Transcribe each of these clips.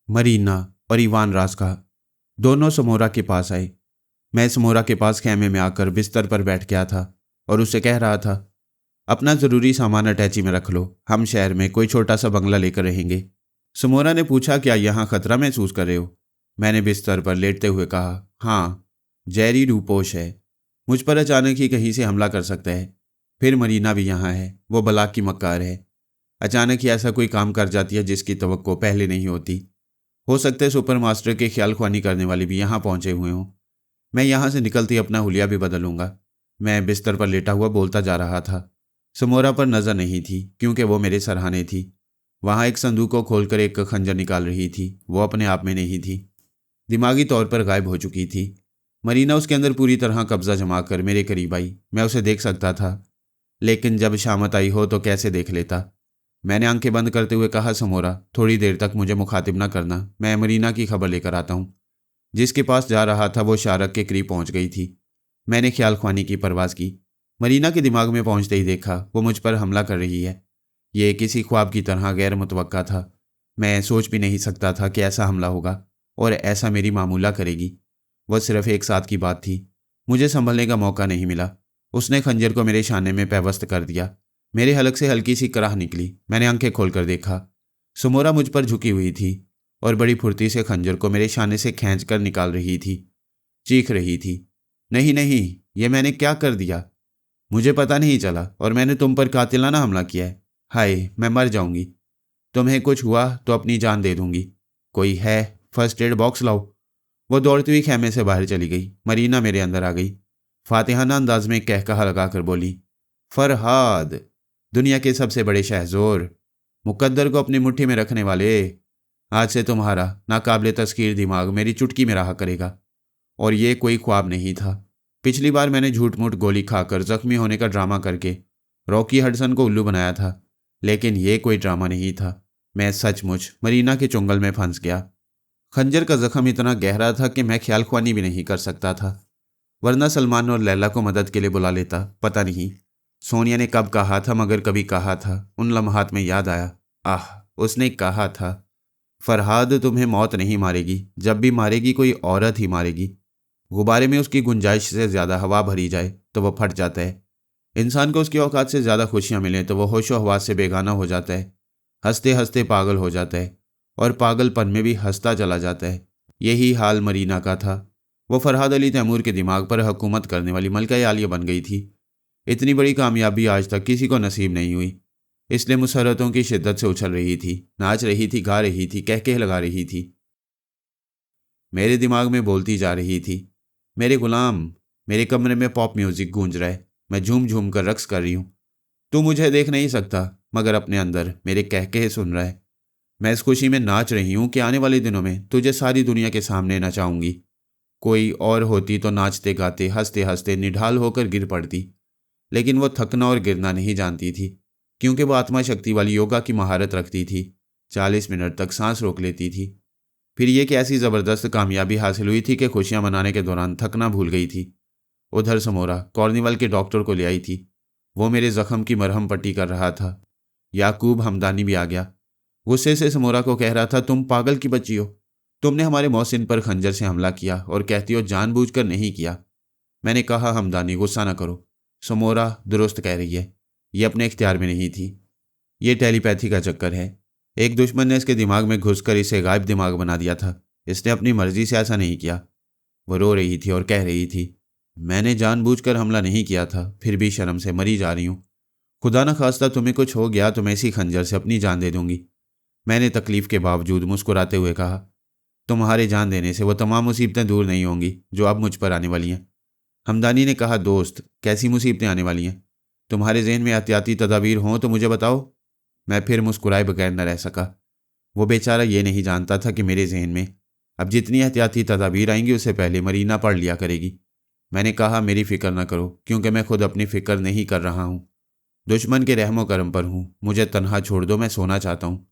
मरीना और इवान रास्का दोनों समोरा के पास आए। मैं समोरा के पास खेमे में आकर बिस्तर पर बैठ गया था और उससे कह रहा था, अपना ज़रूरी सामान अटैची में रख लो, हम शहर में कोई छोटा सा बंगला लेकर रहेंगे। समोरा ने पूछा, क्या यहाँ खतरा महसूस कर रहे हो? मैंने बिस्तर पर लेटते हुए कहा, हाँ, जहरी रूपोश है, मुझ पर अचानक ही कहीं से हमला कर सकता है। फिर मरीना भी यहाँ है, वो बला की मक्कार है, अचानक ही ऐसा कोई काम कर जाती है जिसकी तवक्को पहले नहीं होती। हो सकता है सुपर मास्टर के ख्याल ख्वानी करने वाले भी यहाँ पहुंचे हुए हों। मैं यहाँ से निकलते ही अपना हुलिया भी बदलूंगा। मैं बिस्तर पर लेटा हुआ बोलता जा रहा था। समोरा पर नज़र नहीं थी क्योंकि वो मेरे सरहाने थी। वहाँ एक संदूक को खोलकर एक खंजर निकाल रही थी, वो अपने आप में नहीं थी, दिमागी तौर पर गायब हो चुकी थी। मरीना उसके अंदर पूरी तरह कब्जा जमा कर मेरे करीब आई। मैं उसे देख सकता था, लेकिन जब शामत आई हो तो कैसे देख लेता। मैंने आंखें बंद करते हुए कहा, समोरा, थोड़ी देर तक मुझे मुखातिब न करना, मैं मरीना की खबर लेकर आता हूँ। जिसके पास जा रहा था वो शारक के करीब पहुंच गई थी। मैंने ख्याल ख्वानी की परवाज़ की। मरीना के दिमाग में पहुंचते ही देखा वो मुझ पर हमला कर रही है। ये किसी ख्वाब की तरह गैर मुतवक्का था। मैं सोच भी नहीं सकता था कि ऐसा हमला होगा और ऐसा मेरी मामूला करेगी। वह सिर्फ एक साथ की बात थी। मुझे संभलने का मौका नहीं मिला। उसने खंजर को मेरे शाने में पैवस्त कर दिया। मेरे हलक से हल्की सी कराह निकली। मैंने आंखें खोलकर देखा। सुमोरा मुझ पर झुकी हुई थी और बड़ी फुर्ती से खंजर को मेरे शाने से खींचकर निकाल रही थी। चीख रही थी, नहीं नहीं, ये मैंने क्या कर दिया? मुझे पता नहीं चला और मैंने तुम पर कातिलाना हमला किया है। हाय, मैं मर जाऊंगी। तुम्हें कुछ हुआ तो अपनी जान दे दूंगी। कोई है? फर्स्ट एड बॉक्स लाओ। वो दौड़ती हुई खेमे से बाहर चली गई। मरीना मेरे अंदर आ गई। फातिहाना अंदाज में कहकहा लगाकर बोली, फरहाद, दुनिया के सबसे बड़े शहज़ोर, मुकद्दर को अपनी मुट्ठी में रखने वाले, आज से तुम्हारा नाकाबिले तस्खीर दिमाग मेरी चुटकी में रहा करेगा। और ये कोई ख्वाब नहीं था। पिछली बार मैंने झूठ मूठ गोली खाकर जख्मी होने का ड्रामा करके रॉकी हडसन को उल्लू बनाया था, लेकिन ये कोई ड्रामा नहीं था। मैं सचमुच मरीना के चुंगल में फंस गया। खंजर का जख्म इतना गहरा था कि मैं ख्याल ख्वानी भी नहीं कर सकता था, वरना सलमान और लैला को मदद के लिए बुला लेता। पता नहीं सोनिया ने कब कहा था, मगर कभी कहा था। उन लम्हात में याद आया, आह, उसने कहा था, फरहाद, तुम्हें मौत नहीं मारेगी, जब भी मारेगी कोई औरत ही मारेगी। गुब्बारे में उसकी गुंजाइश से ज़्यादा हवा भरी जाए तो वह फट जाता है। इंसान को उसकी औकात से ज़्यादा खुशियाँ मिलें तो वह होशो हवास से बेगाना हो जाता है, हंसते हंसते पागल हो जाता है और पागलपन में भी हंसता चला जाता है। यही हाल मरीना का था। वो फरहाद अली तैमूर के दिमाग पर हुकूमत करने वाली मलका आलिया बन गई थी। इतनी बड़ी कामयाबी आज तक किसी को नसीब नहीं हुई, इसलिए मुसरतों की शिद्दत से उछल रही थी, नाच रही थी, गा रही थी, कहके लगा रही थी। मेरे दिमाग में बोलती जा रही थी, मेरे गुलाम, मेरे कमरे में पॉप म्यूजिक गूंज रहा है, मैं झूम झूम कर रक्स कर रही हूँ। तू मुझे देख नहीं सकता, मगर अपने अंदर मेरे कहके सुन रहा है। मैं इस खुशी में नाच रही हूँ कि आने वाले दिनों में तुझे सारी दुनिया के सामने नचाऊंगी। कोई और होती तो नाचते गाते हंसते हंसते निढाल होकर गिर पड़ती, लेकिन वो थकना और गिरना नहीं जानती थी, क्योंकि वो आत्मा शक्ति वाली योगा की महारत रखती थी। 40 मिनट तक सांस रोक लेती थी। फिर ये कि ऐसी ज़बरदस्त कामयाबी हासिल हुई थी कि खुशियां मनाने के दौरान थकना भूल गई थी। उधर समोरा कॉर्निवल के डॉक्टर को ले आई थी। वो मेरे जख्म की मरहम पट्टी कर रहा था। याकूब हमदानी भी आ गया। गुस्से से समोरा को कह रहा था, तुम पागल की बच्ची हो, तुमने हमारे मोहसिन पर खंजर से हमला किया और कहती हो जानबूझकर नहीं किया। मैंने कहा, हमदानी, गुस्सा न करो, समोरा दुरुस्त कह रही है, ये अपने इख्तियार में नहीं थी। ये टेलीपैथी का चक्कर है। एक दुश्मन ने इसके दिमाग में घुसकर इसे गायब दिमाग बना दिया था। इसने अपनी मर्जी से ऐसा नहीं किया। वो रो रही थी और कह रही थी, मैंने जानबूझकर हमला नहीं किया था, फिर भी शर्म से मरी जा रही हूँ। खुदा न खास्ता तुम्हें कुछ हो गया तो मैं इसी खंजर से अपनी जान दे दूंगी। मैंने तकलीफ के बावजूद मुस्कुराते हुए कहा, तुम्हारे जान देने से वो तमाम मुसीबतें दूर नहीं होंगी जो अब मुझ पर आने वाली हैं। हमदानी ने कहा, दोस्त, कैसी मुसीबतें आने वाली हैं? तुम्हारे जहन में एहतियाती तदाबीर हों तो मुझे बताओ। मैं फिर मुस्कुराए बगैर न रह सका। वो बेचारा ये नहीं जानता था कि मेरे जहन में अब जितनी एहतियाती तदाबीर आएंगी उससे पहले मरीना पढ़ लिया करेगी। मैंने कहा, मेरी फ़िक्र न करो, क्योंकि मैं खुद अपनी फ़िक्र नहीं कर रहा हूँ। दुश्मन के रहमो करम पर हूँ, मुझे तन्हा छोड़ दो, मैं सोना चाहता हूँ।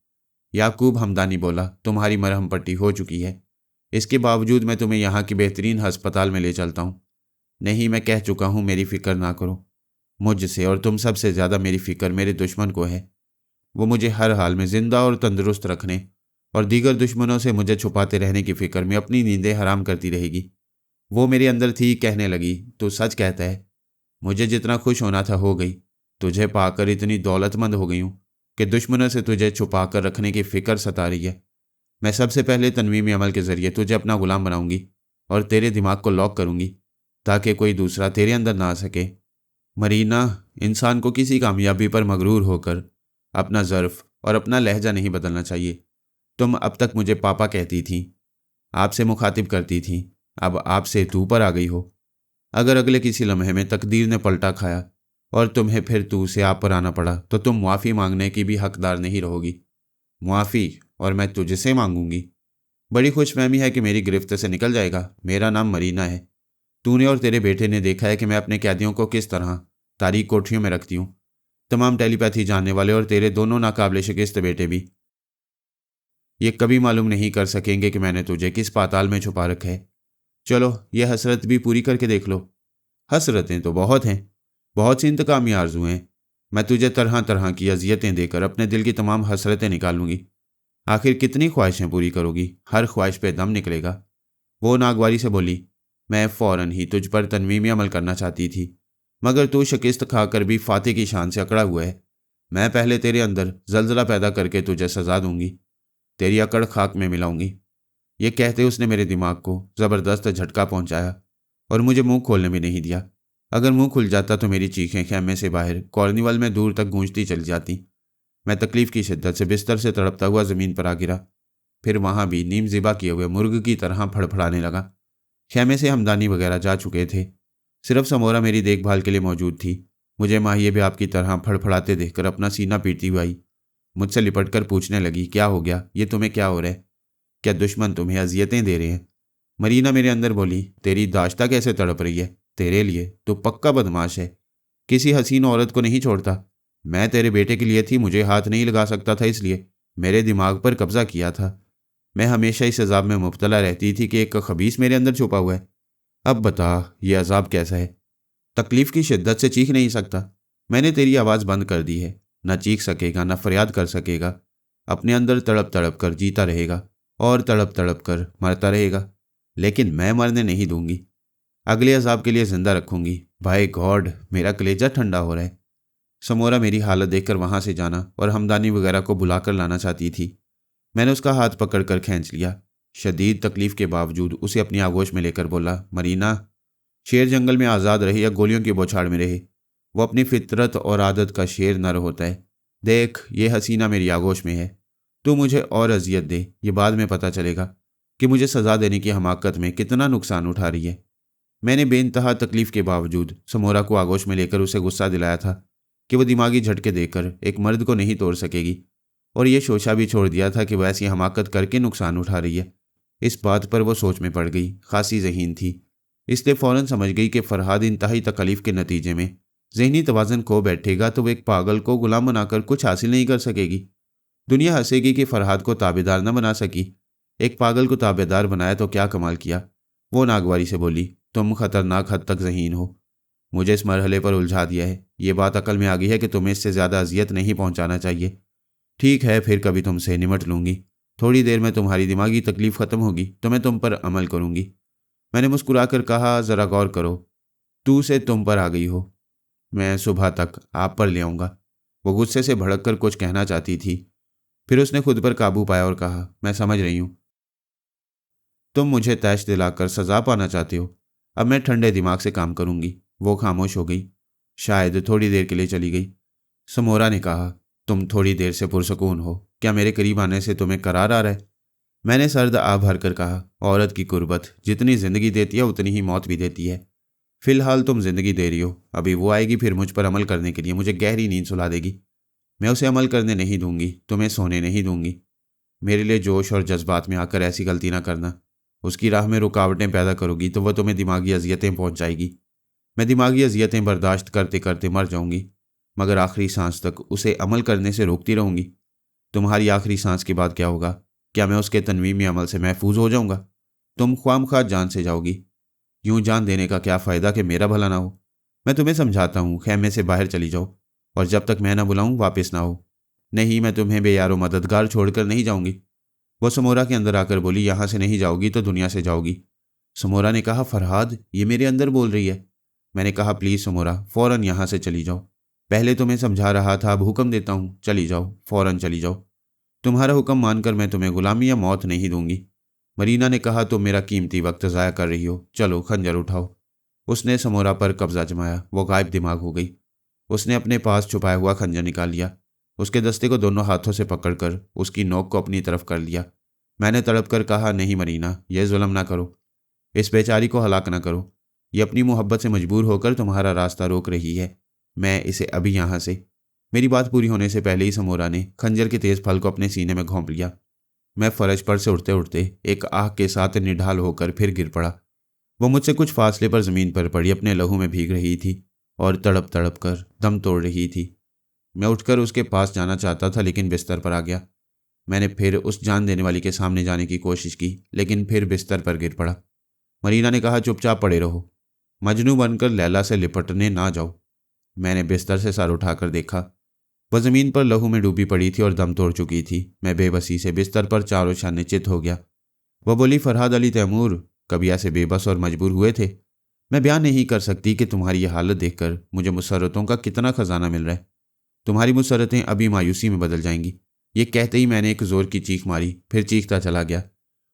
याकूब हमदानी बोला, तुम्हारी मरहम पट्टी हो चुकी है, इसके बावजूद मैं तुम्हें यहाँ की बेहतरीन हस्पताल में ले चलता हूँ। नहीं, मैं कह चुका हूँ, मेरी फ़िक्र ना करो। मुझसे और तुम सबसे ज़्यादा मेरी फ़िक्र मेरे दुश्मन को है। वो मुझे हर हाल में ज़िंदा और तंदुरुस्त रखने और दीगर दुश्मनों से मुझे छुपाते रहने की फिक्र में अपनी नींदें हराम करती रहेगी। वो मेरे अंदर थी, कहने लगी, तू सच कहता है। मुझे जितना खुश होना था हो गई। तुझे पाकर इतनी दौलतमंद हो गई हूँ कि दुश्मनों से तुझे छुपा कर रखने की फिक्र सता रही है। मैं सबसे पहले तनवीमी अमल के ज़रिए तुझे अपना गुलाम बनाऊंगी और तेरे दिमाग को लॉक करूंगी ताकि कोई दूसरा तेरे अंदर ना आ सके। मरीना, इंसान को किसी कामयाबी पर मगरूर होकर अपना ज़र्फ़ और अपना लहजा नहीं बदलना चाहिए। तुम अब तक मुझे पापा कहती थी, आपसे मुखातिब करती थी, अब आपसे तू पर आ गई हो। अगर अगले किसी लम्हे में तकदीर ने पलटा खाया और तुम्हें फिर तू से आप पर आना पड़ा तो तुम मुआफ़ी मांगने की भी हकदार नहीं रहोगी। मुआफ़ी और मैं तुझसे मांगूंगी। बड़ी खुशफहमी है कि मेरी गिरफ्त से निकल जाएगा। मेरा नाम मरीना है। तूने और तेरे बेटे ने देखा है कि मैं अपने कैदियों को किस तरह तारीक कोठरियों में रखती हूँ। तमाम टेलीपैथी जानने वाले और तेरे दोनों नाकाबिले शिकस्त बेटे भी ये कभी मालूम नहीं कर सकेंगे कि मैंने तुझे किस पाताल में छुपा रखा है। चलो ये हसरत भी पूरी करके देख लो। हसरतें तो बहुत हैं, बहुत सी इंतकामी आरजुएं हैं। मैं तुझे तरह तरह की अजियतें देकर अपने दिल की तमाम हसरतें निकालूंगी। आखिर कितनी ख्वाहिशें पूरी करोगी? हर ख्वाहिश पे दम निकलेगा। वो नागवारी से बोली, मैं फ़ौरन ही तुझ पर तनवीमी अमल करना चाहती थी, मगर तू शिकस्त खाकर भी फाते की शान से अकड़ा हुआ है। मैं पहले तेरे अंदर जलजला पैदा करके तुझे सजा दूंगी, तेरी अकड़ खाक में मिलाऊंगी। ये कहते उसने मेरे दिमाग को ज़बरदस्त झटका पहुंचाया और मुझे मुंह खोलने भी नहीं दिया। अगर मुंह खुल जाता तो मेरी चीखें खैमे से बाहर कॉर्निवल में दूर तक गूंजती चली जाती। मैं तकलीफ की शिद्दत से बिस्तर से तड़पता हुआ ज़मीन पर आ गिरा। फिर वहां भी नीम ज़िबा किए हुए मुर्ग की तरह फड़फड़ाने लगा। खैमे से हमदानी वगैरह जा चुके थे। सिर्फ समोरा मेरी देखभाल के लिए मौजूद थी। मुझे माहिए भी आपकी तरह फड़फड़ाते देखकर अपना सीना पीटती हुई आई। मुझसे लिपट कर पूछने लगी, क्या हो गया? ये तुम्हें क्या हो रहा है? क्या दुश्मन तुम्हें अजियतें दे रहे हैं? मरीना मेरे अंदर बोली, तेरी दाश्ता कैसे तड़प रही है? तेरे लिए तो पक्का बदमाश है, किसी हसीन औरत को नहीं छोड़ता। मैं तेरे बेटे के लिए थी, मुझे हाथ नहीं लगा सकता था, इसलिए मेरे दिमाग पर कब्जा किया था। मैं हमेशा इस अजाब में मुब्तला रहती थी कि एक खबीस मेरे अंदर छुपा हुआ है। अब बता, ये अजाब कैसा है? तकलीफ की शिद्दत से चीख नहीं सकता। मैंने तेरी आवाज़ बंद कर दी है। न चीख सकेगा, न फरियाद कर सकेगा। अपने अंदर तड़प तड़प कर जीता रहेगा और तड़प तड़प कर मरता रहेगा। लेकिन मैं मरने नहीं दूंगी। अगले अजाब के लिए जिंदा रखूंगी। भाई गॉड, मेरा कलेजा ठंडा हो रहा है। समोरा मेरी हालत देखकर वहां से जाना और हमदानी वगैरह को बुलाकर लाना चाहती थी। मैंने उसका हाथ पकड़कर खींच लिया। शदीद तकलीफ के बावजूद उसे अपनी आगोश में लेकर बोला, मरीना, शेर जंगल में आज़ाद रहे या गोलियों की बौछार में रहे, वो अपनी फितरत और आदत का शेर नर होता है। देख, ये हसीना मेरी आगोश में है। तू मुझे और अजियत दे, ये बाद में पता चलेगा कि मुझे सज़ा देने की हमाकत में कितना नुकसान उठा रही है। मैंने बेइंतहा तकलीफ के बावजूद समोरा को आगोश में लेकर उसे गुस्सा दिलाया था कि वो दिमागी झटके देकर एक मर्द को नहीं तोड़ सकेगी, और ये शोशा भी छोड़ दिया था कि वह ऐसी हमाकत करके नुकसान उठा रही है। इस बात पर वो सोच में पड़ गई, खासी ज़हीन थी, इसलिए फ़ौरन समझ गई कि फरहाद इंतहाई तकलीफ के नतीजे में जहनी तवाज़न खो बैठेगा तो वो एक पागल को गुलाम बनाकर कुछ हासिल नहीं कर सकेगी। दुनिया हंसेगी कि फरहाद को ताबेदार न बना सकी। एक पागल को ताबेदार बनाया तो क्या कमाल किया। वो नागवारी से बोली, तुम खतरनाक हद तक ज़हीन हो। मुझे इस मरहले पर उलझा दिया है। ये बात अकल में आ गई है कि तुम्हें इससे ज़्यादा अजियत नहीं पहुंचाना चाहिए। ठीक है, फिर कभी तुमसे निमट लूँगी। थोड़ी देर में तुम्हारी दिमागी तकलीफ ख़त्म होगी तो मैं तुम पर अमल करूँगी। मैंने मुस्कुराकर कहा, ज़रा गौर करो, तू से तुम पर आ गई हो। मैं सुबह तक आप पर ले आऊँगा। वो गुस्से से भड़क कर कुछ कहना चाहती थी, फिर उसने खुद पर काबू पाया और कहा, मैं समझ रही हूँ, तुम मुझे तैश दिलाकर सज़ा पाना चाहते हो। अब मैं ठंडे दिमाग से काम करूँगी। वो खामोश हो गई, शायद थोड़ी देर के लिए चली गई। समोरा ने कहा, तुम थोड़ी देर से पुरसकून हो, क्या मेरे करीब आने से तुम्हें करार आ रहा है? मैंने सर्द आह भर कर कहा, औरत की कुर्बत जितनी ज़िंदगी देती है उतनी ही मौत भी देती है। फिलहाल तुम ज़िंदगी दे रही हो, अभी वो आएगी फिर मुझ पर अमल करने के लिए मुझे गहरी नींद सुला देगी। मैं उसे अमल करने नहीं दूंगी, तुम्हें सोने नहीं दूंगी। मेरे लिए जोश और जज्बात में आकर ऐसी गलती ना करना। उसकी राह में रुकावटें पैदा करोगी तो वह तुम्हें दिमागी अजियतें पहुंचाएगी। मैं दिमागी अजियतें बर्दाश्त करते करते मर जाऊंगी, मगर आखिरी सांस तक उसे अमल करने से रोकती रहूंगी। तुम्हारी आखिरी सांस के बाद क्या होगा? क्या मैं उसके तनवीमी अमल से महफूज हो जाऊंगा? तुम ख्वामख्वाह जान से जाओगी। यूं जान देने का क्या फ़ायदा कि मेरा भला ना हो? मैं तुम्हें समझाता हूँ, खैमे से बाहर चली जाओ और जब तक मैं ना बुलाऊं वापस ना हो। नहीं, मैं तुम्हें बेयारो मददगार छोड़कर नहीं जाऊंगी। वो समोरा के अंदर आकर बोली, यहाँ से नहीं जाओगी तो दुनिया से जाओगी। समोरा ने कहा, फरहाद ये मेरे अंदर बोल रही है। मैंने कहा, प्लीज़ समोरा, फ़ौरन यहाँ से चली जाओ। पहले तुम्हें समझा रहा था, अब हुक्म देता हूँ, चली जाओ, फ़ौरन चली जाओ। तुम्हारा हुक्म मानकर मैं तुम्हें गुलामी या मौत नहीं दूंगी। मरीना ने कहा, तुम मेरा कीमती वक्त ज़ाया कर रही हो, चलो खंजर उठाओ। उसने समोरा पर कब्जा जमाया। वो गायब दिमाग हो गई। उसने अपने पास छुपाया हुआ खंजर निकाल लिया। उसके दस्ते को दोनों हाथों से पकड़कर उसकी नोक को अपनी तरफ कर लिया। मैंने तड़प कर कहा, नहीं मरीना, यह जुल्म ना करो, इस बेचारी को हलाक ना करो। ये अपनी मोहब्बत से मजबूर होकर तुम्हारा रास्ता रोक रही है। मैं इसे अभी यहाँ से। मेरी बात पूरी होने से पहले ही समोरा ने खंजर के तेज फल को अपने सीने में घोंप लिया। मैं फर्श पर से उठते उठते एक आह के साथ निढाल होकर फिर गिर पड़ा। वो मुझसे कुछ फासले पर ज़मीन पर पड़ी अपने लहू में भीग रही थी और तड़प तड़प कर दम तोड़ रही थी। मैं उठकर उसके पास जाना चाहता था, लेकिन बिस्तर पर आ गया। मैंने फिर उस जान देने वाली के सामने जाने की कोशिश की, लेकिन फिर बिस्तर पर गिर पड़ा। मरीना ने कहा, चुपचाप पड़े रहो, मजनू बनकर लैला से लिपटने ना जाओ। मैंने बिस्तर से सर उठाकर देखा। वह ज़मीन पर लहू में डूबी पड़ी थी और दम तोड़ चुकी थी। मैं बेबसी से बिस्तर पर चारों शाने चित हो गया। वह बोली, फरहाद अली तैमूर, कभी ऐसे बेबस और मजबूर हुए थे? मैं बयान नहीं कर सकती कि तुम्हारी यह हालत देखकर मुझे मुसर्रतों का कितना खजाना मिल रहा है। तुम्हारी मुसर्रतें अभी मायूसी में बदल जाएंगी। ये कहते ही मैंने एक जोर की चीख मारी, फिर चीखता चला गया।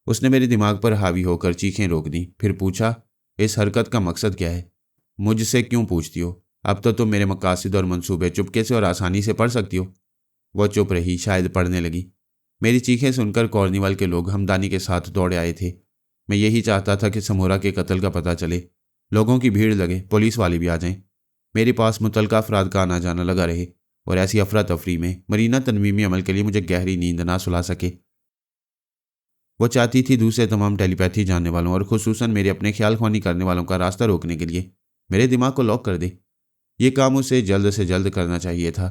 उसने मेरे दिमाग पर हावी होकर चीखें रोक दी, फिर पूछा, इस हरकत का मकसद क्या है? मुझसे क्यों पूछती हो? अब तो तुम मेरे मकासद और मंसूबे चुपके से और आसानी से पढ़ सकती हो। वह चुप रही, शायद पढ़ने लगी। मेरी चीखें सुनकर कॉर्निवाल के लोग हमदानी के साथ दौड़े आए थे। मैं यही चाहता था कि समोरा के कत्ल का पता चले, लोगों की भीड़ लगे, पुलिस वाले भी आ जाएं। मेरे पास मुतलका अफराद का आना जाना लगा रहे और ऐसी अफरा तफरी में मरीना तनवीमी अमल के लिए मुझे गहरी नींद ना सुला सके। वो चाहती थी दूसरे तमाम टेलीपैथी जानने वालों और खुसूसन मेरे अपने ख्याल ख्वानी करने वालों का रास्ता रोकने के लिए मेरे दिमाग को लॉक कर दे। ये काम उसे जल्द से जल्द करना चाहिए था,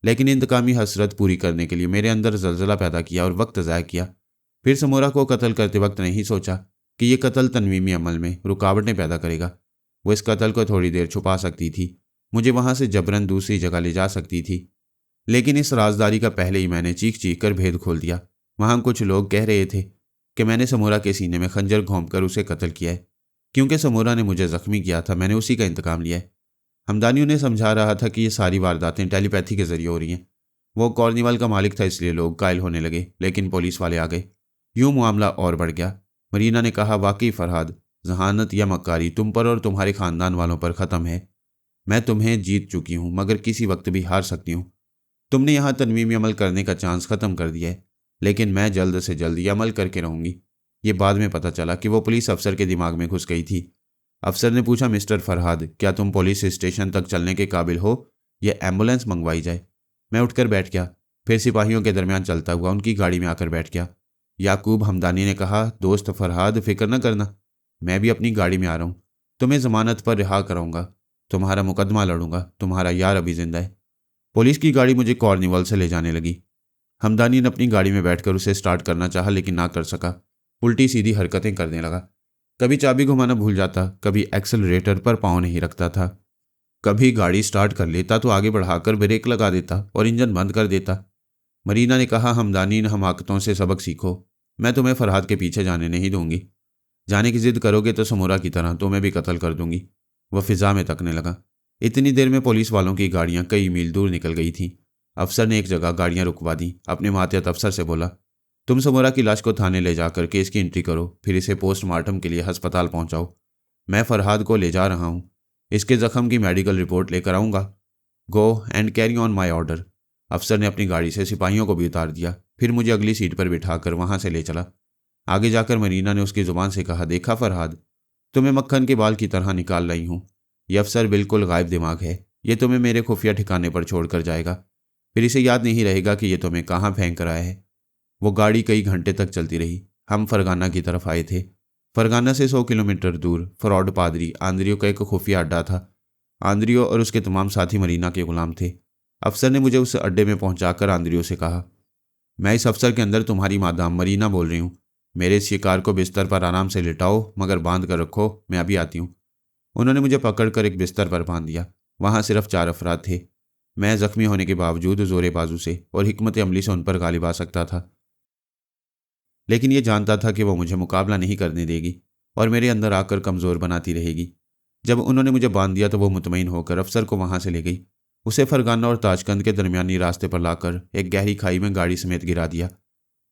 लेकिन इंतकामी हसरत पूरी करने के लिए मेरे अंदर जलजला पैदा किया और वक्त ज़ाया किया। फिर समोरा को कत्ल करते वक्त नहीं सोचा कि यह कत्ल तनवीमी अमल में रुकावटें पैदा करेगा। वो इस कत्ल को थोड़ी देर छुपा सकती थी, मुझे वहां से जबरन दूसरी जगह ले जा सकती थी, लेकिन इस राजदारी का पहले ही मैंने चीख चीख कर भेद खोल दिया। वहां कुछ लोग कह रहे थे कि मैंने समोरा के सीने में खंजर घोंपकर उसे कत्ल किया है। क्योंकि समोरा ने मुझे जख्मी किया था, मैंने उसी का इंतकाम लिया है। हमदानी उन्हें समझा रहा था कि ये सारी वारदातें टेलीपैथी के जरिए हो रही हैं। वो कॉर्निवाल का मालिक था, इसलिए लोग कायल होने लगे, लेकिन पुलिस वाले आ गए। यूं मामला और बढ़ गया। मरीना ने कहा, वाकई फरहाद, जहानत या मक्कारी तुम पर और तुम्हारे खानदान वालों पर ख़त्म है। मैं तुम्हें जीत चुकी हूँ, मगर किसी वक्त भी हार सकती हूँ। तुमने यहाँ तनवीमी अमल करने का चांस ख़त्म कर दिया है, लेकिन मैं जल्द से जल्द ये अमल करके रहूँगी। ये बाद में पता चला कि वो पुलिस अफसर के दिमाग में घुस गई थी। अफसर ने पूछा, मिस्टर फरहाद, क्या तुम पुलिस स्टेशन तक चलने के काबिल हो या एम्बुलेंस मंगवाई जाए? मैं उठकर बैठ गया, फिर सिपाहियों के दरमियान चलता हुआ उनकी गाड़ी में आकर बैठ गया। याकूब हमदानी ने कहा, दोस्त फरहाद, फिक्र न करना, मैं भी अपनी गाड़ी में आ रहा हूँ। तुम्हें ज़मानत पर रिहा कराऊंगा, तुम्हारा मुकदमा लड़ूंगा, तुम्हारा यार अभी जिंदा है। पुलिस की गाड़ी मुझे कॉर्निवल से ले जाने लगी। हमदानी ने अपनी गाड़ी में बैठकर उसे स्टार्ट करना चाहा, लेकिन ना कर सका। उल्टी सीधी हरकतें करने लगा। कभी चाबी घुमाना भूल जाता, कभी एक्सेलरेटर पर पाँव नहीं रखता था, कभी गाड़ी स्टार्ट कर लेता तो आगे बढ़ाकर ब्रेक लगा देता और इंजन बंद कर देता। मरीना ने कहा, हमदानी, हमाकतों से सबक सीखो, मैं तुम्हें फरहाद के पीछे जाने नहीं दूंगी। जाने की जिद करोगे तो समोरा की तरह तुम्हें भी कत्ल कर दूंगी। वह फिजा में तकने लगा। इतनी देर में पुलिस वालों की गाड़ियां कई मील दूर निकल गई थीं। अफसर ने एक जगह गाड़ियां रुकवा दी। अपने मातहत अफसर से बोला, तुम समोरा की लाश को थाने ले जाकर केस की एंट्री करो, फिर इसे पोस्टमार्टम के लिए अस्पताल पहुंचाओ। मैं फरहाद को ले जा रहा हूं, इसके जख्म की मेडिकल रिपोर्ट लेकर आऊँगा। Go and carry on my order. अफसर ने अपनी गाड़ी से सिपाहियों को भी उतार दिया, फिर मुझे अगली सीट पर बिठाकर वहां से ले चला। आगे जाकर मरीना ने उसकी जुबान से कहा, देखा फरहाद, तुम्हें मक्खन के बाल की तरह निकाल रही हूँ। यह अफसर बिल्कुल गायब दिमाग है, ये तुम्हें मेरे खुफिया ठिकाने पर छोड़कर जाएगा, फिर इसे याद नहीं रहेगा कि ये तुम्हें कहाँ फेंक कर आया है। वो गाड़ी कई घंटे तक चलती रही। हम फरगाना की तरफ आए थे। फरगाना से 100 किलोमीटर दूर फ्रॉड पादरी आंद्रियो का एक खुफिया अड्डा था। आंद्रियो और उसके तमाम साथी मरीना के गुलाम थे। अफसर ने मुझे उस अड्डे में पहुंचाकर आंद्रियो से कहा, मैं इस अफसर के अंदर तुम्हारी मादाम मरीना बोल रही हूँ। मेरे इस शिकार को बिस्तर पर आराम से लिटाओ, मगर बांध कर रखो, मैं अभी आती हूँ। उन्होंने मुझे पकड़कर एक बिस्तर पर बांध दिया। वहाँ सिर्फ 4 अफराद थे। मैं जख्मी होने के बावजूद जोरे बाजू से और हिकमत अमली से उन पर गालिब आ सकता था। लेकिन ये जानता था कि वो मुझे मुकाबला नहीं करने देगी और मेरे अंदर आकर कमज़ोर बनाती रहेगी। जब उन्होंने मुझे बांध दिया तो वो मुतमईन होकर अफसर को वहाँ से ले गई। उसे फरगाना और ताशकंद के दरमियानी रास्ते पर लाकर एक गहरी खाई में गाड़ी समेत गिरा दिया।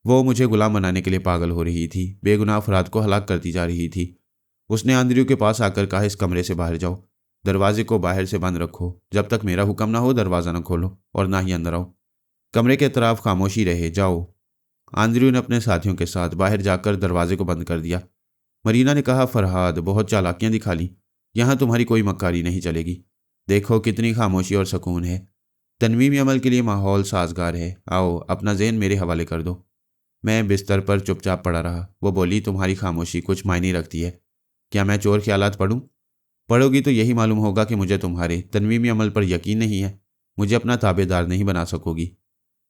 वो मुझे गुलाम बनाने के लिए पागल हो रही थी, बेगुनाह अफराद को हलाक करती जा रही थी। उसने आंद्रियो के पास आकर कहा, इस कमरे से बाहर जाओ, दरवाजे को बाहर से बंद रखो, जब तक मेरा हुक्म ना हो दरवाज़ा न खोलो और ना ही अंदर आओ। कमरे के तरफ खामोशी रहे, जाओ। आंद्रियो ने अपने साथियों के साथ बाहर जाकर दरवाजे को बंद कर दिया। मरीना ने कहा, फरहाद बहुत चालाकियां दिखा ली, यहाँ तुम्हारी कोई मक्कारी नहीं चलेगी। देखो कितनी खामोशी और सुकून है, तनवीमी अमल के लिए माहौल साजगार है। आओ अपना ज़हन मेरे हवाले कर दो। मैं बिस्तर पर चुपचाप पड़ा रहा। वो बोली, तुम्हारी खामोशी कुछ मायने रखती है। क्या मैं चोर ख्यालात पढ़ूं? पढ़ोगी तो यही मालूम होगा कि मुझे तुम्हारे तनवीमी अमल पर यकीन नहीं है। मुझे अपना ताबेदार नहीं बना सकोगी।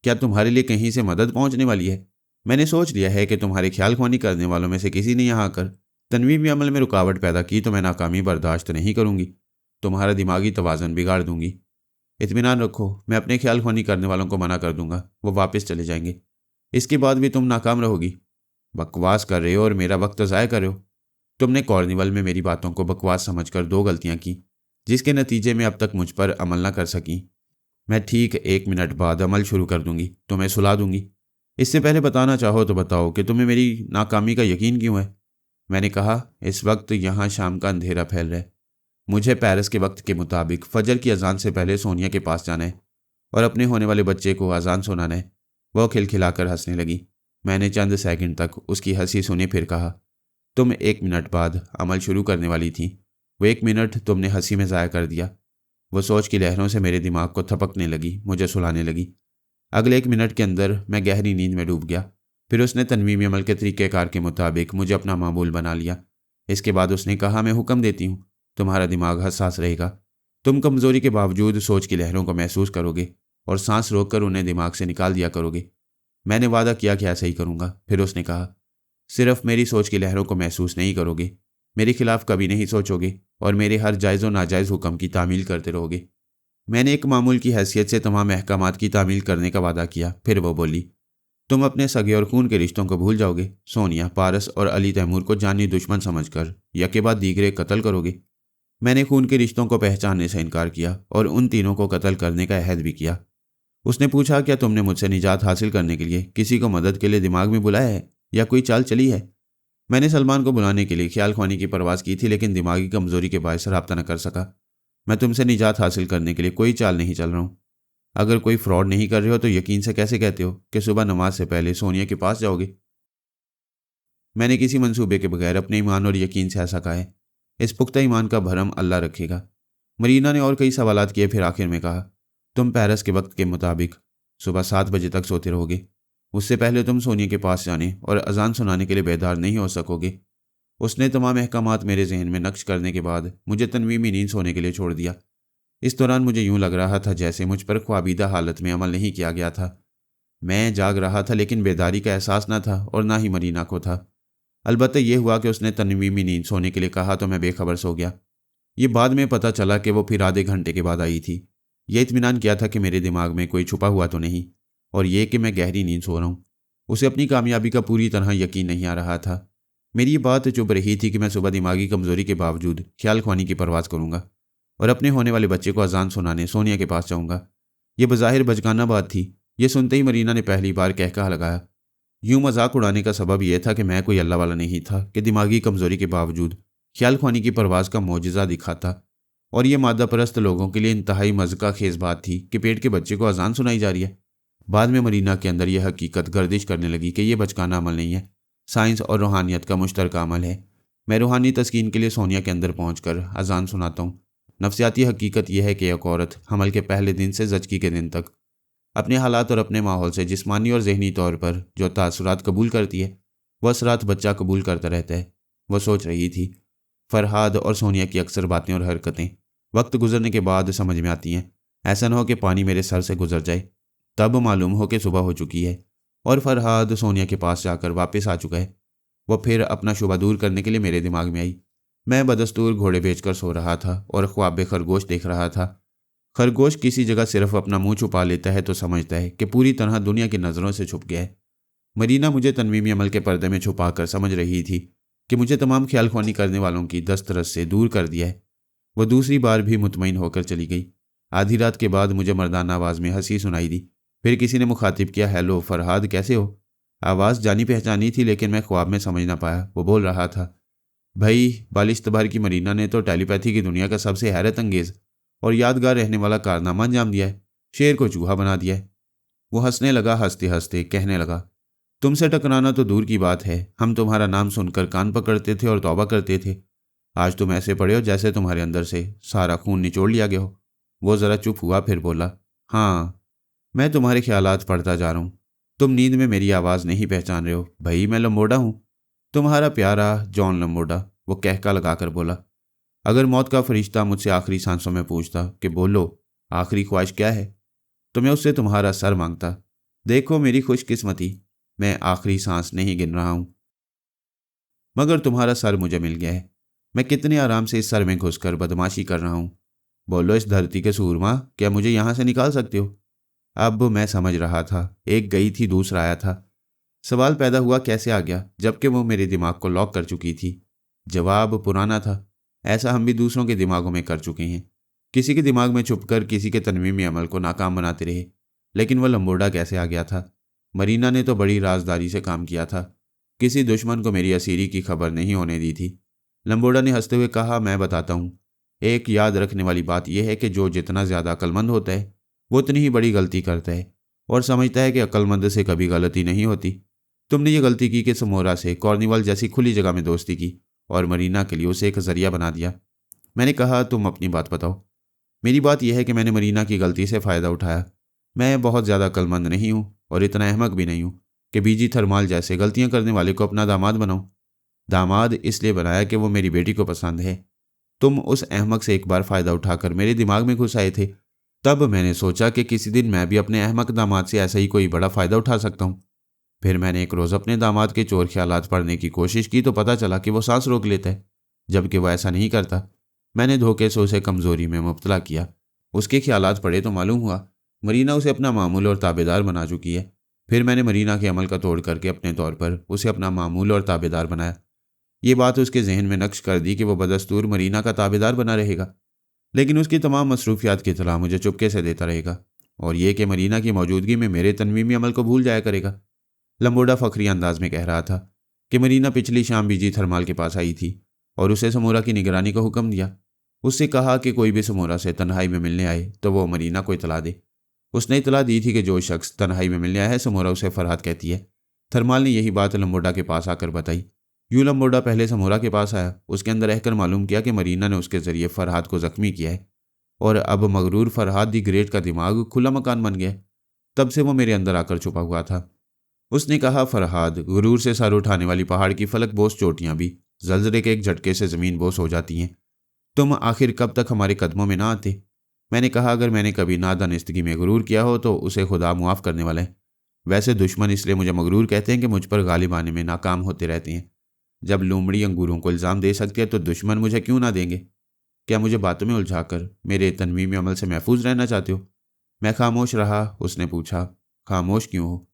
क्या तुम्हारे लिए कहीं से मदद पहुंचने वाली है? मैंने सोच लिया है कि तुम्हारे ख्याल ख्वानी करने वालों में से किसी ने यहाँ आकर तनवीमी अमल में रुकावट पैदा की तो मैं नाकामी बर्दाश्त नहीं करूँगी। तुम्हारा दिमागी तवाज़न बिगाड़ दूंगी। इत्मीनान रखो, मैं अपने ख्याल ख्वानी करने वालों को मना कर दूंगा, वो वापस चले जाएंगे। इसके बाद भी तुम नाकाम रहोगी। बकवास कर रहे हो और मेरा वक्त ज़ाया कर रहे हो। तुमने कॉर्निवल में मेरी बातों को बकवास समझकर 2 गलतियां की, जिसके नतीजे में अब तक मुझ पर अमल न कर सकी। मैं ठीक 1 मिनट बाद अमल शुरू कर दूंगी, तुम्हें सुला दूंगी। इससे पहले बताना चाहो तो बताओ कि तुम्हें मेरी नाकामी का यकीन क्यों है? मैंने कहा, इस वक्त यहाँ शाम का अंधेरा फैल रहा है। मुझे पेरिस के वक्त के मुताबिक फजर की अजान से पहले सोनिया के पास जाना है और अपने होने वाले बच्चे को अजान सुनाना है। वह खिलखिलाकर हंसने लगी। मैंने चंद सेकंड तक उसकी हंसी सुनी, फिर कहा, तुम 1 मिनट बाद अमल शुरू करने वाली थी, वो 1 मिनट तुमने हंसी में ज़ाया कर दिया। वो सोच की लहरों से मेरे दिमाग को थपकने लगी, मुझे सुलाने लगी। अगले 1 मिनट के अंदर मैं गहरी नींद में डूब गया। फिर उसने तनवीमी अमल के तरीक़ेकार के मुताबिक मुझे अपना मामूल बना लिया। इसके बाद उसने कहा, मैं हुक्म देती हूँ, तुम्हारा दिमाग हसास रहेगा। तुम कमज़ोरी के बावजूद सोच की लहरों को महसूस करोगे और सांस रोककर उन्हें दिमाग से निकाल दिया करोगे। मैंने वादा किया कि ऐसा ही करूँगा। फिर उसने कहा, सिर्फ मेरी सोच की लहरों को महसूस नहीं करोगे, मेरे खिलाफ कभी नहीं सोचोगे और मेरे हर जायज़ व नाजायज़ हुक्म की तामील करते रहोगे। मैंने एक मामूल की हैसियत से तमाम अहकामात की तामील करने का वादा किया। फिर वो बोली, तुम अपने सगे और खून के रिश्तों को भूल जाओगे। सोनिया, पारस और अली तैमूर को जानी दुश्मन समझकर यके बाद दीगरे कत्ल करोगे। मैंने खून के रिश्तों को पहचानने से इनकार किया और उन तीनों को कत्ल करने का अहद भी किया। उसने पूछा, क्या तुमने मुझसे निजात हासिल करने के लिए किसी को मदद के लिए दिमाग में बुलाया है या कोई चाल चली है? मैंने सलमान को बुलाने के लिए ख्याल ख्वानी की परवाज़ की थी, लेकिन दिमागी कमज़ोरी के बायस रब्ता न कर सका। मैं तुमसे निजात हासिल करने के लिए कोई चाल नहीं चल रहा हूँ। अगर कोई फ्रॉड नहीं कर रहे हो तो यकीन से कैसे कहते हो कि सुबह नमाज से पहले सोनिया के पास जाओगे? मैंने किसी मंसूबे के बगैर अपने ईमान और यकीन से ऐसा कहा है। इस पुख्ता ईमान का भरम अल्लाह रखेगा। मरीना ने और कई सवालात किए, फिर आखिर में कहा, तुम पेरिस के वक्त के मुताबिक सुबह 7 बजे तक सोते रहोगे। उससे पहले तुम सोनिया के पास जाने और अजान सुनाने के लिए बेदार नहीं हो सकोगे। उसने तमाम अहकामात मेरे जहन में नक्श करने के बाद मुझे तनवीमी नींद सोने के लिए छोड़ दिया। इस दौरान मुझे यूं लग रहा था जैसे मुझ पर ख्वाबीदा हालत में अमल नहीं किया गया था। मैं जाग रहा था, लेकिन बेदारी का एहसास न था और ना ही मरीना को था। अलबत्ता यह हुआ कि उसने तनवीमी नींद सोने के लिए कहा तो मैं बेखबर सो गया। ये बाद में पता चला कि वो फिर आधे घंटे के बाद आई थी। यह इत्मीनान किया था कि मेरे दिमाग में कोई छुपा हुआ तो नहीं और ये कि मैं गहरी नींद सो रहा हूँ। उसे अपनी कामयाबी का पूरी तरह यकीन नहीं आ रहा था। मेरी ये बात चुप रही थी कि मैं सुबह दिमागी कमज़ोरी के बावजूद ख्याल ख्वानी की परवाज़ करूँगा और अपने होने वाले बच्चे को अजान सुनाने सोनिया के पास जाऊँगा। ये बज़ाहिर बचकाना बात थी। ये सुनते ही मरीना ने पहली बार कहका लगाया। यूं मजाक उड़ाने का सबब यह था कि मैं कोई अल्लाह वाला नहीं था कि दिमागी कमज़ोरी के बावजूद ख्याल ख्वानी की परवाज़ का मोजिज़ा दिखाता। और ये मादा परस्त लोगों के लिए इंतहाई मज़का खेज़ बात थी कि पेट के बच्चे को अजान सुनाई जा रही है। बाद में मरीना के अंदर यह हकीकत गर्दिश करने लगी कि यह बचकाना अमल नहीं है, साइंस और रूहानियत का मुश्तरका अमल है। मैं रूहानी तस्कीन के लिए सोनिया के अंदर पहुँच कर अजान सुनाता हूँ। नफ्सियाती हकीकत यह है कि एक औरत हमल के पहले दिन से ज़चगी के दिन तक अपने हालात और अपने माहौल से जिस्मानी और जहनी तौर पर जो तासुरात कबूल करती है वह असरात बच्चा कबूल करता रहता है। वह सोच रही थी। फरहाद और सोनिया की अक्सर बातें और हरकतें वक्त गुजरने के बाद समझ में आती हैं। ऐसा न हो कि पानी मेरे सर से गुजर जाए, तब मालूम हो कि सुबह हो चुकी है और फरहाद सोनिया के पास जाकर वापस आ चुका है। वह फिर अपना शुबा दूर करने के लिए मेरे दिमाग में आई। मैं बदस्तूर घोड़े बेचकर सो रहा था और ख्वाब खरगोश देख रहा था। खरगोश किसी जगह सिर्फ अपना मुंह छुपा लेता है तो समझता है कि पूरी तरह दुनिया की नज़रों से छुप गया है। मरीना मुझे तनवीमी अमल के पर्दे में छुपाकर समझ रही थी कि मुझे तमाम ख्याल ख्वानी करने वालों की दस्तरस से दूर कर दिया है। वह दूसरी बार भी मुतमईन होकर चली गई। आधी रात के बाद मुझे मर्दाना आवाज़ में हंसी सुनाई दी। फिर किसी ने मुखातिब किया, हेलो फरहाद, कैसे हो? आवाज़ जानी पहचानी थी, लेकिन मैं ख्वाब में समझ ना पाया। वो बोल रहा था, भाई बालिश्तबार की मरीना ने तो टेलीपैथी की दुनिया का सबसे हैरत अंगेज़ और यादगार रहने वाला कारनामा अंजाम दिया है। शेर को चूहा बना दिया है। वो हंसने लगा। हंसते हंसते कहने लगा, तुमसे टकराना तो दूर की बात है, हम तुम्हारा नाम सुनकर कान पकड़ते थे और तौबा करते थे। आज तुम ऐसे पड़े हो जैसे तुम्हारे अंदर से सारा खून निचोड़ लिया गया हो। वो ज़रा चुप हुआ, फिर बोला, हाँ, मैं तुम्हारे ख्यालात पढ़ता जा रहा हूँ। तुम नींद में मेरी आवाज़ नहीं पहचान रहे हो। भाई मैं लंबोडा हूँ, तुम्हारा प्यारा जॉन लंबोडा। वो कहका लगाकर बोला। अगर मौत का फरिश्ता मुझसे आखिरी सांसों में पूछता कि बोलो आखिरी ख्वाहिश क्या है, तो मैं उससे तुम्हारा सर मांगता। देखो मेरी खुशकिस्मती, मैं आखिरी सांस नहीं गिन रहा हूँ, मगर तुम्हारा सर मुझे मिल गया है। मैं कितने आराम से इस सर में घुसकर बदमाशी कर रहा हूँ। बोलो इस धरती के सूरमा, क्या मुझे यहाँ से निकाल सकते हो? अब मैं समझ रहा था, एक गई थी दूसरा आया था। सवाल पैदा हुआ कैसे आ गया, जबकि वो मेरे दिमाग को लॉक कर चुकी थी। जवाब पुराना था। ऐसा हम भी दूसरों के दिमागों में कर चुके हैं। किसी के दिमाग में छुपकर किसी के तनवीमी अमल को नाकाम बनाते रहे। लेकिन वह लंबोडा कैसे आ गया था? मरीना ने तो बड़ी राजदारी से काम किया था। किसी दुश्मन को मेरी असीरी की खबर नहीं होने दी थी। लंबोडा ने हंसते हुए कहा, मैं बताता हूँ। एक याद रखने वाली बात यह है कि जो जितना ज़्यादा अक्लमंद होता है वो उतनी ही बड़ी गलती करता है और समझता है कि अक्लमंद से कभी गलती नहीं होती। तुमने ये गलती की कि समोरा से कॉर्निवल जैसी खुली जगह में दोस्ती की और मरीना के लिए उसे एक जरिया बना दिया। मैंने कहा, तुम अपनी बात बताओ। मेरी बात यह है कि मैंने मरीना की गलती से फ़ायदा उठाया। मैं बहुत ज़्यादा अक्लमंद नहीं हूँ और इतना अहमक भी नहीं हूँ कि बीजी थरमाल जैसे गलतियाँ करने वाले को अपना दामाद बनाऊँ। दामाद इसलिए बनाया कि वो मेरी बेटी को पसंद है। तुम उस अहमक से एक बार फ़ायदा उठाकर मेरे दिमाग में घुस आए थे। तब मैंने सोचा कि किसी दिन मैं भी अपने अहमक दामाद से ऐसा ही कोई बड़ा फ़ायदा उठा सकता हूँ। फिर मैंने एक रोज़ अपने दामाद के चोर ख्यालात पढ़ने की कोशिश की तो पता चला कि वो सांस रोक लेता है, जबकि वो ऐसा नहीं करता। मैंने धोखे से उसे कमज़ोरी में मुब्तला किया। उसके ख्यालात पढ़े तो मालूम हुआ मरीना उसे अपना मामूल और ताबेदार बना चुकी है। फिर मैंने मरीना के अमल का तोड़ करके अपने तौर पर उसे अपना मामूल और ताबेदार बनाया। ये बात उसके जहन में नक्श कर दी कि वो बदस्तूर मरीना का ताबेदार बना रहेगा, लेकिन उसकी तमाम मसरूफियात की इत्तला मुझे चुपके से देता रहेगा और ये कि मरीना की मौजूदगी में मेरे तनवीमी अमल को भूल जाया करेगा। लंबोडा फखरी अंदाज में कह रहा था कि मरीना पिछली शाम बीजी थरमाल के पास आई थी और उसे समोरा की निगरानी का हुक्म दिया। उससे कहा कि कोई भी समोरा से तन्हाई में मिलने आए तो वो मरीना को इतला दे। उसने इतला दी थी कि जो शख्स तन्हाई में मिलने आया है समोरा उसे फरहाद कहती है। थरमाल ने यही बात लंबोडा के पास आकर बताई। यूं लंबोडा पहले समोरा के पास आया, उसके अंदर रहकर मालूम किया कि मरीना ने उसके ज़रिए फरहाद को ज़ख्मी किया है और अब मगरूर फरहाद दी ग्रेट का दिमाग खुला मकान बन गया। तब से वो मेरे अंदर आकर छुपा हुआ था। उसने कहा, फरहाद, गुरूर से सर उठाने वाली पहाड़ की फलक बोस चोटियां भी जलजले के एक झटके से ज़मीन बोस हो जाती हैं। तुम आखिर कब तक हमारे कदमों में ना आते? मैंने कहा, अगर मैंने कभी नादानिस्तगी में गुरूर किया हो तो उसे खुदा मुआफ़ करने वाला है। वैसे दुश्मन इसलिए मुझे मगरूर कहते हैं कि मुझ पर गालिब आने में नाकाम होते रहते हैं। जब लोमड़ी अंगूरों को इल्ज़ाम दे सकती है तो दुश्मन मुझे क्यों ना देंगे? क्या मुझे बातों में उलझाकर मेरे तनवीमी अमल से महफूज रहना चाहते हो? मैं खामोश रहा। उसने पूछा, खामोश क्यों हो?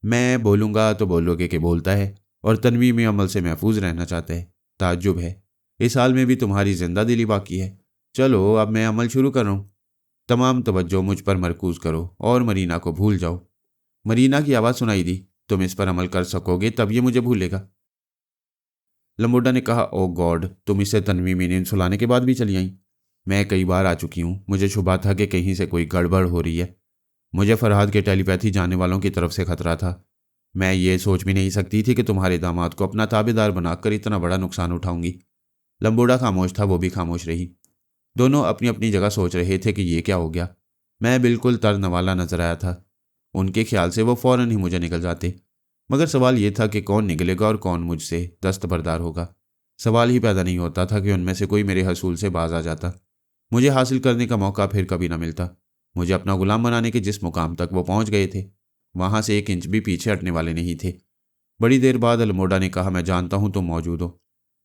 मैं बोलूँगा तो बोलोगे कि बोलता है और तनवीमी अमल से महफूज रहना चाहता है। ताज्जुब है, इस हाल में भी तुम्हारी जिंदा दिली बाकी है। चलो अब मैं अमल शुरू कर रहा हूँ। तमाम तवज्जो मुझ पर मरकूज़ करो और मरीना को भूल जाओ। मरीना की आवाज़ सुनाई दी, तुम इस पर अमल कर सकोगे तब ये मुझे भूलेगा। लंबोडा ने कहा, ओ गॉड, तुम इसे तनवीमी नींद सुलाने के बाद भी चली आई? मैं कई बार आ चुकी हूँ। मुझे शुबा था कि कहीं से कोई गड़बड़ हो रही है। मुझे फरहाद के टेलीपैथी जानने वालों की तरफ से खतरा था। मैं ये सोच भी नहीं सकती थी कि तुम्हारे दामाद को अपना ताबेदार बनाकर इतना बड़ा नुकसान उठाऊंगी। लंबोडा खामोश था, वो भी खामोश रही। दोनों अपनी अपनी जगह सोच रहे थे कि ये क्या हो गया। मैं बिल्कुल तरनवाला नजर आया था। उनके ख्याल से वो फ़ौरन ही मुझे निकल जाते, मगर सवाल ये था कि कौन निकलेगा और कौन मुझसे दस्तबरदार होगा। सवाल ही पैदा नहीं होता था कि उनमें से कोई मेरे हसूल से बाज आ जाता। मुझे हासिल करने का मौका फिर कभी ना मिलता। मुझे अपना गुलाम बनाने के जिस मुकाम तक वो पहुंच गए थे वहां से 1 इंच भी पीछे हटने वाले नहीं थे। बड़ी देर बाद लंबोडा ने कहा, मैं जानता हूं तुम मौजूद हो।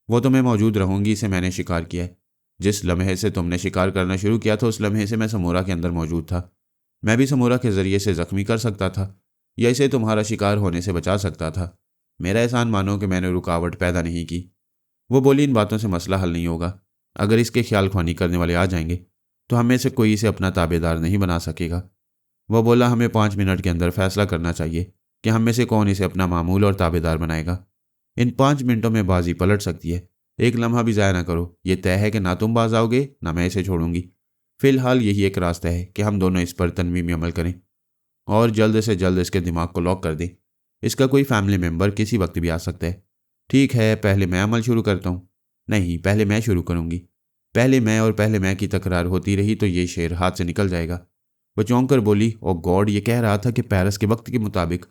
वो तो मैं मौजूद रहूंगी, इसे मैंने शिकार किया है। जिस लम्हे से तुमने शिकार करना शुरू किया था उस लम्हे से मैं समोरा के अंदर मौजूद था। मैं भी समोरा के ज़रिए से ज़ख्मी कर सकता था। या इसे तुम्हारा शिकार होने से बचा सकता था। मेरा एहसान मानो कि मैंने रुकावट पैदा नहीं की। वो बोली, इन बातों से मसला हल नहीं होगा। अगर इसके ख्याल ख्वानी करने वाले आ जाएंगे तो हम में से कोई इसे अपना ताबेदार नहीं बना सकेगा। वह बोला, हमें 5 मिनट के अंदर फैसला करना चाहिए कि हम में से कौन इसे अपना मामूल और ताबेदार बनाएगा। इन 5 मिनटों में बाजी पलट सकती है। एक लम्हा भी ज़ाया ना करो। ये तय है कि ना तुम बाज आओगे ना मैं इसे छोड़ूंगी। फिलहाल यही एक रास्ता है कि हम दोनों इस पर तनवीमी अमल करें और जल्द से जल्द इसके दिमाग को लॉक कर दें। इसका कोई फैमिली मेम्बर किसी वक्त भी आ सकता है। ठीक है, पहले मैं अमल शुरू करता हूँ। नहीं, पहले मैं शुरू करूँगी। पहले मैं और पहले मैं की तकरार होती रही तो ये शेर हाथ से निकल जाएगा। वो चौंक कर बोली, ओ गॉड, ये कह रहा था कि पेरिस के वक्त के मुताबिक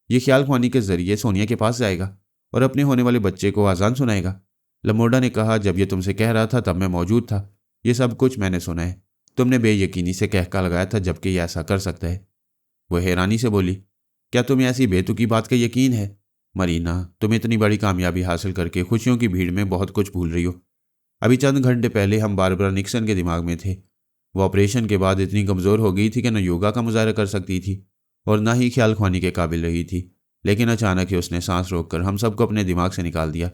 ये ख्याल ख्वानी के जरिए सोनिया के पास जाएगा और अपने होने वाले बच्चे को आज़ान सुनाएगा। लमोडा ने कहा, जब ये तुमसे कह रहा था तब मैं मौजूद था। ये सब कुछ मैंने सुना है। तुमने बेयकीनी से कहका लगाया था जबकि ये ऐसा कर सकता है। वह हैरानी से बोली, क्या तुम्हें ऐसी बेतुकी बात का यकीन है? मरीना, तुम इतनी बड़ी कामयाबी हासिल करके खुशियों की भीड़ में बहुत कुछ भूल रही हो। अभी चंद घंटे पहले हम बारबरा निक्सन के दिमाग में थे। वो ऑपरेशन के बाद इतनी कमज़ोर हो गई थी कि न योगा का मुजाहरा कर सकती थी और ना ही ख्याल ख्वानी के काबिल रही थी। लेकिन अचानक ही उसने सांस रोककर हम सबको अपने दिमाग से निकाल दिया।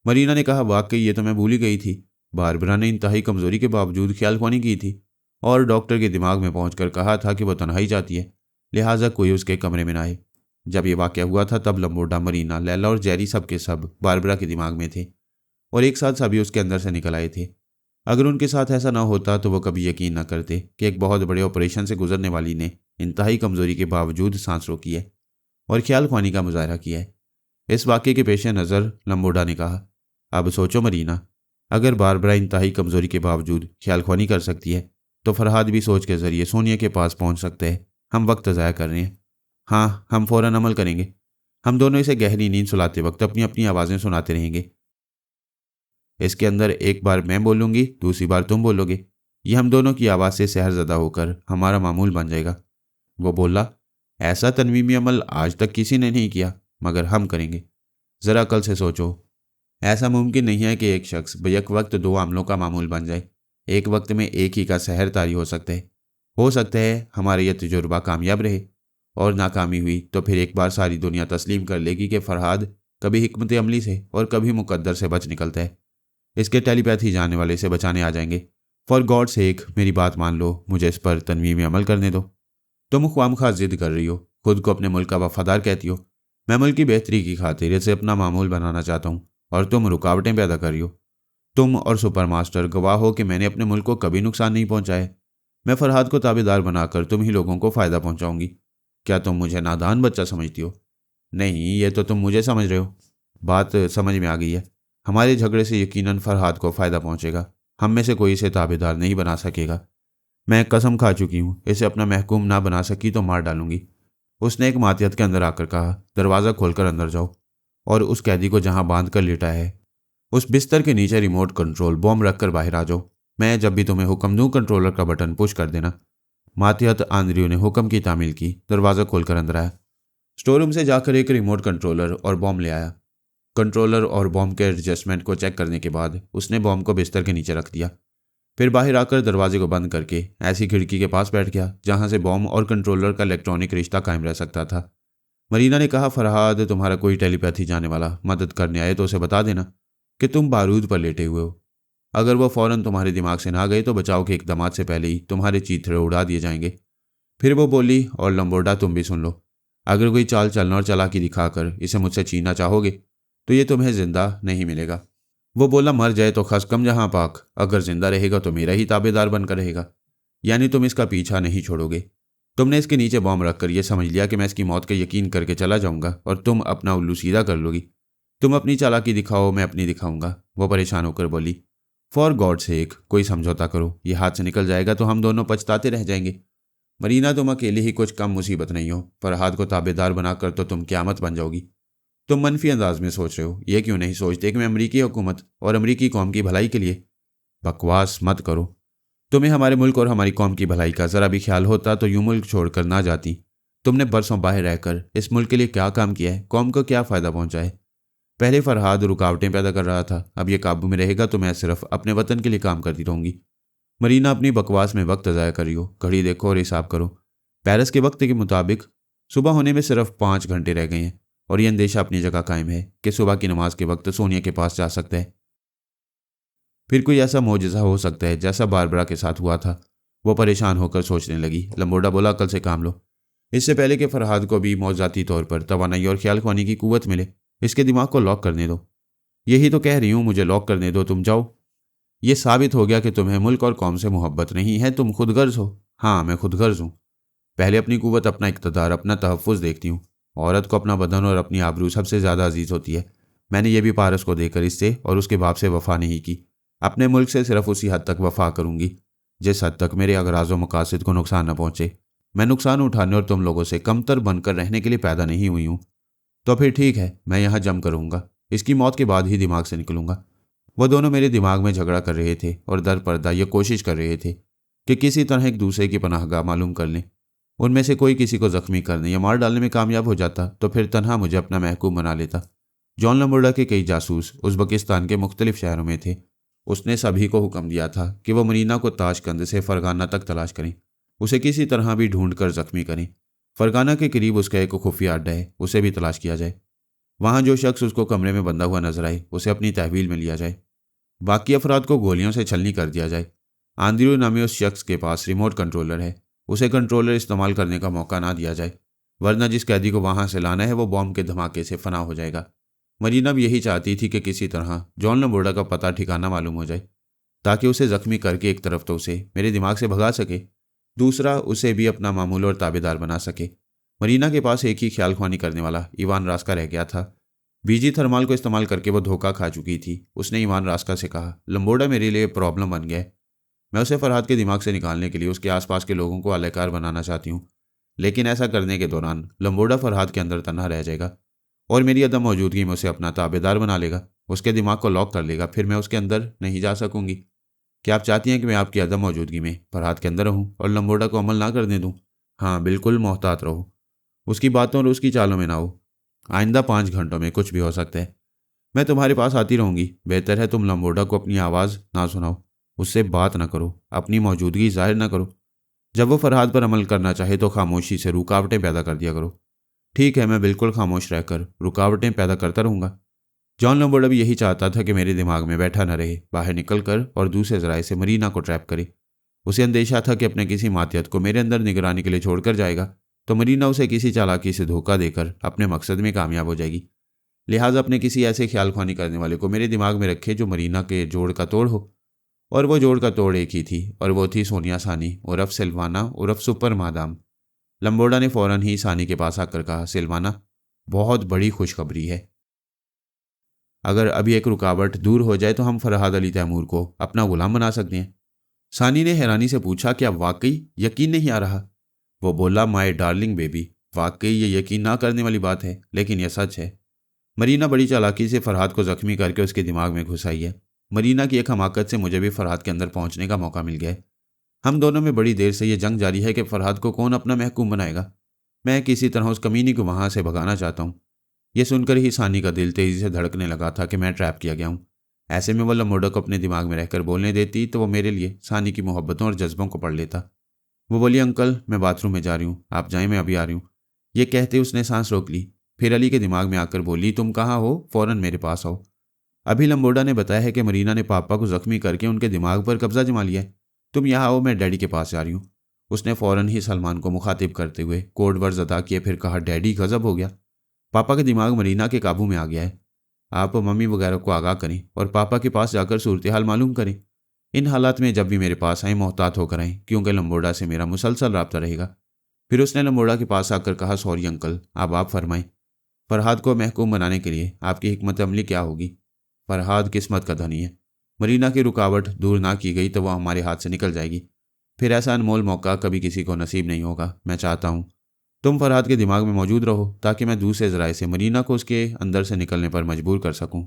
मरीना ने कहा, वाकई ये तो मैं भूल ही गई थी। बारबरा ने इंतहाई कमज़ोरी के बावजूद ख्याल ख्वानी की थी और डॉक्टर के दिमाग में पहुंचकर कहा था कि वह तन्हाई चाहती है, लिहाजा कोई उसके कमरे में ना आए। जब यह वाक़या हुआ था तब लम्बोडा, मरीना, लैला और जेरी सब के सब बारबरा के दिमाग में थे और एक साथ सभी उसके अंदर से निकल आए थे। अगर उनके साथ ऐसा ना होता तो वो कभी यकीन न करते कि एक बहुत बड़े ऑपरेशन से गुजरने वाली ने इंतहाई कमज़ोरी के बावजूद सांस रोकी है और ख्याल ख्वानी का मुजाहरा किया है। इस वाक़े के पेश नज़र लम्बोडा ने कहा, अब सोचो मरीना, अगर बारबरा इंतहाई कमज़ोरी के बावजूद ख्याल ख्वानी कर सकती है तो फरहाद भी सोच के ज़रिए सोनिया के पास पहुंच सकते हैं। हम वक्त ज़ाया कर रहे हैं। हाँ, हम फ़ौरन अमल करेंगे। हम दोनों इसे गहरी नींद सुलाते वक्त अपनी अपनी आवाज़ें सुनाते रहेंगे। इसके अंदर एक बार मैं बोलूँगी, दूसरी बार तुम बोलोगे। ये हम दोनों की आवाज़ से सहरज़दा होकर हमारा मामूल बन जाएगा। वो बोला, ऐसा तनवीमी अमल आज तक किसी ने नहीं किया, मगर हम करेंगे। ज़रा अकल से सोचो। ऐसा मुमकिन नहीं है कि एक शख्स बैक वक्त 2 अमलों का मामूल बन जाए। एक वक्त में एक ही का सहर तारी हो सकता है हमारा यह तजुर्बा कामयाब रहे और नाकामी हुई तो फिर एक बार सारी दुनिया तस्लीम कर लेगी कि फरहाद कभी हिकमत अमली से और कभी मुकद्दर से बच निकलता है। इसके टेलीपैथी जाने वाले से बचाने आ जाएंगे। फॉर गॉड सेक मेरी बात मान लो, मुझे इस पर तनवीमी अमल करने दो। तुम ख्वामखा जिद कर रही हो, खुद को अपने मुल्क का वफादार कहती हो। मैं मुल्क की बेहतरी की खातिर इसे अपना मामूल बनाना चाहता हूँ और तुम रुकावटें पैदा कर रही हो। तुम और सुपर मास्टर गवाह हो कि मैंने अपने मुल्क को कभी नुकसान नहीं पहुंचाया। मैं फरहाद को ताबेदार बनाकर तुम ही लोगों को फ़ायदा पहुंचाऊंगी। क्या तुम मुझे नादान बच्चा समझती हो? नहीं, ये तो तुम मुझे समझ रहे हो। बात समझ में आ गई है। हमारे झगड़े से यकीनन फरहाद को फ़ायदा पहुंचेगा। हम में से कोई इसे ताबेदार नहीं बना सकेगा। मैं कसम खा चुकी हूँ, इसे अपना महकूम ना बना सकी तो मार डालूंगी। उसने एक मातियत के अंदर आकर कहा, दरवाज़ा खोलकर अंदर जाओ और उस कैदी को जहाँ बांध कर लेटा है उस बिस्तर के नीचे रिमोट कंट्रोल बॉम्ब रखकर बाहर आ जाओ। मैं जब भी तुम्हें हुक्म दूँ कंट्रोलर का बटन पुश कर देना। मातियत आंद्रियो ने हुक्म की तामील की, दरवाज़ा खोलकर अंदर आया। स्टोर रूम से जाकर एक रिमोट कंट्रोलर और बॉम्ब ले आया। कंट्रोलर और बॉम्ब के एडजस्टमेंट को चेक करने के बाद उसने बॉम्ब को बिस्तर के नीचे रख दिया। फिर बाहर आकर दरवाजे को बंद करके ऐसी खिड़की के पास बैठ गया जहां से बॉम्ब और कंट्रोलर का इलेक्ट्रॉनिक रिश्ता कायम रह सकता था। मरीना ने कहा, फरहाद, तुम्हारा कोई टेलीपैथी जाने वाला मदद करने आए तो उसे बता देना कि तुम बारूद पर लेटे हुए हो। अगर वह फ़ौरन तुम्हारे दिमाग से ना गए तो बचाव के इकदामात से पहले ही तुम्हारे चीथड़े उड़ा दिए जाएंगे। फिर वो बोली, और लम्बोडा, तुम भी सुन लो। अगर कोई चाल चलना और चालाकी दिखाकर इसे मुझसे छीनना चाहोगे तो ये तुम्हें जिंदा नहीं मिलेगा। वो बोला, मर जाए तो खस कम जहां पाक, अगर जिंदा रहेगा तो मेरा ही ताबेदार बनकर रहेगा। यानी तुम इसका पीछा नहीं छोड़ोगे। तुमने इसके नीचे बॉम्ब रखकर यह समझ लिया कि मैं इसकी मौत का यकीन करके चला जाऊंगा और तुम अपना उल्लू सीधा कर लोगी। तुम अपनी चालाकी दिखाओ, मैं अपनी दिखाऊंगा। वो परेशान होकर बोली, फॉर गॉड सेक कोई समझौता करो। ये हाथ से निकल जाएगा तो हम दोनों पछताते रह जाएंगे। मरीना, तुम अकेले ही कुछ कम मुसीबत नहीं हो। फरहाद को ताबेदार बनाकर तो तुम क़यामत बन जाओगी। तुम मनफी अंदाज में सोच रहे हो। ये क्यों नहीं सोचते कि मैं अमरीकी हुकूमत और अमरीकी कौम की भलाई के लिए? बकवास मत करो। तुम्हें हमारे मुल्क और हमारी कौम की भलाई का ज़रा भी ख्याल होता तो यूं मुल्क छोड़कर ना जाती। तुमने बरसों बाहर रहकर इस मुल्क के लिए क्या काम किया है? कौम को क्या फ़ायदा पहुंचा है? पहले फरहाद रुकावटें पैदा कर रहा था, अब ये काबू में रहेगा तो मैं सिर्फ अपने वतन के लिए काम करती रहूंगी। मरीना, अपनी बकवास में वक्त ज़ाया कर रही हो। घड़ी देखो और हिसाब करो। पेरिस के वक्त के मुताबिक सुबह होने में सिर्फ 5 घंटे रह गए हैं और ये अंदेशा अपनी जगह कायम है कि सुबह की नमाज के वक्त सोनिया के पास जा सकता है। फिर कोई ऐसा मौजज़ा हो सकता है जैसा बारबरा के साथ हुआ था। वो परेशान होकर सोचने लगी। लंबोड़ा बोला, कल से काम लो, इससे पहले कि फरहाद को भी मौज़ाती तौर पर तवानाई और ख्याल ख्वानी की कुव्वत मिले। इसके दिमाग को लॉक करने दो। यही तो कह रही हूँ, मुझे लॉक करने दो, तुम जाओ। ये साबित हो गया कि तुम्हें मुल्क और कौम से मोहब्बत नहीं है, तुम खुदगर्ज हो। हाँ, मैं खुदगर्ज हूँ। पहले अपनी कुव्वत, अपना इक़्तिदार, अपना तहफ़्फ़ुज़ देखती हूँ। औरत को अपना बदन और अपनी आबरू सबसे ज़्यादा अजीज़ होती है। मैंने ये भी पारस को देकर इससे और उसके बाप से वफ़ा नहीं की। अपने मुल्क से सिर्फ उसी हद तक वफ़ा करूँगी जिस हद तक मेरे अगराज़ व मकासद को नुकसान न पहुँचे। मैं नुकसान उठाने और तुम लोगों से कमतर बनकर रहने के लिए पैदा नहीं हुई हूँ। तो फिर ठीक है, मैं यहाँ जम करूँगा। इसकी मौत के बाद ही दिमाग से निकलूँगा। वह दोनों मेरे दिमाग में झगड़ा कर रहे थे और दर पर्दा ये कोशिश कर रहे थे कि किसी तरह एक दूसरे की पनाहगाह मालूम कर लें। उनमें से कोई किसी को जख्मी करने या मार डालने में कामयाब हो जाता तो फिर तनहा मुझे अपना महकूम बना लेता। जॉन लंबोड़ा के कई जासूस उज़्बेकिस्तान के मुख्तलिफ शहरों में थे। उसने सभी को हुक्म दिया था कि वह मरीना को ताशकंद से फरगाना तक तलाश करें, उसे किसी तरह भी ढूंढ कर जख्मी करें। फरगाना के करीब उसका एक खुफिया अड्डा है, उसे भी तलाश किया जाए। वहाँ जो शख्स उसको कमरे में बंधा हुआ नजर आए उसे अपनी तहवील में लिया जाए। बाकी अफराद को गोलियों से छलनी कर दिया जाए। आंद्रियो नामी उस शख्स के पास रिमोट कंट्रोलर है, उसे कंट्रोलर इस्तेमाल करने का मौका ना दिया जाए, वरना जिस कैदी को वहाँ से लाना है वो बॉम्ब के धमाके से फना हो जाएगा। मरीना भी यही चाहती थी कि किसी तरह जॉन लंबोड़ा का पता ठिकाना मालूम हो जाए ताकि उसे जख्मी करके एक तरफ तो उसे मेरे दिमाग से भगा सके, दूसरा उसे भी अपना मामूल और ताबेदार बना सके। मरीना के पास एक ही ख्याल ख्वानी करने वाला इवान रास्का रह गया था। बीजी थर्माल को इस्तेमाल करके वो धोखा खा चुकी थी। उसने इवान रास्का से कहा, लंबोड़ा मेरे लिए प्रॉब्लम बन गया है। मैं उसे फरहाद के दिमाग से निकालने के लिए उसके आसपास के लोगों को अलकार बनाना चाहती हूँ, लेकिन ऐसा करने के दौरान लंबोड़ा फरहाद के अंदर तन्हा रह जाएगा और मेरी अदम मौजूदगी में उसे अपना ताबेदार बना लेगा, उसके दिमाग को लॉक कर लेगा। फिर मैं उसके अंदर नहीं जा सकूंगी। क्या आप चाहती हैं कि मैं आपकी अदम मौजूदगी में फरहाद के अंदर रहूं और लंबोड़ा को अमल ना करने दूं? हाँ, बिल्कुल मोहतात रहो, उसकी बातों और उसकी चालों में ना हो। आइंदा 5 घंटों में कुछ भी हो सकता है। मैं तुम्हारे पास आती रहूंगी। बेहतर है तुम लंबोड़ा को अपनी आवाज़ ना सुनाओ, उससे बात ना करो, अपनी मौजूदगी जाहिर ना करो। जब वो फरहाद पर अमल करना चाहे तो खामोशी से रुकावटें पैदा कर दिया करो। ठीक है, मैं बिल्कुल खामोश रहकर रुकावटें पैदा करता रहूँगा। जॉन लंबोड़ा भी यही चाहता था कि मेरे दिमाग में बैठा न रहे, बाहर निकल कर और दूसरे जराए से मरीना को ट्रैप करे। उसे अंदेशा था कि अपने किसी मातियत को मेरे अंदर निगरानी के लिए छोड़कर जाएगा तो मरीना उसे किसी चालाकी से धोखा देकर अपने मकसद में कामयाब हो जाएगी। लिहाजा अपने किसी ऐसे ख्याल ख्वानी करने वाले को मेरे दिमाग में रखे जो मरीना के जोड़ का तोड़ हो। और वो जोड़ का तोड़ एक ही थी और वो थी सोनिया सानी उर्फ सिल्वाना उर्फ सुपर मादाम। लंबोड़ा ने फौरन ही सानी के पास आकर कहा, सिल्वाना, बहुत बड़ी खुशखबरी है। अगर अभी एक रुकावट दूर हो जाए तो हम फरहाद अली तैमूर को अपना गुलाम बना सकते हैं। सानी ने हैरानी से पूछा, क्या वाकई यकीन नहीं आ रहा? वो बोला, माय डार्लिंग बेबी, वाकई ये यकीन ना करने वाली बात है, लेकिन यह सच है। मरीना बड़ी चालाकी से फरहाद को जख्मी करके उसके दिमाग में घुस आई है। मरीना की एक हमाकत से मुझे भी फरहाद के अंदर पहुंचने का मौका मिल गया है। हम दोनों में बड़ी देर से यह जंग जारी है कि फरहाद को कौन अपना महकूम बनाएगा। मैं किसी तरह उस कमीनी को वहां से भगाना चाहता हूँ। यह सुनकर ही सानी का दिल तेजी से धड़कने लगा था कि मैं ट्रैप किया गया हूँ। ऐसे में वो लंबोड़ा को अपने दिमाग में रहकर बोलने देती तो वो मेरे लिए सानी की मोहब्बतों और जज्बों को पढ़ लेता। वो बोली, अंकल, मैं बाथरूम में जा रही हूँ, आप जाएं, मैं अभी आ रही हूँ। ये कहते उसने सांस रोक ली। फिर अली के दिमाग में आकर बोली, तुम कहाँ हो? फौरन मेरे पास आओ। अभी लंबोड़ा ने बताया है कि मरीना ने पापा को जख्मी करके उनके दिमाग पर कब्जा जमा लिया है। तुम यहाँ आओ, मैं डैडी के पास जा रही हूँ। उसने फौरन ही सलमान को मुखातिब करते हुए कोड वर्ड्स अदा किए, फिर कहा, डैडी, गजब हो गया, पापा का दिमाग मरीना के काबू में आ गया है। आप मम्मी वगैरह को आगाह करें और पापा के पास जाकर सूरत हाल मालूम करें। इन हालात में जब भी मेरे पास आए मोहतात होकर आएँ, क्योंकि लंबोड़ा से मेरा मुसलसल रब्ता रहेगा। फिर उसने लंबोड़ा के पास आकर कहा, सॉरी अंकल, अब आप फरमाएं, फरहाद को महकूम बनाने के लिए आपकी हिकमत अमली क्या होगी? फरहाद किस्मत का धनी है। मरीना की रुकावट दूर ना की गई तो वह हमारे हाथ से निकल जाएगी। फिर ऐसा अनमोल मौका कभी किसी को नसीब नहीं होगा। मैं चाहता हूँ तुम फरहाद के दिमाग में मौजूद रहो ताकि मैं दूसरे जराए से मरीना को उसके अंदर से निकलने पर मजबूर कर सकूँ।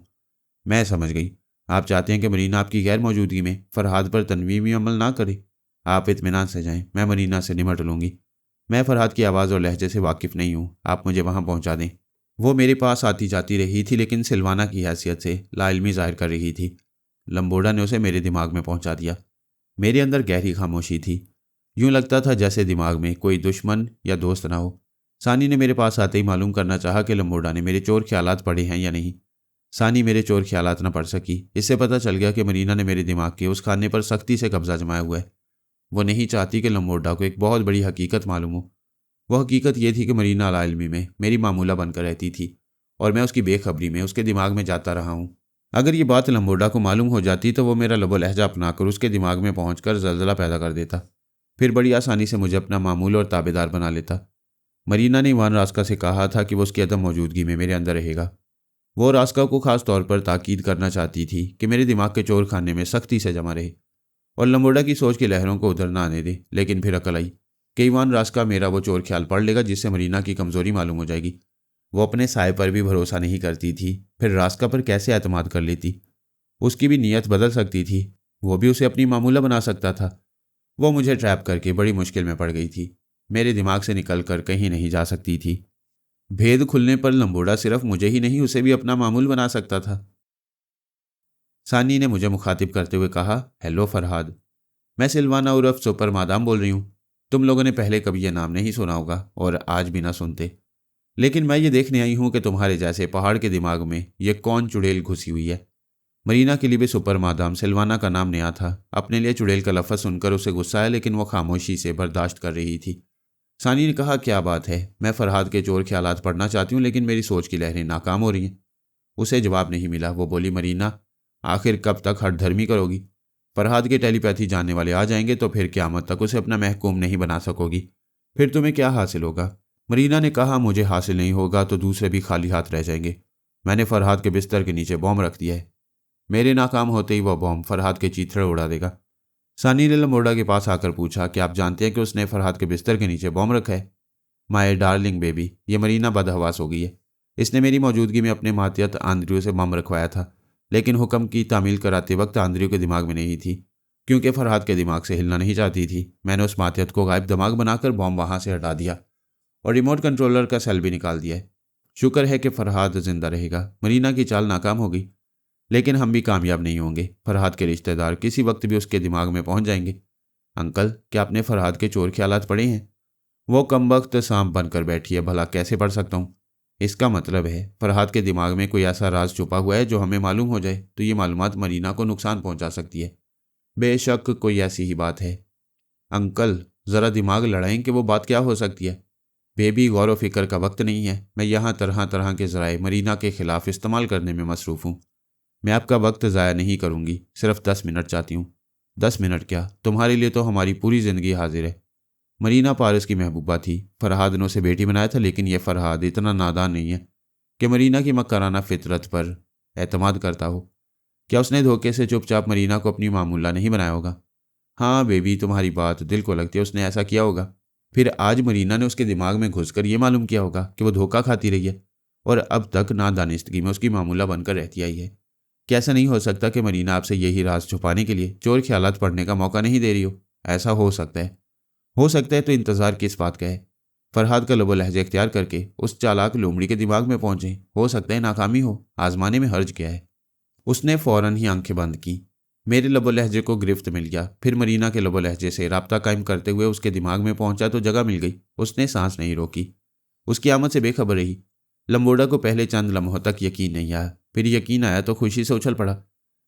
मैं समझ गई, आप चाहते हैं कि मरीना आपकी गैर मौजूदगी में फरहाद पर तनवीमी अमल ना करे। आप इत्मीनान से जाएं, मैं मरीना से निमट लूँगी। मैं फरहाद की आवाज़ और लहजे से वाकिफ़ नहीं हूँ, आप मुझे वहाँ पहुँचा दें। वो मेरे पास आती जाती रही थी, लेकिन सिल्वाना की हैसियत से लाइल्मी जाहिर कर रही थी। लंबोड़ा ने उसे मेरे दिमाग में पहुँचा दिया। मेरे अंदर गहरी खामोशी थी। यूँ लगता था जैसे दिमाग में कोई दुश्मन या दोस्त ना हो। सानी ने मेरे पास आते ही मालूम करना चाहा कि लंबोडा ने मेरे चोर ख्यालात पढ़े हैं या नहीं। सानी मेरे चोर ख्यालात न पढ़ सकी। इससे पता चल गया कि मरीना ने मेरे दिमाग के उस खाने पर सख्ती से कब्जा जमाया हुआ है। वो नहीं चाहती कि लंबोडा को एक बहुत बड़ी हकीकत मालूम हो। वह हकीकत यह थी कि मरीना अलाइलमी में मेरी मामूला बनकर रहती थी और मैं उसकी बेखबरी में उसके दिमाग में जाता रहा हूँ। अगर ये बात लंबोडा को मालूम हो जाती तो वो मेरा लबो लहजा अपनाकर उसके दिमाग में पहुंचकर जलजला पैदा कर देता। फिर बड़ी आसानी से मुझे अपना मामूल और ताबेदार बना लेता। मरीना ने इवान रास्का से कहा था कि वो उसकी अदम मौजूदगी में मेरे अंदर रहेगा। वो रास्का को खास तौर पर ताकीद करना चाहती थी कि मेरे दिमाग के चोर खाने में सख्ती से जमा रहे और लंबोडा की सोच की लहरों को उधर न आने दे। लेकिन फिर अकल आई कि इवान रास्का मेरा वो चोर ख्याल पढ़ लेगा जिससे मरीना की कमजोरी मालूम हो जाएगी। वो अपने साय पर भी भरोसा नहीं करती थी, फिर रास्का पर कैसे एतमाद कर लेती। उसकी भी नीयत बदल सकती थी, वो भी उसे अपनी मामूला बना सकता था। वो मुझे ट्रैप करके बड़ी मुश्किल में पड़ गई थी, मेरे दिमाग से निकल कर कहीं नहीं जा सकती थी। भेद खुलने पर लंबोडा सिर्फ मुझे ही नहीं उसे भी अपना मामूल बना सकता था। सानी ने मुझे मुखातिब करते हुए कहा, हेलो फरहाद, मैं सिल्वाना उर्फ सुपर मादाम बोल रही हूँ। तुम लोगों ने पहले कभी यह नाम नहीं सुना होगा और आज भी ना सुनते, लेकिन मैं ये देखने आई हूँ कि तुम्हारे जैसे पहाड़ के दिमाग में ये कौन चुड़ैल घुसी हुई है। मरीना के लिए भी सुपर मादाम सिल्वाना का नाम नया था। अपने लिए चुड़ैल का लफ्ज़ सुनकर उसे गुस्सा आया, लेकिन वो खामोशी से बर्दाश्त कर रही थी। सानी ने कहा, क्या बात है, मैं फरहाद के चोर ख्यालात पढ़ना चाहती हूँ लेकिन मेरी सोच की लहरें नाकाम हो रही हैं। उसे जवाब नहीं मिला। वो बोली, मरीना, आखिर कब तक हठधर्मी करोगी? फरहाद के टेलीपैथी जानने वाले आ जाएंगे तो फिर क़यामत तक उसे अपना महकूम नहीं बना सकोगी। फिर तुम्हें क्या हासिल होगा? मरीना ने कहा, मुझे हासिल नहीं होगा तो दूसरे भी खाली हाथ रह जाएंगे। मैंने फरहाद के बिस्तर के नीचे बॉम्ब रख दिया है। मेरे नाकाम होते ही वह बॉम्ब फरहाद के चीथड़े उड़ा देगा। सानी ने लंबोडा के पास आकर पूछा, कि आप जानते हैं कि उसने फरहाद के बिस्तर के नीचे बॉम्ब रखा है? माय डार्लिंग बेबी, ये मरीना बदहवास हो गई है। इसने मेरी मौजूदगी में अपने मातियत आंद्रियों से बम रखवाया था, लेकिन हुक्म की तामील कराते वक्त आंद्रियों के दिमाग में नहीं थी, क्योंकि फरहाद के दिमाग से हिलना नहीं चाहती थी। मैंने उस मातियत को गायब दिमाग बनाकर बॉम्ब वहां से हटा दिया और रिमोट कंट्रोलर का सेल भी निकाल दिया है। शुक्र है कि फरहाद जिंदा रहेगा। मरीना की चाल नाकाम हो गई, लेकिन हम भी कामयाब नहीं होंगे। फरहाद के रिश्तेदार किसी वक्त भी उसके दिमाग में पहुंच जाएंगे। अंकल, क्या आपने फरहाद के चोर ख्यालात पढ़े हैं? वो कमबख्त सांप बनकर बैठी है, भला कैसे पढ़ सकता हूँ? इसका मतलब है फरहाद के दिमाग में कोई ऐसा राज छुपा हुआ है जो हमें मालूम हो जाए तो ये मालूमात मरीना को नुकसान पहुंचा सकती है। बेशक कोई ऐसी ही बात है। अंकल, ज़रा दिमाग लड़ाएं कि वो बात क्या हो सकती है। बेबी, गौर व फिक्र का वक्त नहीं है। मैं यहाँ तरह तरह के ज़राए मरीना के खिलाफ इस्तेमाल करने में मसरूफ़ हूँ। मैं आपका वक्त ज़ाया नहीं करूँगी, सिर्फ 10 मिनट चाहती हूँ। 10 मिनट क्या, तुम्हारे लिए तो हमारी पूरी ज़िंदगी हाजिर है। मरीना पारस की महबूबा थी। फरहाद ने उसे बेटी बनाया था, लेकिन यह फरहाद इतना नादान नहीं है कि मरीना की मक्काराना फितरत पर एतमाद करता हो। क्या उसने धोखे से चुपचाप मरीना को अपनी मामूला नहीं बनाया होगा? हाँ बेबी, तुम्हारी बात दिल को लगती है, उसने ऐसा किया होगा। फिर आज मरीना ने उसके दिमाग में घुसकर यह मालूम किया होगा कि वो धोखा खाती रही है और अब तक नादानिस्तगी में उसकी मामूला बनकर रहती आई है। कैसा नहीं हो सकता कि मरीना आपसे यही राज छुपाने के लिए चोर ख्यालात पढ़ने का मौका नहीं दे रही हो? ऐसा हो सकता है। हो सकता है तो इंतज़ार किस बात का है? फरहाद का लबो लहजा इख्तियार करके उस चालाक लोमड़ी के दिमाग में पहुंचे। हो सकता है नाकामी हो, आजमाने में हर्ज क्या है? उसने फौरन ही आंखें बंद की। मेरे लबो लहजे को गिरफ्त मिल गया। फिर मरीना के लबो लहजे से राब्ता कायम करते हुए उसके दिमाग में पहुंचा तो जगह मिल गई। उसने सांस नहीं रोकी, उसकी आमद से बेखबर रही। लंबोडा को पहले चंद लम्हों तक यकीन नहीं आया, फिर यकीन आया तो खुशी से उछल पड़ा।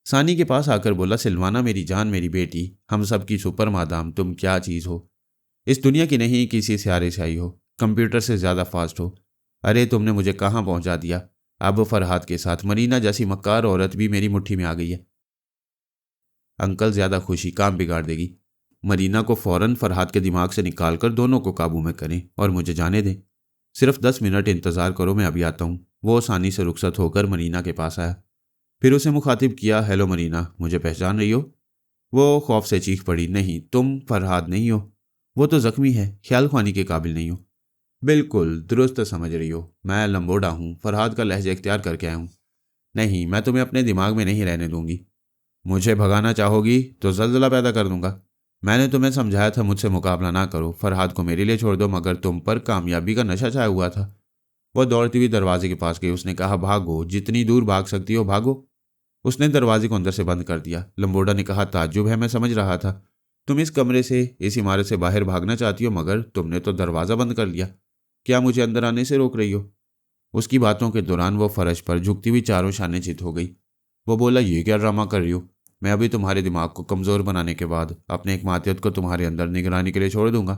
सानी के पास आकर बोला, सिल्वाना मेरी जान, मेरी बेटी, हम सब की सुपर मादाम, तुम क्या चीज़ हो। इस दुनिया की नहीं, किसी सियारे से आई हो, कंप्यूटर से ज़्यादा फास्ट हो। अरे तुमने मुझे कहाँ पहुँचा दिया। अब फरहाद के साथ मरीना जैसी मक्कार औरत भी मेरी मुट्ठी में आ गई है। अंकल, ज़्यादा खुशी काम बिगाड़ देगी। मरीना को फ़ौरन फरहाद के दिमाग से निकाल कर दोनों को काबू में करें और मुझे जाने दें। सिर्फ 10 मिनट इंतज़ार करो, मैं अभी आता हूँ। वो आसानी से रुखसत होकर मरीना के पास आया। फिर उसे मुखातिब किया, हेलो मरीना, मुझे पहचान रही हो? वो खौफ से चीख पड़ी, नहीं, तुम फरहाद नहीं हो। वो तो ज़ख्मी है, ख्याल ख्वानी के काबिल नहीं हो। बिल्कुल दुरुस्त समझ रही हो, मैं लंबोडा हूँ, फरहाद का लहजा इख्तियार करके आया हूँ। नहीं, मैं तुम्हें अपने दिमाग में नहीं रहने दूंगी। मुझे भगाना चाहोगी तो जल्जला पैदा कर दूंगा। मैंने तुम्हें समझाया था मुझसे मुकाबला ना करो, फरहाद को मेरे लिए छोड़ दो, मगर तुम पर कामयाबी का नशा छाया हुआ था। वह दौड़ती हुई दरवाजे के पास गई। उसने कहा, भागो, जितनी दूर भाग सकती हो भागो। उसने दरवाजे को अंदर से बंद कर दिया। लंबोडा ने कहा, ताज्जुब है, मैं समझ रहा था तुम इस कमरे से, इस इमारत से बाहर भागना चाहती हो, मगर तुमने तो दरवाज़ा बंद कर लिया। क्या मुझे अंदर आने से रोक रही हो? उसकी बातों के दौरान वो फर्श पर झुकती हुई चारों शाने चित हो गई। वो बोला, ये क्या ड्रामा कर रही हो? मैं अभी तुम्हारे दिमाग को कमज़ोर बनाने के बाद अपने एक मातियत को तुम्हारे अंदर निगरानी के लिए छोड़ दूंगा,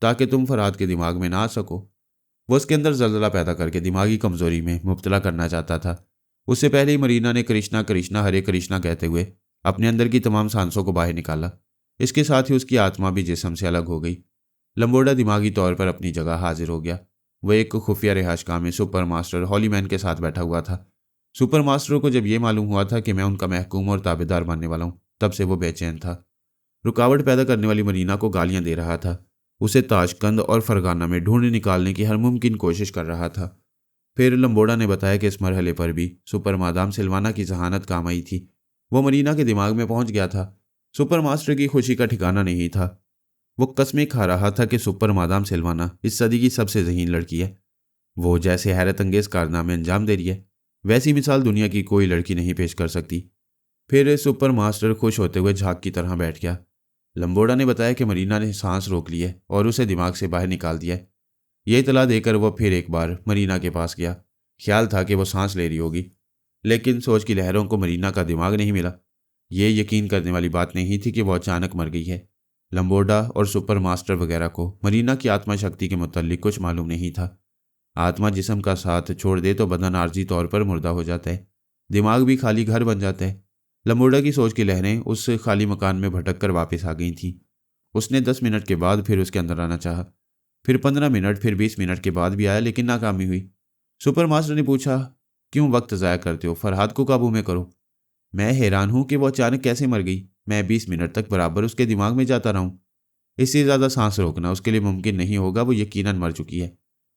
ताकि तुम फरहाद के दिमाग में ना आ सको। वो उसके अंदर जलजला पैदा करके दिमागी कमजोरी में मुब्तला करना चाहता था। उससे पहले ही मरीना ने कृष्णा कृष्णा हरे कृष्णा कहते हुए अपने अंदर की तमाम सांसों को बाहर निकाला। इसके साथ ही उसकी आत्मा भी जिस्म से अलग हो गई। लंबोड़ा दिमागी तौर पर अपनी जगह हाजिर हो गया। वह एक खुफिया रिहाइशगाह में सुपर मास्टर हॉलीमैन के साथ बैठा हुआ था। सुपर मास्टर को जब यह मालूम हुआ था कि मैं उनका महकूम और ताबेदार बनने वाला हूँ, तब से वो बेचैन था। रुकावट पैदा करने वाली मरीना को गालियां दे रहा था। उसे ताशकंद और फरगाना में ढूंढ निकालने की हर मुमकिन कोशिश कर रहा था। फिर लंबोड़ा ने बताया कि इस मरहले पर भी सुपर मादाम सिल्वाना की जहानत काम आई थी। वो मरीना के दिमाग में पहुंच गया था। सुपर मास्टर की खुशी का ठिकाना नहीं था। वो कस्में खा रहा था कि सुपर मादाम सिल्वाना इस सदी की सबसे ज़हीन लड़की है। वो जैसे हैरत अंगेज कारनामे अंजाम दे रही है, वैसी मिसाल दुनिया की कोई लड़की नहीं पेश कर सकती। फिर सुपर मास्टर खुश होते हुए झाग की तरह बैठ गया। लंबोड़ा ने बताया कि मरीना ने सांस रोक ली है और उसे दिमाग से बाहर निकाल दिया है। यह इतला देकर वह फिर एक बार मरीना के पास गया। ख्याल था कि वह सांस ले रही होगी, लेकिन सोच की लहरों को मरीना का दिमाग नहीं मिला। यह यकीन करने वाली बात नहीं थी कि वह अचानक मर गई है। लंबोड़ा और सुपर मास्टर वगैरह को मरीना की आत्मा शक्ति के मुतल्लिक कुछ मालूम नहीं था। आत्मा जिस्म का साथ छोड़ दे तो बदन आर्जी तौर पर मुर्दा हो जाता है, दिमाग भी खाली घर बन जाता है। लंबोड़ा की सोच की लहरें उस खाली मकान में भटक कर वापस आ गई थीं। उसने 10 मिनट के बाद फिर उसके अंदर आना चाहा, फिर 15 मिनट, फिर 20 मिनट के बाद भी आया, लेकिन नाकामी हुई। सुपर मास्टर ने पूछा, क्यों वक्त ज़ाया करते हो? फरहाद को काबू में करो। मैं हैरान हूं कि वो अचानक कैसे मर गई। मैं 20 मिनट तक बराबर उसके दिमाग में जाता रहूं। इससे ज़्यादा सांस रोकना उसके लिए मुमकिन नहीं होगा। वो यकीनन मर चुकी है।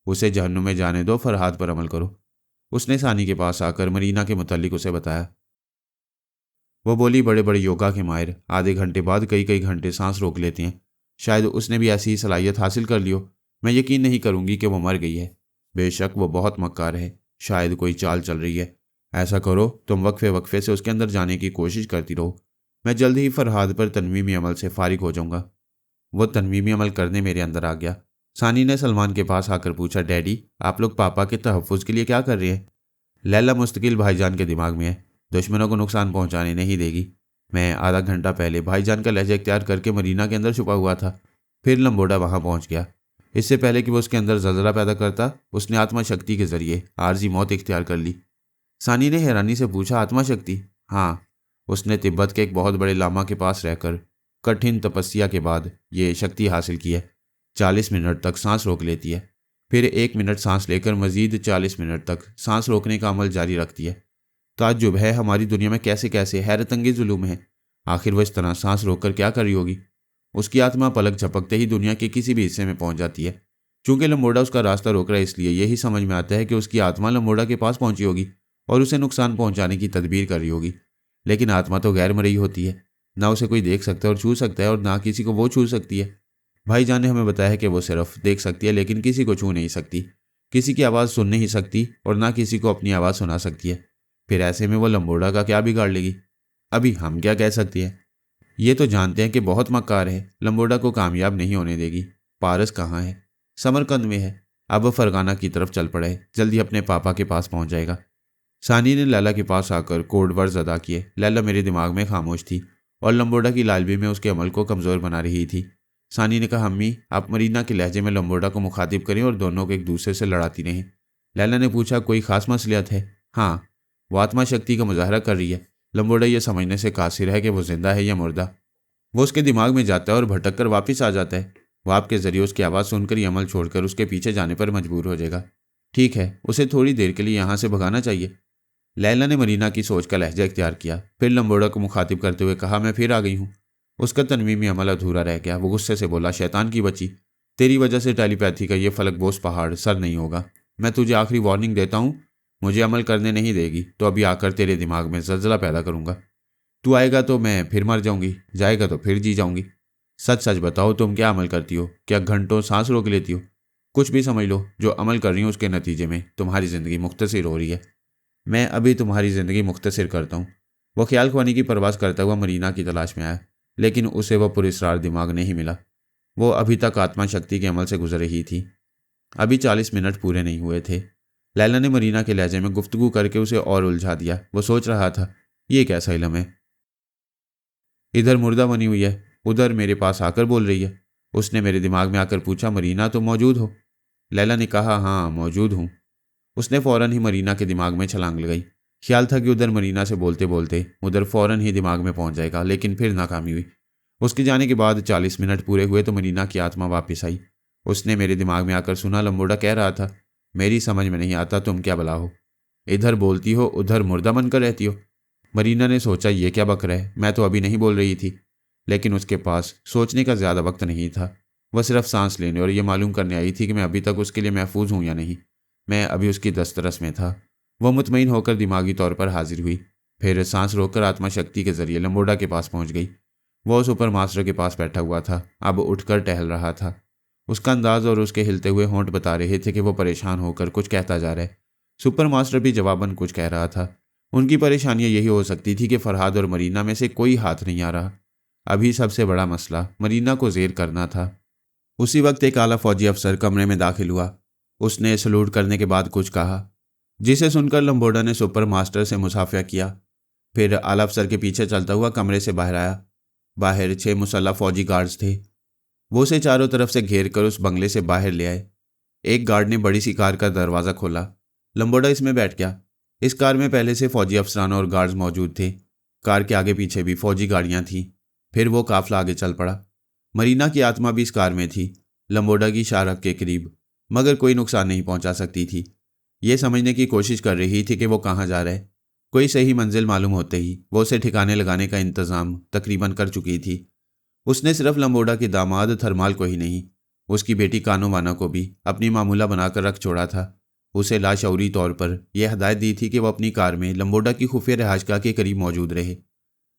उसे जहन्नुम में जाने दो, फरहाद पर अमल करो। उसने सानी के पास आकर मरीना के मुतालिक उसे बताया। वो बोली, बड़े बड़े योगा के माहिर आधे घंटे बाद कई कई घंटे सांस रोक लेते हैं। शायद उसने भी ऐसी ही सलाहियत हासिल कर ली हो। मैं यकीन नहीं करूंगी कि वो मर गई है। बेशक वो बहुत मक्कार है, शायद कोई चाल चल रही है। ऐसा करो, तुम वक्फे वक्फे से उसके अंदर जाने की कोशिश करती रहो। मैं जल्द ही फरहाद पर तनवीमी अमल से फारिग हो जाऊंगा। वो तनवीमी अमल करने मेरे अंदर आ गया। सानी ने सलमान के पास आकर पूछा, डैडी आप लोग पापा के तहफ़्फ़ुज़ के लिए क्या कर रहे हैं? लैला मुस्तकिल भाईजान के दिमाग में है, दुश्मनों को नुकसान पहुंचाने नहीं देगी। मैं आधा घंटा पहले भाईजान का लहजा इख्तियार करके मरीना के अंदर छुपा हुआ था। फिर लंबोड़ा वहां पहुंच गया। इससे पहले कि वो उसके अंदर जलजला पैदा करता, उसने आत्मा शक्ति के जरिए आर्जी मौत इख्तियार कर ली। सानी ने हैरानी से पूछा, आत्मा शक्ति? हाँ, उसने तिब्बत के एक बहुत बड़े लामा के पास रहकर कठिन तपस्या के बाद ये शक्ति हासिल की है। 40 मिनट तक सांस रोक लेती है, फिर 1 मिनट सांस लेकर मजीद 40 मिनट तक सांस रोकने का अमल जारी रखती है। ताज्जुब है हमारी दुनिया में कैसे कैसे हैरत अंगेज जुलूम है। आखिर वह इस तरह सांस रोककर क्या कर रही होगी? उसकी आत्मा पलक झपकते ही दुनिया के किसी भी हिस्से में पहुंच जाती है। चूंकि लंबोड़ा उसका रास्ता रोक रहा है, इसलिए यही समझ में आता है कि उसकी आत्मा लंबोड़ा के पास पहुंची होगी और उसे नुकसान पहुंचाने की तदबीर कर रही होगी। लेकिन आत्मा तो गैर मरई होती है, ना उसे कोई देख सकता है और छू सकता है, और ना किसी को वो छू सकती है। भाईजान ने हमें बताया कि वो सिर्फ देख सकती है, लेकिन किसी को छू नहीं सकती, किसी की आवाज़ सुन नहीं सकती, और ना किसी को अपनी आवाज़ सुना सकती है। फिर ऐसे में वो लंबोड़ा का क्या बिगाड़ लेगी? अभी हम क्या कह सकते हैं? ये तो जानते हैं कि बहुत मक्कार है, लंबोड़ा को कामयाब नहीं होने देगी। पारस कहाँ है? समरकंद में है। अब वह फरगाना की तरफ चल पड़े, जल्दी अपने पापा के पास पहुंच जाएगा। सानी ने लैला के पास आकर कोड वर्ड्स अदा किए। लैला मेरे दिमाग में खामोश थी और लंबोड़ा की लालबी में उसके अमल को कमज़ोर बना रही थी। सानी ने कहा, अम्मी आप मरीना के लहजे में लंबोड़ा को मुखातिब करें और दोनों को एक दूसरे से लड़ाती रहें। लैला ने पूछा, कोई खास मसलियत है? हाँ, वो आत्मा शक्ति का मुजाहरा कर रही है। लंबोड़ा यह समझने से कासिर है कि वो जिंदा है या मुर्दा। वो उसके दिमाग में जाता है और भटक कर वापस आ जाता है। वो आपके जरिए उसकी आवाज़ सुनकर ही अमल छोड़कर उसके पीछे जाने पर मजबूर हो जाएगा। ठीक है, उसे थोड़ी देर के लिए यहाँ से भगाना चाहिए। लैला ने मरीना की सोच का लहजा इख्तियार किया, फिर लंबोड़ा को मुखातिब करते हुए कहा, मैं फिर आ गई हूँ। उसका तनवीमी अमल अधूरा रह गया। वो गुस्से से बोला, शैतान की बच्ची, तेरी वजह से टेलीपैथी का ये फलक बोस पहाड़ सर नहीं होगा। मैं तुझे आखिरी वार्निंग देता हूँ, मुझे अमल करने नहीं देगी तो अभी आकर तेरे दिमाग में जलजला पैदा करूंगा। तू आएगा तो मैं फिर मर जाऊंगी, जाएगा तो फिर जी जाऊंगी। सच सच बताओ, तुम क्या अमल करती हो? क्या घंटों सांस रोक लेती हो? कुछ भी समझ लो, जो अमल कर रही हो उसके नतीजे में तुम्हारी ज़िंदगी मुख्तसर हो रही है। मैं अभी तुम्हारी ज़िंदगी मुख्तसर करता हूँ। वह ख्याल ख्वानी की परवास करता हुआ मरीना की तलाश में आया, लेकिन उसे वह पुरस्रार दिमाग नहीं मिला। वो अभी तक आत्मा शक्ति के अमल से गुजर रही थी। अभी 40 मिनट पूरे नहीं हुए थे। लैला ने मरीना के लहजे में गुफ्तगू करके उसे और उलझा दिया। वो सोच रहा था, ये कैसा इल्म है, इधर मुर्दा बनी हुई है, उधर मेरे पास आकर बोल रही है। उसने मेरे दिमाग में आकर पूछा, मरीना तुम मौजूद हो? लैला ने कहा, हाँ मौजूद हूँ। उसने फ़ौरन ही मरीना के दिमाग में छलांग लगाई। ख्याल था कि उधर मरीना से बोलते बोलते उधर फ़ौरन ही दिमाग में पहुंच जाएगा, लेकिन फिर नाकामी हुई। उसके जाने के बाद 40 मिनट पूरे हुए तो मरीना की आत्मा वापस आई। उसने मेरे दिमाग में आकर सुना, लंबोड़ा कह रहा था, मेरी समझ में नहीं आता तुम क्या भला हो, इधर बोलती हो उधर मुर्दा बनकर रहती हो। मरीना ने सोचा, ये क्या बक रहा है, मैं तो अभी नहीं बोल रही थी। लेकिन उसके पास सोचने का ज़्यादा वक्त नहीं था। वह सिर्फ सांस लेने और ये मालूम करने आई थी कि मैं अभी तक उसके लिए महफूज हूँ या नहीं। मैं अभी उसकी दस्तरस में था। वह मुतमईन होकर दिमागी तौर पर हाजिर हुई, फिर सांस रोककर आत्मा शक्ति के जरिए लंबोड़ा के पास पहुंच गई। वह सुपर मास्टर के पास बैठा हुआ था, अब उठकर टहल रहा था। उसका अंदाज और उसके हिलते हुए होंठ बता रहे थे कि वो परेशान होकर कुछ कहता जा रहा है। सुपर मास्टर भी जवाबन कुछ कह रहा था। उनकी परेशानियां यही हो सकती थी कि फरहाद और मरीना में से कोई हाथ नहीं आ रहा। अभी सबसे बड़ा मसला मरीना को जेर करना था। उसी वक्त एक आला फौजी अफसर कमरे में दाखिल हुआ। उसने सलूट करने के बाद कुछ कहा, जिसे सुनकर लंबोड़ा ने सुपर मास्टर से मुसाफिया किया। फिर आला अफसर के पीछे चलता हुआ कमरे से बाहर आया। बाहर 6 मुसल्लह फौजी गार्ड्स थे। वो उसे चारों तरफ से घेर कर उस बंगले से बाहर ले आए। एक गार्ड ने बड़ी सी कार का दरवाज़ा खोला। लंबोड़ा इसमें बैठ गया। इस कार में पहले से फौजी अफसरान और गार्ड्स मौजूद थे। कार के आगे पीछे भी फौजी गाड़ियां थीं। फिर वो काफिला आगे चल पड़ा। मरीना की आत्मा भी इस कार में थी, लंबोड़ा की शाहरग के करीब, मगर कोई नुकसान नहीं पहुंचा सकती थी। ये समझने की कोशिश कर रही थी कि वो कहाँ जा रहा है। कोई सही मंजिल मालूम होते ही वो उसे ठिकाने लगाने का इंतज़ाम तकरीबन कर चुकी थी। उसने सिर्फ लंबोड़ा के दामाद थरमाल को ही नहीं, उसकी बेटी कानो वाना को भी अपनी मामूला बनाकर रख छोड़ा था। उसे लाशऊरी तौर पर यह हदायत दी थी कि वह अपनी कार में लंबोड़ा की खुफिया रिहाइशगाह के करीब मौजूद रहे।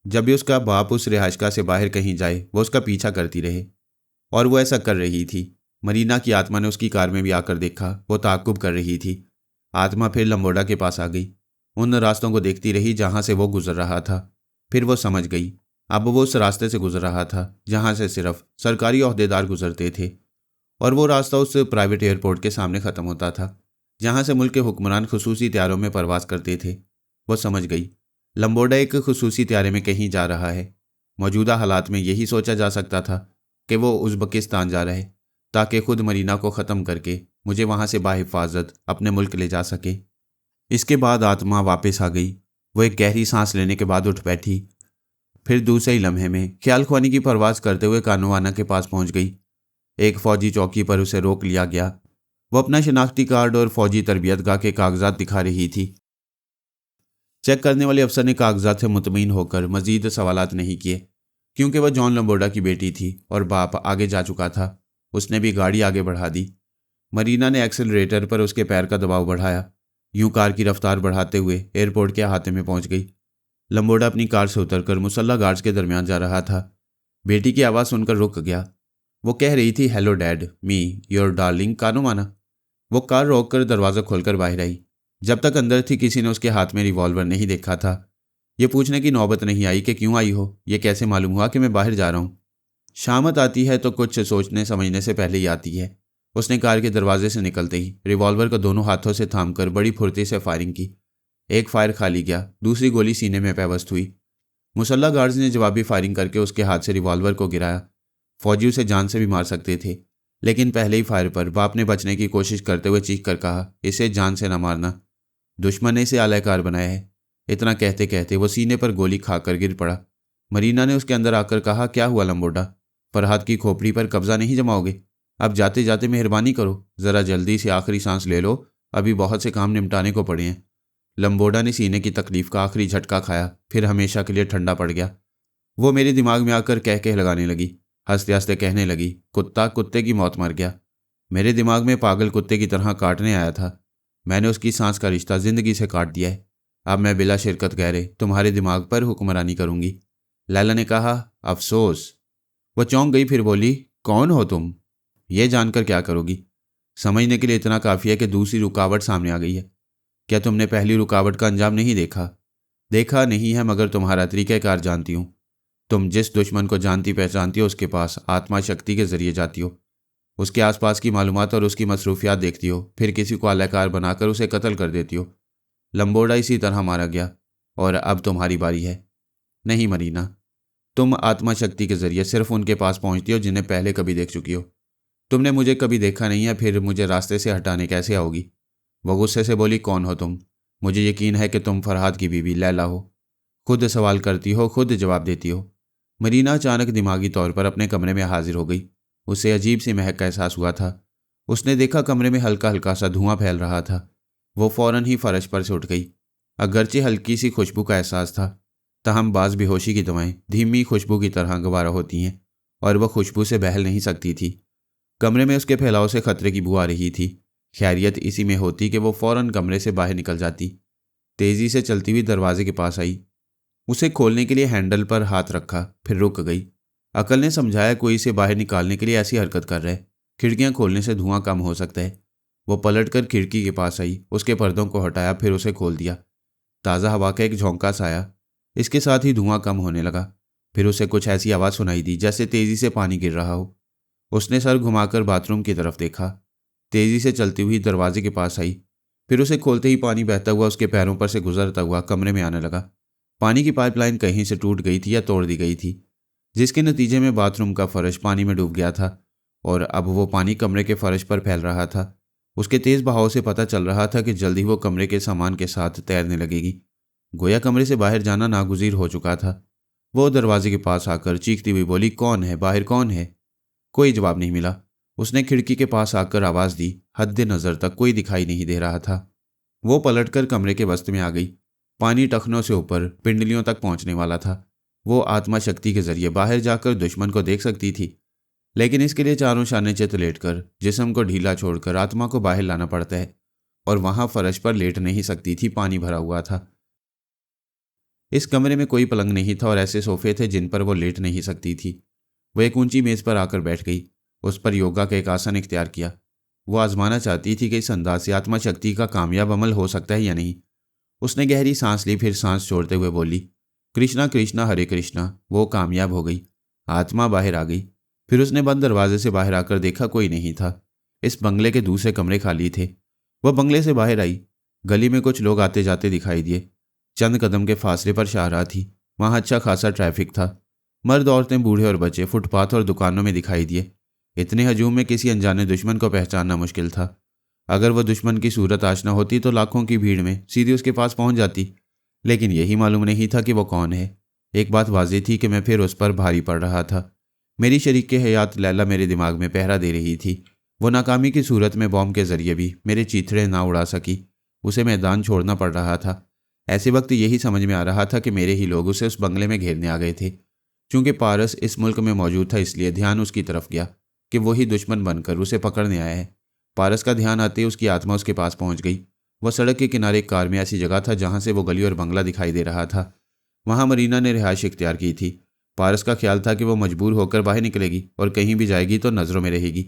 जब भी उसका बाप उस रिहाइशगाह से बाहर कहीं जाए वो उसका पीछा करती रहे, और वो ऐसा कर रही थी। मरीना की आत्मा ने उसकी कार में भी आकर देखा। वो ताक्कुब कर रही थी। आत्मा फिर लंबोड़ा के पास आ गई, उन रास्तों को देखती रही जहां से वो गुजर रहा था। फिर वो समझ गई, अब वो उस रास्ते से गुजर रहा था जहां से सिर्फ सरकारी ओहदेदार गुजरते थे, और वो रास्ता उस प्राइवेट एयरपोर्ट के सामने ख़त्म होता था जहां से मुल्क के हुक्मरान खुसूसी त्यारों में परवास करते थे। वो समझ गई, लंबोड़ा एक खुसूसी त्यारे में कहीं जा रहा है। मौजूदा हालात में यही सोचा जा सकता था कि वो उज़्बेकिस्तान जा रहा है, ताकि खुद मरीना को ख़त्म करके मुझे वहाँ से बाहिफाजत अपने मुल्क ले जा सके। इसके बाद आत्मा वापस आ गई। वो एक गहरी सांस लेने के बाद उठ बैठी। फिर दूसरे ही लम्हे में ख्याल ख्वानी की परवास करते हुए कानूवाना के पास पहुंच गई। एक फौजी चौकी पर उसे रोक लिया गया। वो अपना शनाख्ती कार्ड और फौजी तरबियतगाह के कागजात दिखा रही थी। चेक करने वाले अफसर ने कागजात से मुतमईन होकर मजीद सवालात नहीं किए, क्योंकि वह जॉन लंबोड़ा की बेटी थी और बाप आगे जा चुका था। उसने भी गाड़ी आगे बढ़ा दी। मरीना ने एक्सेलरेटर पर उसके पैर का दबाव बढ़ाया। यूं कार की रफ्तार बढ़ाते हुए एयरपोर्ट के अहाते में पहुंच गई। लंबोड़ा अपनी कार से उतरकर मुसल्ला गार्ड्स के दरमियान जा रहा था। बेटी की आवाज़ सुनकर रुक गया। वो कह रही थी, hello dad, me your darling कानो माना। वो कार रोककर दरवाज़ा खोलकर बाहर आई। जब तक अंदर थी किसी ने उसके हाथ में रिवॉल्वर नहीं देखा था। ये पूछने की नौबत नहीं आई कि क्यों आई हो, ये कैसे मालूम हुआ कि मैं बाहर जा रहा हूँ। शामत आती है तो कुछ सोचने समझने से पहले ही आती है। उसने कार के दरवाजे से निकलते ही रिवॉल्वर को दोनों हाथों से थामकर बड़ी फुर्ती से फायरिंग की। एक फायर खाली गया, दूसरी गोली सीने में पेवस्त हुई। मुसल्ला गार्ड्स ने जवाबी फायरिंग करके उसके हाथ से रिवॉल्वर को गिराया। फौजी उसे जान से भी मार सकते थे, लेकिन पहले ही फायर पर बाप ने बचने की कोशिश करते हुए चीख कर कहा, इसे जान से न मारना, दुश्मन ने इसे आलाकार बनाया है। इतना कहते कहते वो सीने पर गोली खाकर गिर पड़ा। मरीना ने उसके अंदर आकर कहा, क्या हुआ लंबोड़ा, फरहाद की खोपड़ी पर कब्जा नहीं जमाओगे? अब जाते जाते मेहरबानी करो, ज़रा जल्दी से आखिरी सांस ले लो, अभी बहुत से काम निपटाने को पड़े हैं। लंबोड़ा ने सीने की तकलीफ का आखिरी झटका खाया, फिर हमेशा के लिए ठंडा पड़ गया। वो मेरे दिमाग में आकर कह लगाने लगी, हंसते हंसते कहने लगी, कुत्ता कुत्ते की मौत मर गया। मेरे दिमाग में पागल कुत्ते की तरह काटने आया था। मैंने उसकी सांस का रिश्ता जिंदगी से काट दिया है। अब मैं बिला शिरकत गहरे तुम्हारे दिमाग पर हुक्मरानी करूंगी। लैला ने कहा, अफसोस। वह चौंक गई, फिर बोली, कौन हो तुम? यह जानकर क्या करोगी? समझने के लिए इतना काफ़ी है कि दूसरी रुकावट सामने आ गई है। क्या तुमने पहली रुकावट का अंजाम नहीं देखा? देखा नहीं है, मगर तुम्हारा तरीक़ाकार जानती हूँ। तुम जिस दुश्मन को जानती पहचानती हो उसके पास आत्मा शक्ति के जरिए जाती हो। उसके आसपास की मालूमात और उसकी मसरूफियात देखती हो, फिर किसी को आलाकार बनाकर उसे कत्ल कर देती हो। लंबोड़ा इसी तरह मारा गया और अब तुम्हारी बारी है। नहीं मरीना, तुम आत्मा शक्ति के जरिए सिर्फ उनके पास पहुंचती हो जिन्हें पहले कभी देख चुकी हो। तुमने मुझे कभी देखा नहीं है, फिर मुझे रास्ते से हटाने कैसे आओगी? वो गुस्से से बोली, कौन हो तुम? मुझे यकीन है कि तुम फरहाद की बीवी लैला हो। खुद सवाल करती हो, खुद जवाब देती हो। मरीना अचानक दिमागी तौर पर अपने कमरे में हाजिर हो गई। उसे अजीब सी महक का एहसास हुआ था। उसने देखा कमरे में हल्का हल्का सा धुआं फैल रहा था। वो फौरन ही फर्श पर से उठ गई। अगरचे हल्की सी खुशबू का एहसास था, तहम बाज बेहोशी की दवाएं धीमी खुशबू की तरह गवारा होती हैं और वह खुशबू से बहल नहीं सकती थी। कमरे में उसके फैलाव से खतरे की बू आ रही थी। खैरियत इसी में होती कि वो फौरन कमरे से बाहर निकल जाती। तेजी से चलती हुई दरवाजे के पास आई। उसे खोलने के लिए हैंडल पर हाथ रखा, फिर रुक गई। अकल ने समझाया कोई इसे बाहर निकालने के लिए ऐसी हरकत कर रहा है। खिड़कियां खोलने से धुआं कम हो सकता है। वो पलटकर खिड़की के पास आई, उसके पर्दों को हटाया, फिर उसे खोल दिया। ताज़ा हवा का एक झोंका सा आया। इसके साथ ही धुआं कम होने लगा। फिर उसे कुछ ऐसी आवाज़ सुनाई दी जैसे तेजी से पानी गिर रहा हो। उसने सर घुमाकर बाथरूम की तरफ देखा। तेजी से चलती हुई दरवाजे के पास आई। फिर उसे खोलते ही पानी बहता हुआ उसके पैरों पर से गुजरता हुआ कमरे में आने लगा। पानी की पाइपलाइन कहीं से टूट गई थी या तोड़ दी गई थी, जिसके नतीजे में बाथरूम का फर्श पानी में डूब गया था और अब वो पानी कमरे के फर्श पर फैल रहा था। उसके तेज बहाव से पता चल रहा था कि जल्दी वो कमरे के सामान के साथ तैरने लगेगी। गोया कमरे से बाहर जाना नागुज़ीर हो चुका था। वो दरवाजे के पास आकर चीखती हुई बोली, कौन है बाहर, कौन है? कोई जवाब नहीं मिला। उसने खिड़की के पास आकर आवाज़ दी। हद नज़र तक कोई दिखाई नहीं दे रहा था। वो पलटकर कमरे के वस्त में आ गई। पानी टखनों से ऊपर पिंडलियों तक पहुंचने वाला था। वो आत्मा शक्ति के जरिए बाहर जाकर दुश्मन को देख सकती थी, लेकिन इसके लिए चारों शाने चित लेटकर जिस्म को ढीला छोड़कर आत्मा को बाहर लाना पड़ता है, और वहां फर्श पर लेट नहीं सकती थी, पानी भरा हुआ था। इस कमरे में कोई पलंग नहीं था और ऐसे सोफे थे जिन पर वो लेट नहीं सकती थी। वो एक ऊंची मेज पर आकर बैठ गई। उस पर योगा का एक आसन इख्तियार किया। वो आजमाना चाहती थी कि इस अंदाज से आत्मा शक्ति का कामयाब अमल हो सकता है या नहीं। उसने गहरी सांस ली, फिर सांस छोड़ते हुए बोली, कृष्णा कृष्णा हरे कृष्णा। वो कामयाब हो गई। आत्मा बाहर आ गई। फिर उसने बंद दरवाजे से बाहर आकर देखा, कोई नहीं था। इस बंगले के दूसरे कमरे खाली थे। वह बंगले से बाहर आई। गली में कुछ लोग आते जाते दिखाई दिए। चंद कदम के फासले पर शाहराह थी। वहां अच्छा खासा ट्रैफिक था। मर्द, औरतें, बूढ़े और बच्चे फुटपाथ और दुकानों में दिखाई दिए। इतने हजूम में किसी अनजाने दुश्मन को पहचानना मुश्किल था। अगर वह दुश्मन की सूरत आशना होती तो लाखों की भीड़ में सीधी उसके पास पहुंच जाती, लेकिन यही मालूम नहीं था कि वो कौन है। एक बात वाज़ेह थी कि मैं फिर उस पर भारी पड़ रहा था। मेरी शरीक हयात लैला मेरे दिमाग में पहरा दे रही थी। वो नाकामी की सूरत में बॉम्ब के जरिए भी मेरे चीथड़े ना उड़ा सकी। उसे मैदान छोड़ना पड़ रहा था। ऐसे वक्त यही समझ में आ रहा था कि मेरे ही लोग उसे उस बंगले में घेरने आ गए थे। चूंकि पारस इस मुल्क में मौजूद था, इसलिए ध्यान उसकी तरफ गया कि वही दुश्मन बनकर उसे पकड़ने आया है। पारस का ध्यान आते ही उसकी आत्मा उसके पास पहुंच गई। वह सड़क के किनारे एक कार में ऐसी जगह था जहां से वो गली और बंगला दिखाई दे रहा था। वहां मरीना ने रिहाइश इख्तियार की थी। पारस का ख्याल था कि वो मजबूर होकर बाहर निकलेगी और कहीं भी जाएगी तो नज़रों में रहेगी,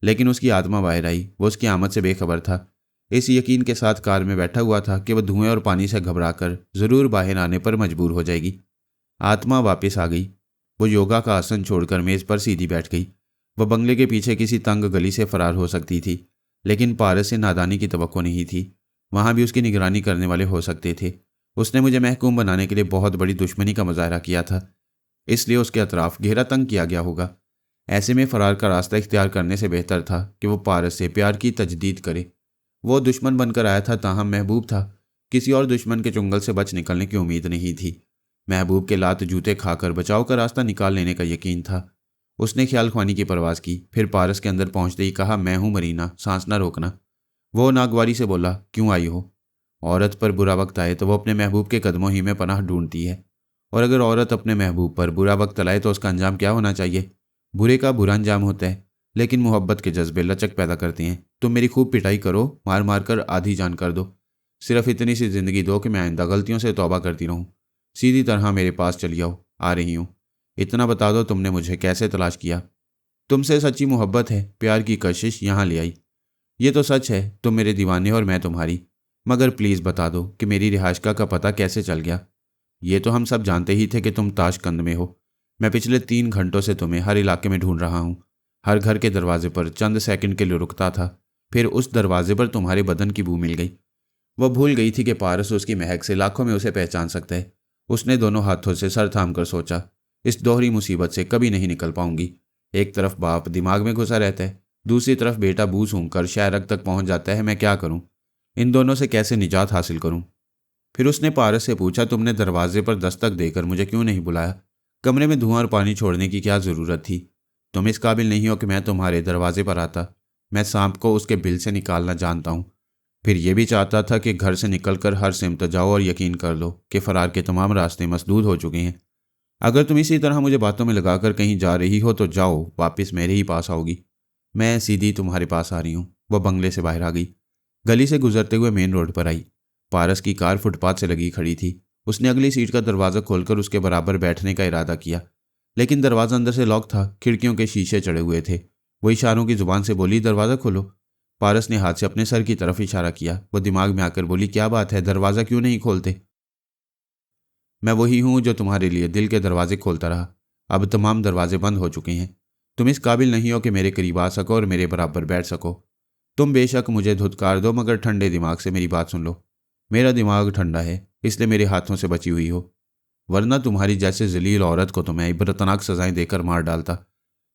लेकिन उसकी आत्मा बाहर आई। वो उसकी आमद से बेखबर था। इस यकीन के साथ कार में बैठा हुआ था कि वह धुएं और पानी से घबराकर ज़रूर बाहर आने पर मजबूर हो जाएगी। आत्मा वापस आ गई। वो योगा का आसन छोड़कर मेज़ पर सीधी बैठ गई। वह बंगले के पीछे किसी तंग गली से फरार हो सकती थी, लेकिन पारस से नादानी की तवक्को नहीं थी। वहाँ भी उसकी निगरानी करने वाले हो सकते थे। उसने मुझे महकूम बनाने के लिए बहुत बड़ी दुश्मनी का मुजाहरा किया था, इसलिए उसके अतराफ घेरा तंग किया गया होगा। ऐसे में फरार का रास्ता इख्तियार करने से बेहतर था कि वो पारस से प्यार की तजदीद करे। वो दुश्मन बनकर आया था, ताहम महबूब था। किसी और दुश्मन के चुंगल से बच निकलने की उम्मीद नहीं थी। महबूब के लात जूते खाकर बचाव का रास्ता निकाल लेने का यकीन था। उसने ख्याल ख्वानी की परवाज़ की, फिर पारस के अंदर पहुंचते ही कहा, मैं हूं मरीना, सांस ना रोकना। वो नागवारी से बोला, क्यों आई हो? औरत पर बुरा वक्त आए तो वो अपने महबूब के कदमों ही में पनाह ढूंढती है, और अगर औरत अपने महबूब पर बुरा वक्त लाए तो उसका अंजाम क्या होना चाहिए? बुरे का बुरा अंजाम होता है, लेकिन मोहब्बत के जज्बे लचक पैदा करते हैं। तुम मेरी खूब पिटाई करो, मार मार कर आधी जान कर दो, सिर्फ इतनी सी जिंदगी दो कि मैं आइंदा गलतियों से तौबा करती रहूं। सीधी तरह मेरे पास चली आओ, आ रही हूं। इतना बता दो, तुमने मुझे कैसे तलाश किया? तुमसे सच्ची मोहब्बत है, प्यार की कशिश यहाँ ले आई। ये तो सच है, तुम मेरे दीवाने और मैं तुम्हारी, मगर प्लीज़ बता दो कि मेरी रिहाइशगाह का पता कैसे चल गया। ये तो हम सब जानते ही थे कि तुम ताशकंद में हो। मैं पिछले 3 घंटों से तुम्हें हर इलाके में ढूंढ रहा हूँ। हर घर के दरवाजे पर चंद सेकंड के लिए रुकता था, फिर उस दरवाजे पर तुम्हारे बदन की बू मिल गई। वह भूल गई थी कि पारस उसकी महक से लाखों में उसे पहचान सकता है। उसने दोनों हाथों से सर थाम कर सोचा, इस दोहरी मुसीबत से कभी नहीं निकल पाऊंगी। एक तरफ बाप दिमाग में घुसा रहता है, दूसरी तरफ बेटा बू सूंघकर शायरक तक पहुंच जाता है। मैं क्या करूं? इन दोनों से कैसे निजात हासिल करूं? फिर उसने पारस से पूछा, तुमने दरवाजे पर दस्तक देकर मुझे क्यों नहीं बुलाया? कमरे में धुआं और पानी छोड़ने की क्या जरूरत थी? तुम इस काबिल नहीं हो कि मैं तुम्हारे दरवाजे पर आता। मैं सांप को उसके बिल से निकालना जानता हूं। फिर यह भी चाहता था कि घर से निकलकर हर सिमत जाओ और यकीन कर लो कि फरार के तमाम रास्ते मसदूद हो चुके हैं। अगर तुम इसी तरह मुझे बातों में लगाकर कहीं जा रही हो तो जाओ, वापस मेरे ही पास आओगी। मैं सीधी तुम्हारे पास आ रही हूँ। वह बंगले से बाहर आ गई, गली से गुजरते हुए मेन रोड पर आई। पारस की कार फुटपाथ से लगी खड़ी थी। उसने अगली सीट का दरवाज़ा खोलकर उसके बराबर बैठने का इरादा किया, लेकिन दरवाज़ा अंदर से लॉक था, खिड़कियों के शीशे चढ़े हुए थे। वो इशारों की जुबान से बोली, दरवाज़ा खोलो। पारस ने हाथ से अपने सर की तरफ इशारा किया। वो दिमाग में आकर बोली, क्या बात है, दरवाज़ा क्यों नहीं खोलते? मैं वही हूँ जो तुम्हारे लिए दिल के दरवाजे खोलता रहा। अब तमाम दरवाजे बंद हो चुके हैं। तुम इस काबिल नहीं हो कि मेरे करीब आ सको और मेरे बराबर बैठ सको। तुम बेशक मुझे धुतकार दो, मगर ठंडे दिमाग से मेरी बात सुन लो। मेरा दिमाग ठंडा है, इसलिए मेरे हाथों से बची हुई हो, वरना तुम्हारी जैसे जलील औरत को तो मैं इबरतनाक सजाएं देकर मार डालता।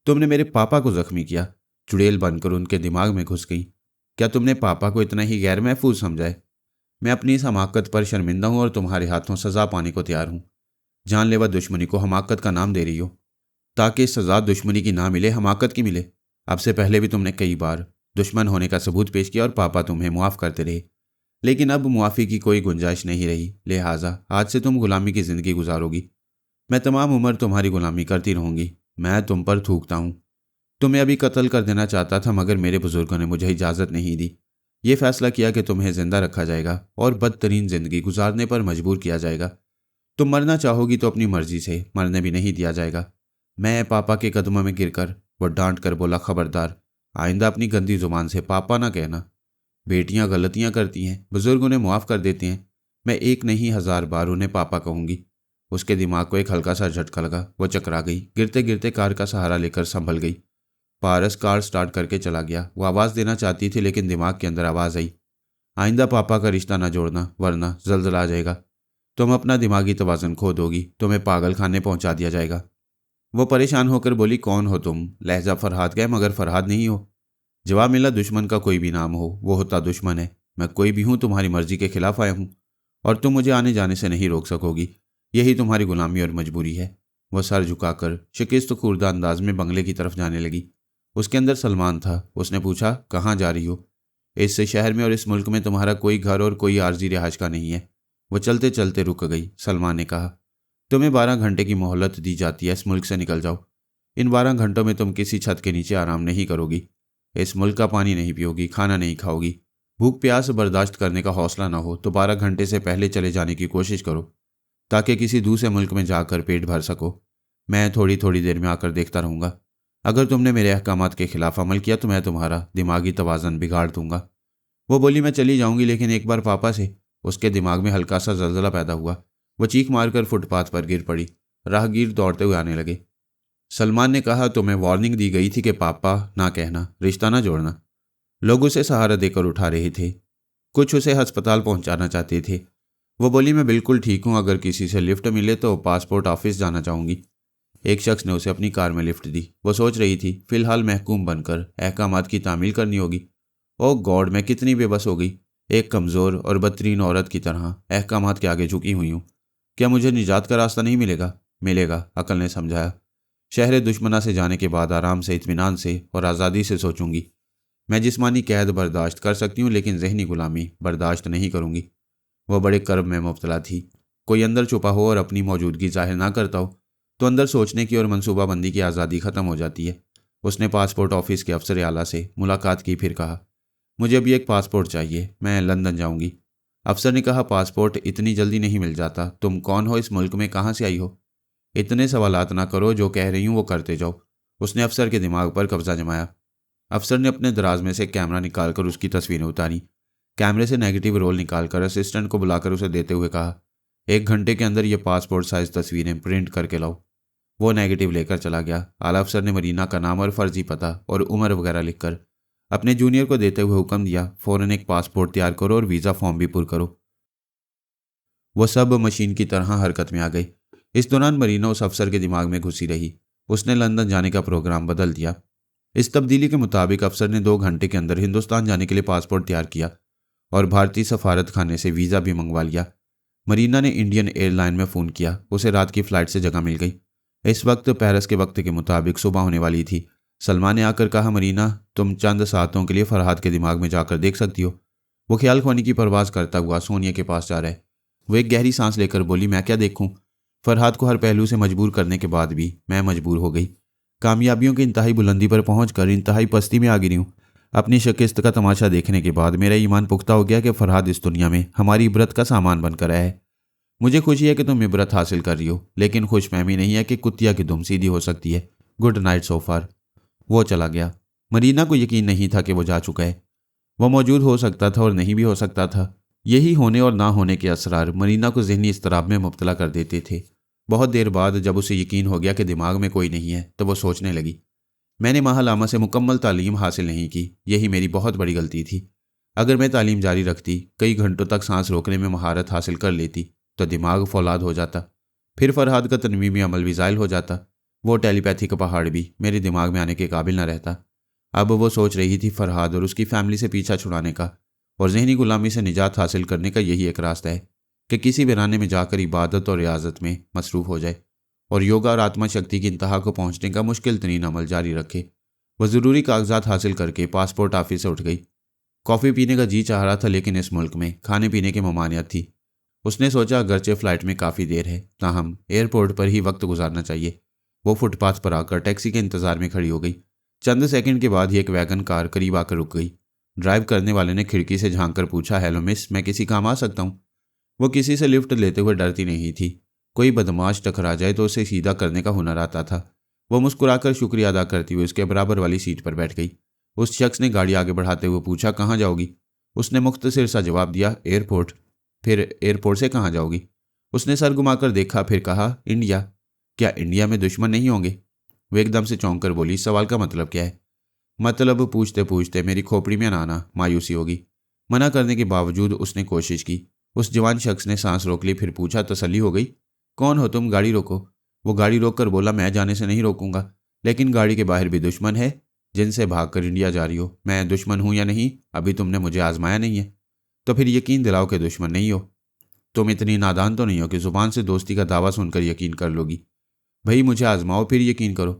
तुमने मेरे पापा को जख्मी किया। चुड़ैल बनकर उनके दिमाग में घुस गई। क्या तुमने पापा को इतना ही गैर महफूज समझा है? मैं अपनी इस हमाकत पर शर्मिंदा हूं और तुम्हारे हाथों सजा पाने को तैयार हूं। जानलेवा दुश्मनी को हमाकत का नाम दे रही हो, ताकि सजा दुश्मनी की ना मिले, हमाकत की मिले। अब से पहले भी तुमने कई बार दुश्मन होने का सबूत पेश किया और पापा तुम्हें मुआफ करते रहे, लेकिन अब मुआफ़ी की कोई गुंजाइश नहीं रही। लिहाजा आज से तुम गुलामी की ज़िंदगी गुजारोगी। मैं तमाम उम्र तुम्हारी गुलामी करती रहूंगी। मैं तुम पर थूकता हूँ। तुम्हें अभी कत्ल कर देना चाहता था, मगर मेरे बुजुर्गों ने मुझे इजाज़त नहीं दी। ये फैसला किया कि तुम्हें जिंदा रखा जाएगा और बदतरीन जिंदगी गुजारने पर मजबूर किया जाएगा। तुम मरना चाहोगी तो अपनी मर्जी से, मरने भी नहीं दिया जाएगा। मैं पापा के कदमों में गिरकर वो डांट कर बोला, खबरदार, आइंदा अपनी गंदी जुबान से पापा ना कहना। बेटियां गलतियां करती हैं, बुजुर्ग उन्हें मुआफ़ कर देते हैं। मैं एक नहीं 1000 बार उन्हें पापा कहूंगी। उसके दिमाग को एक हल्का सा झटका लगा। वो चकरा गई, गिरते गिरते कार का सहारा लेकर संभल गई। पारस कार स्टार्ट करके चला गया। वो आवाज़ देना चाहती थी, लेकिन दिमाग के अंदर आवाज़ आई, आइंदा पापा का रिश्ता न जोड़ना, वरना जल्जला आ जाएगा। तुम अपना दिमागी तवाज़ुन खो दोगी, तुम्हें पागल खाने पहुंचा दिया जाएगा। वो परेशान होकर बोली, कौन हो तुम? लहजा फरहाद का है, मगर फरहाद नहीं हो। जवाब मिला, दुश्मन का कोई भी नाम हो, वो होता दुश्मन है। मैं कोई भी हूँ, तुम्हारी मर्जी के खिलाफ आया हूँ और तुम मुझे आने जाने से नहीं रोक सकोगी। यही तुम्हारी गुलामी और मजबूरी है। वह सर झुकाकर शिकस्त खुर्दा अंदाज में बंगले की तरफ जाने लगी। उसके अंदर सलमान था। उसने पूछा, कहाँ जा रही हो? इस शहर में और इस मुल्क में तुम्हारा कोई घर और कोई आर्जी रिहाइश का नहीं है। वो चलते चलते रुक गई। सलमान ने कहा, तुम्हें 12 घंटे की मोहलत दी जाती है, इस मुल्क से निकल जाओ। इन 12 घंटों में तुम किसी छत के नीचे आराम नहीं करोगी, इस मुल्क का पानी नहीं पियोगी, खाना नहीं खाओगी। भूख प्यास बर्दाश्त करने का हौसला ना हो तो 12 घंटे से पहले चले जाने की कोशिश करो, ताकि किसी दूसरे मुल्क में जाकर पेट भर सको। मैं थोड़ी थोड़ी देर में आकर देखता रहूँगा। अगर तुमने मेरे अहकामात के खिलाफ अमल किया तो मैं तुम्हारा दिमागी तवाज़न बिगाड़ दूंगा। वो बोली, मैं चली जाऊंगी, लेकिन एक बार पापा से। उसके दिमाग में हल्का सा जलजला पैदा हुआ। वो चीख मारकर फुटपाथ पर गिर पड़ी। राहगीर दौड़ते हुए आने लगे। सलमान ने कहा, तुम्हें वार्निंग दी गई थी कि पापा ना कहना, रिश्ता ना जोड़ना। लोग उसे सहारा देकर उठा रहे थे, कुछ उसे अस्पताल पहुंचाना चाहते थे। वो बोली, मैं बिल्कुल ठीक हूं, अगर किसी से लिफ्ट मिले तो पासपोर्ट ऑफिस जाना चाहूंगी। एक शख्स ने उसे अपनी कार में लिफ्ट दी। वो सोच रही थी, फिलहाल महकूम बनकर अहकामात की तामील करनी होगी। ओ गॉड, मैं कितनी बेबस हो गई। एक कमज़ोर और बदतरीन औरत की तरह अहकामात के आगे झुकी हुई हूँ। क्या मुझे निजात का रास्ता नहीं मिलेगा? मिलेगा, अकल ने समझाया। शहर दुश्मना से जाने के बाद आराम से, इत्मीनान से और आज़ादी से सोचूंगी। मैं जिस्मानी कैद बर्दाश्त कर सकती हूँ, लेकिन जहनी गुलामी बर्दाश्त नहीं करूँगी। वह बड़े कर्ब में मुब्तला थी। कोई अंदर छुपा हो और अपनी मौजूदगी जाहिर ना करता हो तो अंदर सोचने की और मनसूबाबंदी की आज़ादी ख़त्म हो जाती है। उसने पासपोर्ट ऑफिस के अफसर आला से मुलाकात की, फिर कहा, मुझे अभी एक पासपोर्ट चाहिए, मैं लंदन जाऊंगी। अफसर ने कहा, पासपोर्ट इतनी जल्दी नहीं मिल जाता। तुम कौन हो? इस मुल्क में कहाँ से आई हो? इतने सवालात ना करो, जो कह रही हूँ वो करते जाओ। उसने अफसर के दिमाग पर कब्जा जमाया। अफसर ने अपने दराज में से कैमरा निकालकर उसकी तस्वीरें उतारी। कैमरे से नेगेटिव रोल निकालकर असिस्टेंट को बुलाकर उसे देते हुए कहा, 1 घंटे के अंदर ये पासपोर्ट साइज तस्वीरें प्रिंट करके लाओ। वो नेगेटिव लेकर चला गया। आला अफसर ने मरीना का नाम और फर्जी पता और उम्र वगैरह लिखकर अपने जूनियर को देते हुए हुक्म दिया, फ़ौरन एक पासपोर्ट तैयार करो और वीज़ा फॉर्म भी पुर करो। वो सब मशीन की तरह हरकत में आ गई। इस दौरान मरीना उस अफसर के दिमाग में घुसी रही। उसने लंदन जाने का प्रोग्राम बदल दिया। इस तब्दीली के मुताबिक अफसर ने 2 घंटे के अंदर हिंदुस्तान जाने के लिए पासपोर्ट तैयार किया और भारतीय सफारत खाने से वीज़ा भी मंगवा लिया। मरीना ने इंडियन एयरलाइन में फ़ोन किया। उसे रात की फ़्लाइट से जगह मिल गई। इस वक्त पेरिस के वक्त के मुताबिक सुबह होने वाली थी। सलमान ने आकर कहा, मरीना, तुम चंद सातों के लिए फरहाद के दिमाग में जाकर देख सकती हो। वो ख्याल खोने की परवाज़ करता हुआ सोनिया के पास जा रहा है। वो एक गहरी सांस लेकर बोली, मैं क्या देखूं? फरहाद को हर पहलू से मजबूर करने के बाद भी मैं मजबूर हो गई। कामयाबियों की इंतहाई बुलंदी पर पहुंचकर इंतहाई पस्ती में आ गिरी हूँ। अपनी शिकस्त का तमाशा देखने के बाद मेरा ईमान पुख्ता हो गया कि फरहाद इस दुनिया में हमारी इबरत का सामान बनकर आया है। मुझे खुशी है कि तुम इबरत हासिल कर रही हो, लेकिन खुशफहमी नहीं है कि कुतिया की दुम सीधी हो सकती है। गुड नाइट सो फार। वो चला गया। मरीना को यकीन नहीं था कि वो जा चुका है। वो मौजूद हो सकता था और नहीं भी हो सकता था। यही होने और ना होने के असरार मरीना को ज़हनी इस्तराब में मुब्तला कर देते थे। बहुत देर बाद जब उसे यकीन हो गया कि दिमाग में कोई नहीं है, तो वो सोचने लगी, मैंने माहलामा से मुकम्मल तालीम हासिल नहीं की। यही मेरी बहुत बड़ी गलती थी। अगर मैं तालीम जारी रखती, कई घंटों तक सांस रोकने में महारत हासिल कर लेती, तो दिमाग फौलाद हो जाता। फिर फरहाद का तनवीमी अमल भी ज़ायल हो जाता। वो टेलीपैथी का पहाड़ भी मेरे दिमाग में आने के काबिल न रहता। अब वो सोच रही थी फरहाद और उसकी फैमिली से पीछा छुड़ाने का और जहनी गुलामी से निजात हासिल करने का यही एक रास्ता है कि किसी वीराने में जाकर इबादत और रियाजत में मसरूफ़ हो जाए और योगा और आत्मा शक्ति की इंतहा को पहुंचने का मुश्किल तरीन अमल जारी रखे। वह ज़रूरी कागजात हासिल करके पासपोर्ट ऑफिस से उठ गई। कॉफ़ी पीने का जी चाह रहा था, लेकिन इस मुल्क में खाने पीने की ममानियत थी। उसने सोचा अगरचे फ़्लाइट में काफ़ी देर है, ताहम एयरपोर्ट पर ही वक्त गुजारना चाहिए। वो फुटपाथ पर आकर टैक्सी के इंतज़ार में खड़ी हो गई। चंद सेकंड के बाद ही एक वैगन कार करीब आकर रुक गई। ड्राइव करने वाले ने खिड़की से झांक कर पूछा, हेलो मिस, मैं किसी काम आ सकता हूँ? वो किसी से लिफ्ट लेते हुए डरती नहीं थी। कोई बदमाश टकरा जाए तो उसे सीधा करने का हुनर आता था। वो मुस्कुराकर शुक्रिया अदा करती हुई उसके बराबर वाली सीट पर बैठ गई। उस शख्स ने गाड़ी आगे बढ़ाते हुए पूछा, कहाँ जाओगी? उसने मुख्तसर सा जवाब दिया, एयरपोर्ट। फिर एयरपोर्ट से कहाँ जाओगी? उसने सर घुमाकर देखा, फिर कहा, इंडिया। क्या इंडिया में दुश्मन नहीं होंगे? वो एकदम से चौंक कर बोली, सवाल का मतलब क्या है? मतलब पूछते पूछते मेरी खोपड़ी में ना आना मायूसी होगी। मना करने के बावजूद उसने कोशिश की। उस जवान शख्स ने सांस रोक ली, फिर पूछा, तसल्ली हो गई? कौन हो तुम? गाड़ी रोको। वो गाड़ी रोक कर बोला, मैं जाने से नहीं रोकूंगा, लेकिन गाड़ी के बाहर भी दुश्मन है जिनसे भागकर इंडिया जा रही हो। मैं दुश्मन हूं या नहीं, अभी तुमने मुझे आजमाया नहीं है, तो फिर यकीन दिलाओ कि दुश्मन नहीं हो। तुम इतनी नादान तो नहीं हो कि जुबान से दोस्ती का दावा सुनकर यकीन कर लोगी। भाई मुझे आजमाओ, फिर यकीन करो।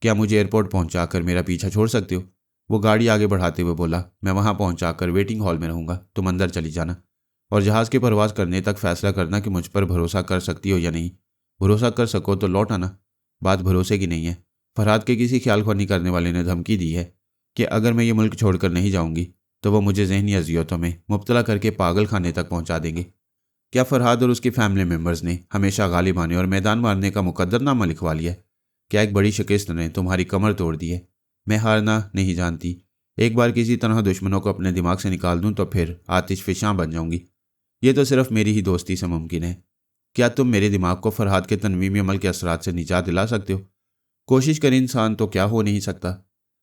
क्या मुझे एयरपोर्ट पहुंचाकर मेरा पीछा छोड़ सकते हो? वो गाड़ी आगे बढ़ाते हुए बोला, मैं वहां पहुंचाकर वेटिंग हॉल में रहूंगा, तुम अंदर चली जाना और जहाज़ की परवाज़ करने तक फैसला करना कि मुझ पर भरोसा कर सकती हो या नहीं। भरोसा कर सको तो लौट आना। बात भरोसे की नहीं है। फरहाद के किसी ख्याल ख्वानी करने वाले ने धमकी दी है कि अगर मैं ये मुल्क छोड़कर नहीं जाऊंगी तो वो मुझे जहनी अजियतों में मुब्तला करके पागल खाने तक पहुंचा देंगे। क्या फरहाद और उसकी फैमिली मेम्बर्स ने हमेशा गालिब आने और मैदान मारने का मुकद्दरनामा लिखवा लिया? क्या एक बड़ी शिकस्त ने तुम्हारी कमर तोड़ दी है? मैं हारना नहीं जानती। एक बार किसी तरह दुश्मनों को अपने दिमाग से निकाल दूं तो फिर आतिशफिशां बन जाऊंगी। ये तो सिर्फ मेरी ही दोस्ती से मुमकिन है। क्या तुम मेरे दिमाग को फरहाद के तनवीमी अमल के असरात से निजात दिला सकते हो? कोशिश कर इंसान तो क्या हो नहीं सकता।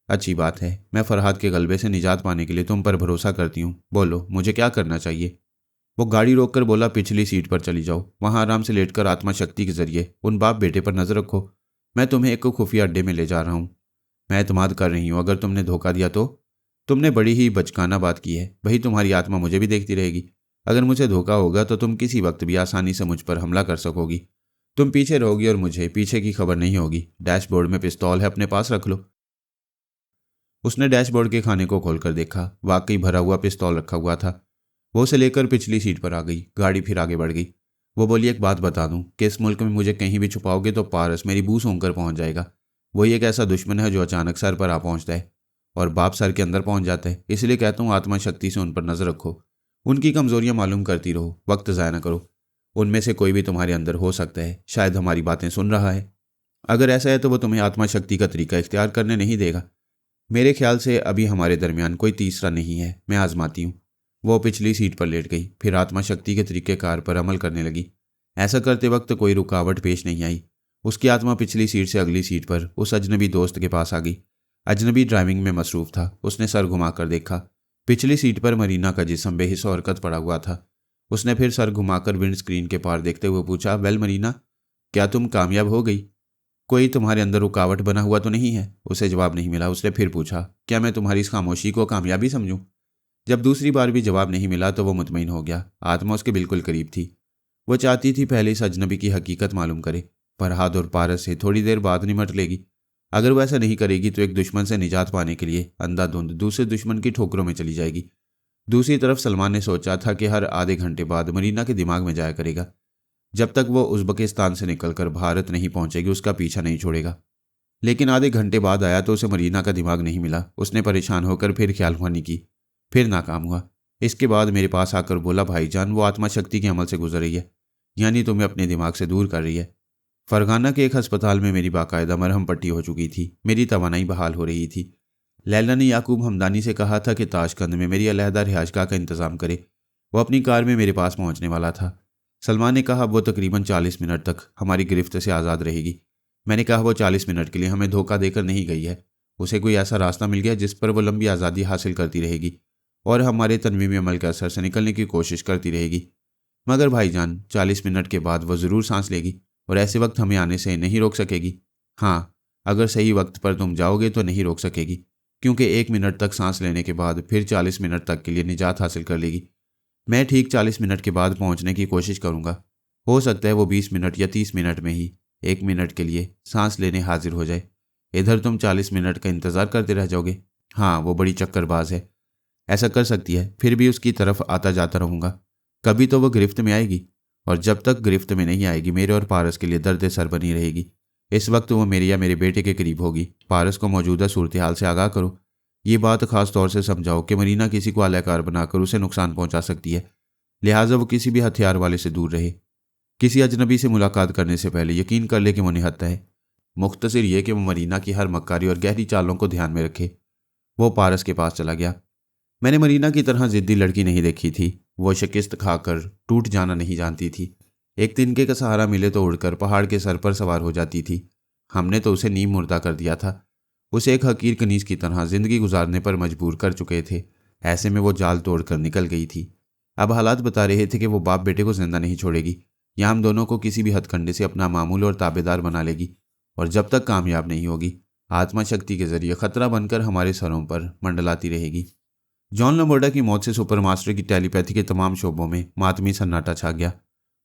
अच्छी बात है, मैं फरहाद के गलबे से निजात पाने के लिए तुम पर भरोसा करती हूँ। बोलो मुझे क्या करना चाहिए? वो गाड़ी रोककर बोला, पिछली सीट पर चली जाओ, वहां आराम से लेटकर आत्मा शक्ति के जरिए उन बाप बेटे पर नजर रखो। मैं तुम्हें एक खुफिया अड्डे में ले जा रहा हूँ। मैं एतमाद कर रही हूँ, अगर तुमने धोखा दिया तो? तुमने बड़ी ही बचकाना बात की है। भाई तुम्हारी आत्मा मुझे भी देखती रहेगी। अगर मुझे धोखा होगा तो तुम किसी वक्त भी आसानी से मुझ पर हमला कर सकोगी। तुम पीछे रहोगी और मुझे पीछे की खबर नहीं होगी। डैशबोर्ड में पिस्तौल है, अपने पास रख लो। उसने डैशबोर्ड के खाने को खोलकर देखा। वाकई भरा हुआ पिस्तौल रखा हुआ था। वो उसे लेकर पिछली सीट पर आ गई। गाड़ी फिर आगे बढ़ गई। वो बोली, एक बात बता दूं कि इस मुल्क में मुझे कहीं भी छुपाओगे तो पारस मेरी बू सूंघकर पहुंच जाएगा। वही एक ऐसा दुश्मन है जो अचानक सर पर आ पहुंचता है और बाप सर के अंदर पहुंच जाता है। इसलिए कहता हूँ आत्मा शक्ति से उन पर नजर रखो। उनकी कमजोरियां मालूम करती रहो, वक्त ज़ाया न करो। उनमें से कोई भी तुम्हारे अंदर हो सकता है, शायद हमारी बातें सुन रहा है। अगर ऐसा है तो वो तुम्हें आत्मा शक्ति का तरीका इख्तियार करने नहीं देगा। मेरे ख्याल से अभी हमारे दरमियान कोई तीसरा नहीं है। मैं आजमाती हूँ। वो पिछली सीट पर लेट गई, फिर आत्मा शक्ति के तरीक़ेकार पर अमल करने लगी। ऐसा करते वक्त कोई रुकावट पेश नहीं आई। उसकी आत्मा पिछली सीट से अगली सीट पर उस अजनबी दोस्त के पास आ गई। अजनबी ड्राइविंग में मसरूफ था। उसने सर घुमाकर देखा। पिछली सीट पर मरीना का जिस्म बेहिस और हरकत पड़ा हुआ था। उसने फिर सर घुमाकर विंड स्क्रीन के पार देखते हुए पूछा, वेल मरीना, क्या तुम कामयाब हो गई? कोई तुम्हारे अंदर रुकावट बना हुआ तो नहीं है? उसे जवाब नहीं मिला। उसने फिर पूछा, क्या मैं तुम्हारी इस खामोशी को कामयाबी समझूं? जब दूसरी बार भी जवाब नहीं मिला तो वो मुतमईन हो गया। आत्मा उसके बिल्कुल करीब थी। वो चाहती थी पहले इस अजनबी की हकीकत मालूम करे। फरहाद और पारस से थोड़ी देर बाद निमट लेगी। अगर वो ऐसा नहीं करेगी तो एक दुश्मन से निजात पाने के लिए अंधाधुंध दूसरे दुश्मन की ठोकरों में चली जाएगी। दूसरी तरफ सलमान ने सोचा था कि हर आधे घंटे बाद मरीना के दिमाग में जाया करेगा। जब तक वो उज़्बेकिस्तान से निकलकर भारत नहीं पहुंचेगी उसका पीछा नहीं छोड़ेगा। लेकिन आधे घंटे बाद आया तो उसे मरीना का दिमाग नहीं मिला। उसने परेशान होकर फिर ख्यालख्वानी की, फिर नाकाम हुआ। इसके बाद मेरे पास आकर बोला, भाईजान वो आत्मा शक्ति के अमल से गुजर रही है, यानी तुम्हें अपने दिमाग से दूर कर रही है। फरगाना के एक अस्पताल में मेरी बाकायदा मरहम पट्टी हो चुकी थी। मेरी तवानाई बहाल हो रही थी। लैला ने याकूब हमदानी से कहा था कि ताशकंद में मेरी अलहदा रिहाइशगाह का इंतज़ाम करे। वो अपनी कार में मेरे पास पहुंचने वाला था। सलमान ने कहा वो तकरीबन 40 मिनट तक हमारी गिरफ्त से आज़ाद रहेगी। मैंने कहा वो 40 मिनट के लिए हमें धोखा देकर नहीं गई है। उसे कोई ऐसा रास्ता मिल गया जिस पर वो लंबी आज़ादी हासिल करती रहेगी और हमारे तनवीमी अमल के असर से निकलने की कोशिश करती रहेगी। मगर भाईजान 40 मिनट के बाद वो ज़रूर सांस लेगी और ऐसे वक्त हमें आने से नहीं रोक सकेगी। हाँ, अगर सही वक्त पर तुम जाओगे तो नहीं रोक सकेगी, क्योंकि 1 मिनट तक सांस लेने के बाद फिर 40 मिनट तक के लिए निजात हासिल कर लेगी। मैं ठीक 40 मिनट के बाद पहुंचने की कोशिश करूंगा। हो सकता है वो 20 मिनट या 30 मिनट में ही 1 मिनट के लिए सांस लेने हाजिर हो जाए। इधर तुम 40 मिनट का इंतज़ार करते रह जाओगे। हाँ, वो बड़ी चक्करबाज है, ऐसा कर सकती है। फिर भी उसकी तरफ आता जाता रहूँगा। कभी तो वो गिरफ्त में आएगी और जब तक गिरफ्त में नहीं आएगी मेरे और पारस के लिए दर्द सर बनी रहेगी। इस वक्त वो मेरे या मेरे बेटे के करीब होगी। पारस को मौजूदा सूरत हाल से आगाह करो। ये बात खास तौर से समझाओ कि मरीना किसी को आलाकार बनाकर उसे नुकसान पहुंचा सकती है, लिहाजा वो किसी भी हथियार वाले से दूर रहे। किसी अजनबी से मुलाकात करने से पहले यकीन कर ले कि वो निहत्था है। मुख्तसर ये कि वो मरीना की हर मक्कारी और गहरी चालों को ध्यान में रखे। वो पारस के पास चला गया। मैंने मरीना की तरह जिद्दी लड़की नहीं देखी थी। वो शिकस्त खाकर टूट जाना नहीं जानती थी। एक तिनके का सहारा मिले तो उड़कर पहाड़ के सर पर सवार हो जाती थी। हमने तो उसे नीम मुर्दा कर दिया था। उसे एक हकीर कनीज की तरह जिंदगी गुजारने पर मजबूर कर चुके थे। ऐसे में वो जाल तोड़कर निकल गई थी। अब हालात बता रहे थे कि वो बाप बेटे को जिंदा नहीं छोड़ेगी। या हम दोनों को किसी भी हथकंडे से अपना मामूल और ताबेदार बना लेगी और जब तक कामयाब नहीं होगी आत्मा शक्ति के जरिए खतरा बनकर हमारे सरों पर मंडलाती रहेगी। जॉन लम्बोर्डा की मौत से सुपरमास्टर की टेलीपैथी के तमाम शोबों में मातमी सन्नाटा छा गया।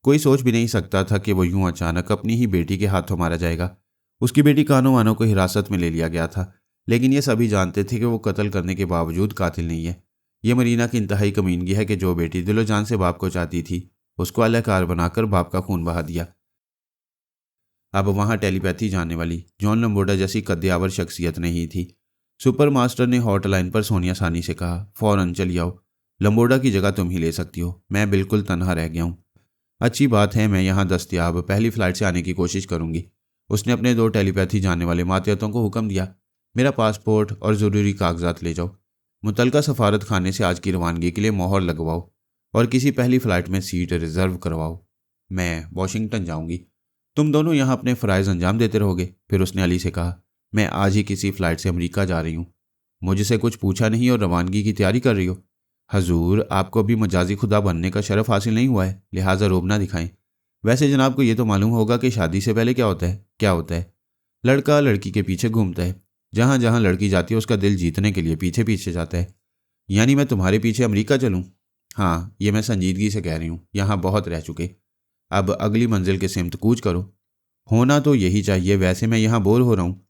कोई सोच भी नहीं सकता था कि वो यूं अचानक अपनी ही बेटी के हाथों मारा जाएगा। उसकी बेटी कानो वानो को हिरासत में ले लिया गया था, लेकिन ये सभी जानते थे कि वो कत्ल करने के बावजूद कातिल नहीं है। ये मरीना की इंतहाई कमीनगी है कि जो बेटी दिलो जान से बाप को चाहती थी उसको अलहकार बनाकर बाप का खून बहा दिया। अब वहां टेलीपैथी जानने वाली जॉन लम्बोर्डा जैसी कद्दावर शख्सियत नहीं थी। सुपर मास्टर ने हॉटलाइन पर सोनिया सानी से कहा, फौरन चली आओ, लम्बोर्डा की जगह तुम ही ले सकती हो, मैं बिल्कुल तन्हा रह गया हूँ। अच्छी बात है, मैं यहाँ दस्तयाब पहली फ्लाइट से आने की कोशिश करूंगी। उसने अपने 2 टेलीपैथी जानने वाले मातहतों को हुक्म दिया, मेरा पासपोर्ट और ज़रूरी कागजात ले जाओ। मुतलका सफारत खाने से आज की रवानगी के लिए मोहर लगवाओ और किसी पहली फ़्लाइट में सीट रिजर्व करवाओ। मैं वाशिंगटन जाऊंगी, तुम दोनों यहाँ अपने फ़राइज़ अंजाम देते रहोगे। फिर उसने अली से कहा, मैं आज ही किसी फ़्लाइट से अमेरिका जा रही हूँ। मुझसे कुछ पूछा नहीं और रवानगी की तैयारी कर रही हो। हजूर, आपको अभी मजाजी खुदा बनने का शरफ हासिल नहीं हुआ है, लिहाजा रोब ना दिखाएं। वैसे जनाब को ये तो मालूम होगा कि शादी से पहले क्या होता है। क्या होता है? लड़का लड़की के पीछे घूमता है, जहाँ जहाँ लड़की जाती है उसका दिल जीतने के लिए पीछे पीछे जाता है। यानी मैं तुम्हारे पीछे अमेरिका चलूँ? हाँ, ये मैं संजीदगी से कह रही हूँ, यहाँ बहुत रह चुके, अब अगली मंजिल के सिमत कूच करो। होना तो यही चाहिए, वैसे मैं यहाँ बोर हो रहा हूँ।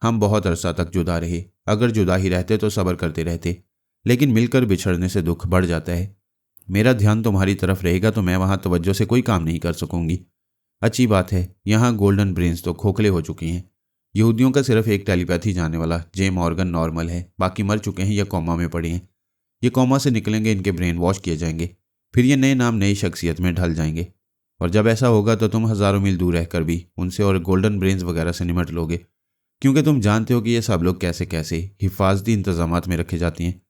हम बहुत अरसा तक जुदा रहे, अगर जुदा ही रहते तो सब्र करते रहते, लेकिन मिलकर बिछड़ने से दुख बढ़ जाता है। मेरा ध्यान तुम्हारी तरफ रहेगा तो मैं वहाँ तवज्जो से कोई काम नहीं कर सकूंगी। अच्छी बात है, यहाँ गोल्डन ब्रेन्स तो खोखले हो चुके हैं। यहूदियों का सिर्फ एक टेलीपैथी जानने वाला जे मॉर्गन नॉर्मल है, बाकी मर चुके हैं या कोमा में पड़े हैं। ये कोमा से निकलेंगे, इनके ब्रेन वॉश किए जाएंगे, फिर ये नए नाम नई शख्सियत में ढल जाएंगे। और जब ऐसा होगा तो तुम हज़ारों मील दूर रहकर भी उनसे और गोल्डन ब्रेन्स वगैरह से निमट लोगे, क्योंकि तुम जानते हो कि ये सब लोग कैसे कैसे हिफाजती इंतजामात में रखे जाते हैं।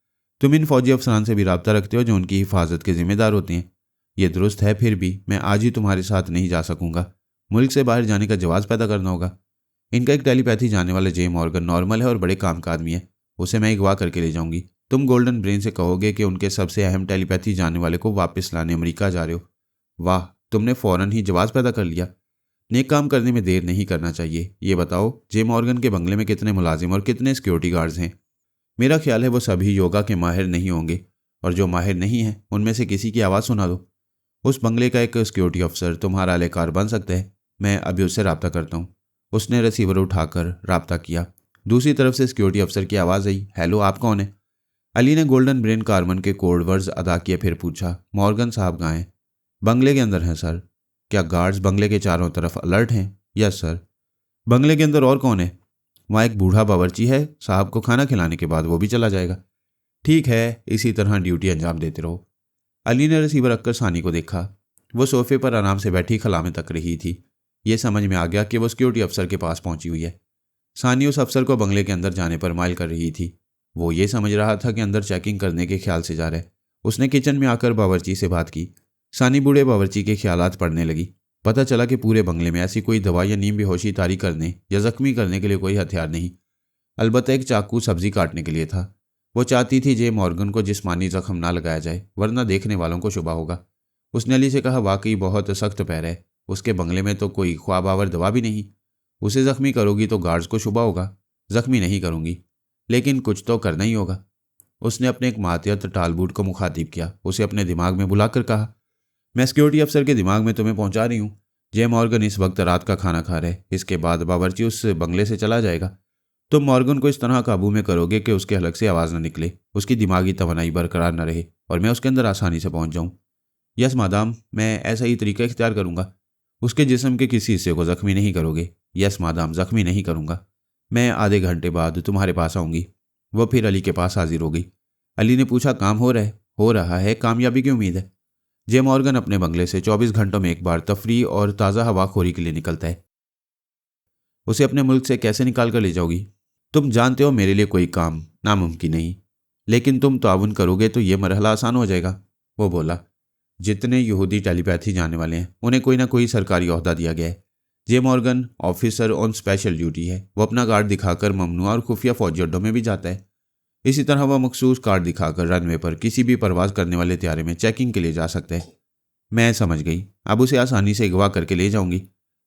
तुम इन फौजी अफसरान से भी रब्ता रखते हो जो उनकी हिफाजत के जिम्मेदार होते हैं। ये दुरुस्त है, फिर भी मैं आज ही तुम्हारे साथ नहीं जा सकूंगा। मुल्क से बाहर जाने का जवाब पैदा करना होगा। इनका एक टेलीपैथी जानने वाला जे मॉर्गन नॉर्मल है और बड़े काम का आदमी है, उसे मैं अगवा करके ले जाऊंगी। तुम गोल्डन ब्रेन से कहोगे कि उनके सबसे अहम टेलीपैथी जानने वाले को वापस लाने अमेरिका जा रहे हो। वाह, तुमने फौरन ही जवाब पैदा कर लिया। नेक काम करने में देर नहीं करना चाहिए। ये बताओ, जे मॉर्गन के बंगले में कितने मुलाजिम और कितने सिक्योरिटी गार्ड्स हैं? मेरा ख्याल है वो सभी योगा के माहिर नहीं होंगे, और जो माहिर नहीं हैं उनमें से किसी की आवाज़ सुना दो। उस बंगले का एक सिक्योरिटी अफसर तुम्हारा एहलकार बन सकता है। मैं अभी उससे रब्ता करता हूँ। उसने रिसीवर उठाकर रब्ता किया। दूसरी तरफ से सिक्योरिटी अफसर की आवाज़ आई, हेलो, आप कौन है? अली ने गोल्डन ब्रेन कार्बन के कोड वर्ड्स अदा किए, फिर पूछा, मॉर्गन साहब कहाँ हैं? बंगले के अंदर हैं सर। क्या गार्ड्स बंगले के चारों तरफ अलर्ट हैं? Yes sir. बंगले के अंदर और कौन है? वहाँ एक बूढ़ा बावर्ची है, साहब को खाना खिलाने के बाद वो भी चला जाएगा। ठीक है, इसी तरह ड्यूटी अंजाम देते रहो। अली ने रिसीवर रखकर सानी को देखा। वो सोफे पर आराम से बैठी खलामें तक रही थी। ये समझ में आ गया कि वो सिक्योरिटी अफसर के पास पहुंची हुई है। सानी उस अफसर को बंगले के अंदर जाने पर माइल कर रही थी। वो ये समझ रहा था कि अंदर चेकिंग करने के ख्याल से जा रहा है। उसने किचन में आकर बावर्ची से बात की। सानी बूढ़े बावर्ची के ख्यालात पढ़ने लगी। पता चला कि पूरे बंगले में ऐसी कोई दवा या नीम बेहोशी तारी करने या जख्मी करने के लिए कोई हथियार नहीं, अलबत्ता एक चाकू सब्जी काटने के लिए था। वो चाहती थी जे मॉर्गन को जिस्मानी जख्म ना लगाया जाए, वरना देखने वालों को शुबा होगा। उसने अली से कहा, वाकई बहुत सख्त पैर है। उसके बंगले में तो कोई ख्वाबावर दवा भी नहीं। उसे जख्मी करोगी तो गार्ड्स को शुबा होगा। जख्मी नहीं करूंगी, लेकिन कुछ तो करना ही होगा। उसने अपने एक मातियत टालबूट को मुखातिब किया। उसे अपने दिमाग में बुलाकर कहा, मैं सिक्योरिटी अफसर के दिमाग में तुम्हें पहुंचा रही हूँ। जे मॉर्गन इस वक्त रात का खाना खा रहे, इसके बाद बावर्ची उस बंगले से चला जाएगा। तुम मॉर्गन को इस तरह काबू में करोगे कि उसके हलक से आवाज़ न निकले, उसकी दिमागी तवानाई बरकरार न रहे और मैं उसके अंदर आसानी से पहुंच जाऊं। यस मादाम, मैं ऐसा ही तरीका इख्तियार करूंगा। उसके जिस्म के किसी हिस्से को जख्मी नहीं करोगे। यस मादाम, जख्मी नहीं करूंगा। मैं आधे घंटे बाद तुम्हारे पास आऊंगी। वो फिर अली के पास हाजिर हो गई। अली ने पूछा, काम हो रहा है? हो रहा है, कामयाबी की उम्मीद है। जे मॉर्गन अपने बंगले से 24 घंटों में एक बार तफरी और ताज़ा हवाखोरी के लिए निकलता है। उसे अपने मुल्क से कैसे निकाल कर ले जाओगी? तुम जानते हो मेरे लिए कोई काम नामुमकिन नहीं, लेकिन तुम ताउन करोगे तो ये मरहला आसान हो जाएगा। वो बोला, जितने यहूदी टेलीपैथी जानने वाले हैं उन्हें कोई ना कोई सरकारी ओहदा दिया गया है। J Morgan officer on special duty है। वो अपना कार्ड दिखाकर ममनुआ और खुफिया फौजी अड्डों में भी जाता है। इसी तरह वह मखसूस कार्ड दिखाकर रनवे पर किसी भी परवाज करने वाले त्यारे में चेकिंग के लिए जा सकता है। मैं समझ गई, अब उसे आसानी से अगवा करके ले जाऊंगी।